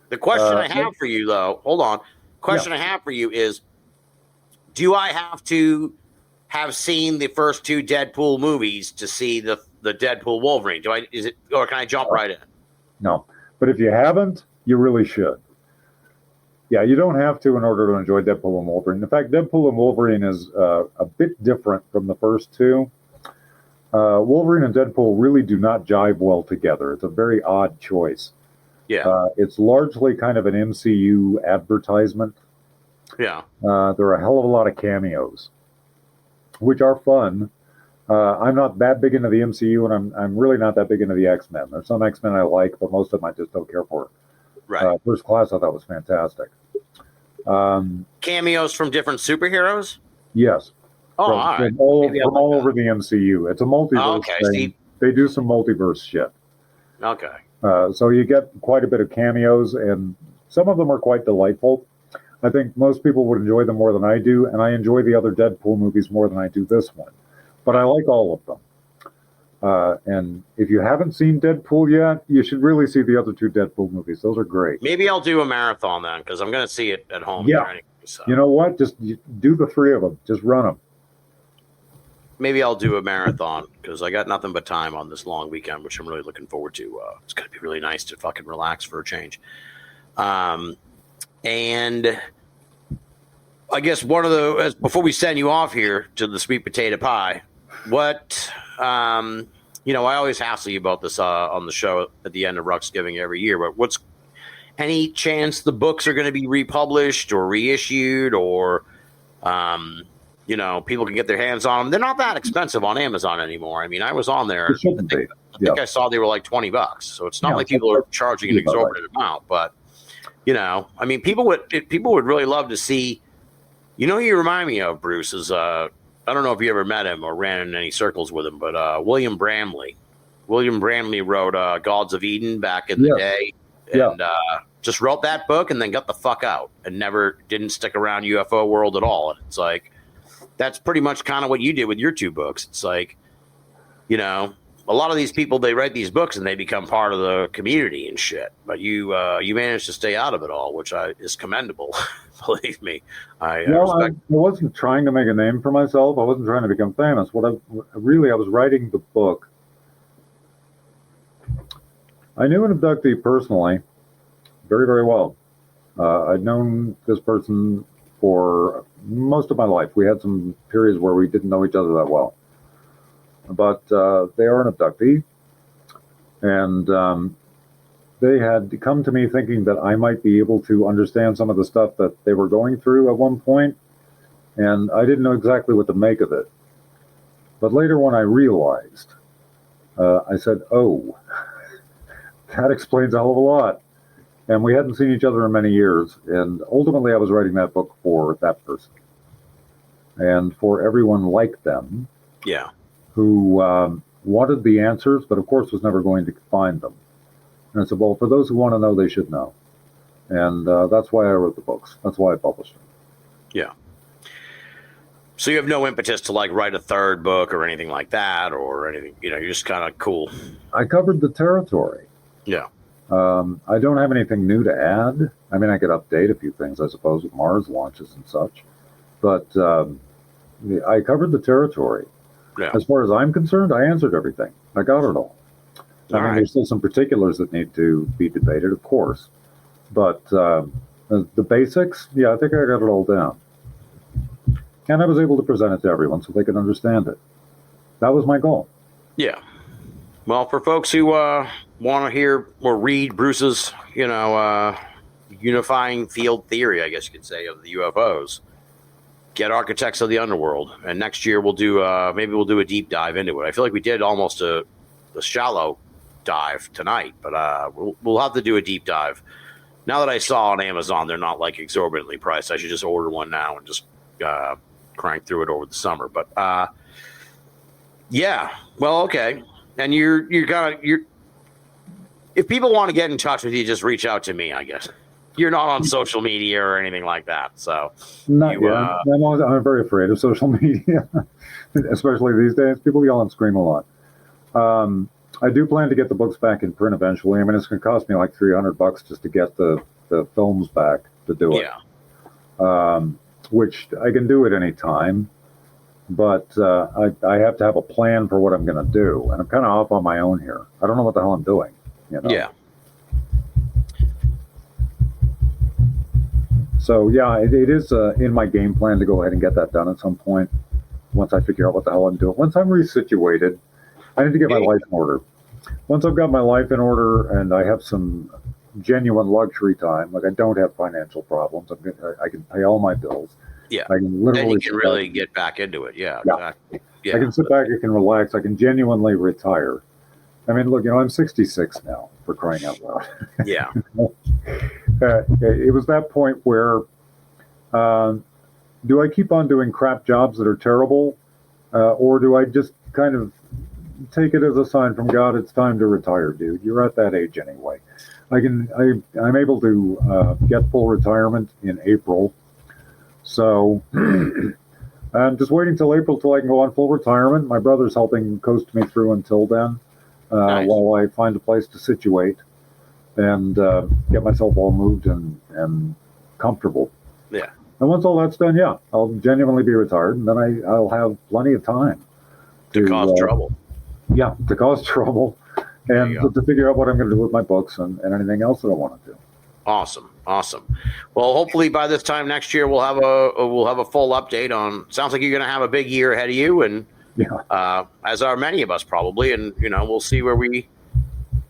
The question I have for you, though, hold on. I have for you is, do I have to have seen the first 2 Deadpool movies to see the Deadpool Wolverine? Or can I jump right in? No, but if you haven't, you really should. Yeah, you don't have to in order to enjoy Deadpool and Wolverine. In fact, Deadpool and Wolverine is a bit different from the first 2. Wolverine and Deadpool really do not jive well together. It's a very odd choice. Yeah. It's largely kind of an MCU advertisement. Yeah. There are a hell of a lot of cameos, which are fun. I'm not that big into the MCU, and I'm really not that big into the X-Men. There's some X-Men I like, but most of them I just don't care for. Right. First Class I thought was fantastic. Cameos from different superheroes? Yes. Oh, from, all right. from all, Maybe I'll from all look over the MCU. It's a multiverse Oh, okay, thing. see- They do some multiverse shit. Okay. So you get quite a bit of cameos, and some of them are quite delightful. I think most people would enjoy them more than I do, and I enjoy the other Deadpool movies more than I do this one. But I like all of them. And if you haven't seen Deadpool yet, you should really see the other two Deadpool movies. Those are great. Maybe I'll do a marathon then, because I'm going to see it at home. Yeah. Anyway, so. You know what? Just do the three of them. Just run them. Maybe I'll do a marathon, because I got nothing but time on this long weekend, which I'm really looking forward to. It's going to be really nice to fucking relax for a change. And I guess before we send you off here to the sweet potato pie, what, I always hassle you about this on the show at the end of Ruxgiving every year, but what's any chance the books are going to be republished or reissued, or, people can get their hands on them? They're not that expensive on Amazon anymore. I mean, I was on there. It shouldn't be. I think I saw they were like $20. So it's not like people are charging an exorbitant amount, but people would really love to see, who you remind me of, Bruce, is, I don't know if you ever met him or ran in any circles with him, but William Bramley. William Bramley wrote Gods of Eden back in the day, and just wrote that book and then got the fuck out and didn't stick around UFO world at all. And it's like, that's pretty much kind of what you did with your two books. It's like, a lot of these people, they write these books and they become part of the community and shit. But you managed to stay out of it all, which is commendable. Believe me. I wasn't trying to make a name for myself. I wasn't trying to become famous. I was writing the book. I knew an abductee personally very, very well. I'd known this person for most of my life. We had some periods where we didn't know each other that well. But they are an abductee, and they had come to me thinking that I might be able to understand some of the stuff that they were going through at one point, and I didn't know exactly what to make of it. But later when I realized, I said, oh, that explains a hell of a lot. And we hadn't seen each other in many years, and ultimately I was writing that book for that person. And for everyone like them. Yeah. Who wanted the answers, but of course was never going to find them. And I said, well, for those who want to know, they should know. And that's why I wrote the books. That's why I published them. Yeah. So you have no impetus to write a third book or anything like that, or anything, you're just kind of cool. I covered the territory. Yeah. I don't have anything new to add. I mean, I could update a few things, I suppose, with Mars launches and such. But I covered the territory. Yeah. As far as I'm concerned, I answered everything. I got it all. There's still some particulars that need to be debated, of course. But the basics, I think I got it all down. And I was able to present it to everyone so they could understand it. That was my goal. Yeah. Well, for folks who want to hear or read Bruce's, unifying field theory, I guess you could say, of the UFOs, get Architects of the Underworld, and next year we'll do maybe we'll do a deep dive into it. I feel like we did almost a shallow dive tonight, but we'll have to do a deep dive. Now that I saw on Amazon they're not exorbitantly priced, I should just order one now and just crank through it over the summer. But well, okay. And you're if people want to get in touch with you, just reach out to me, I guess. You're not on social media or anything like that, so not yet. I'm very afraid of social media, especially these days. People yell and scream a lot. I do plan to get the books back in print eventually. I mean, it's going to cost me like $300 just to get the films back to do it. Yeah. Which I can do at any time, but I have to have a plan for what I'm going to do, and I'm kind of off on my own here. I don't know what the hell I'm doing. Yeah. So, it is in my game plan to go ahead and get that done at some point once I figure out what the hell I'm doing. Once I'm resituated, I need to get my life in order. Once I've got my life in order and I have some genuine luxury time. Like I don't have financial problems. I can pay all my bills. Yeah. I can literally. Then you can really get back into it. Yeah. Yeah. Exactly. Yeah. I can sit back. I can relax. I can genuinely retire. I mean, look, I'm 66 now, for crying out loud. Yeah. It was that point where, do I keep on doing crap jobs that are terrible, or do I just kind of take it as a sign from God? It's time to retire, dude. You're at that age anyway. I'm able to get full retirement in April, so I'm just waiting till April till I can go on full retirement. My brother's helping coast me through until then. Nice. While I find a place to situate and get myself all moved and comfortable. Yeah. And once all that's done, yeah, I'll genuinely be retired, and then I'll have plenty of time To cause trouble. Yeah, to cause trouble, and to figure out what I'm going to do with my books and anything else that I want to do. Awesome. Well, hopefully by this time next year we'll have a full update on. Sounds like you're going to have a big year ahead of you, and as are many of us probably, and we'll see where we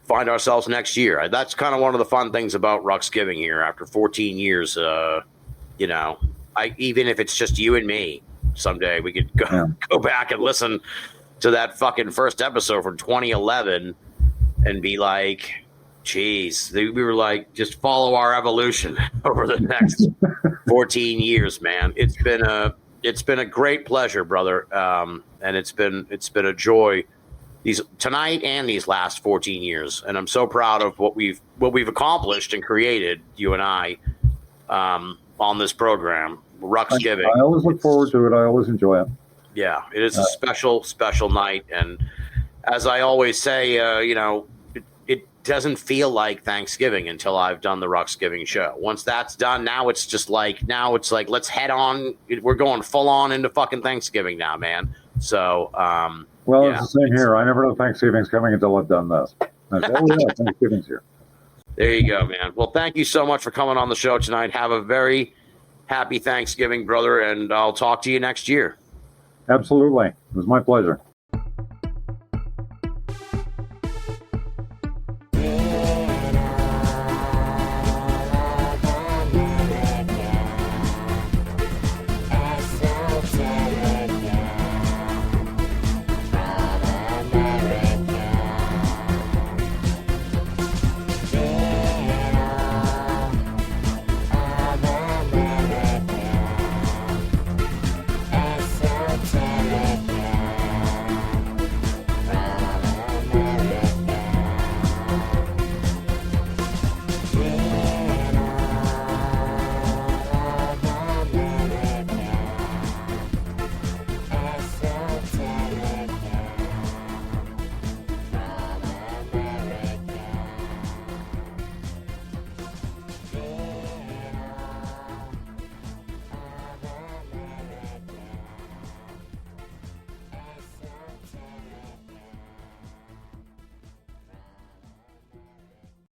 find ourselves next year. That's kind of one of the fun things about Ruxgiving here. After 14 years, even if it's just you and me, someday we could go back and listen to that fucking first episode from 2011 and be like, geez, we were like, just follow our evolution over the next 14 years, man. It's been a great pleasure, brother. And it's been a joy tonight and these last 14 years. And I'm so proud of what we've accomplished and created, you and I, on this program, Ruxgiving. I always look forward to it. I always enjoy it. Yeah, it is a special night. And as I always say, it doesn't feel like Thanksgiving until I've done the Ruxgiving show. Once that's done, now it's like, let's head on. We're going full on into fucking Thanksgiving now, man. So, it's the same here. I never know Thanksgiving's coming until I've done this. Thanksgiving's here. There you go, man. Well, thank you so much for coming on the show tonight. Have a very happy Thanksgiving, brother, and I'll talk to you next year. Absolutely. It was my pleasure.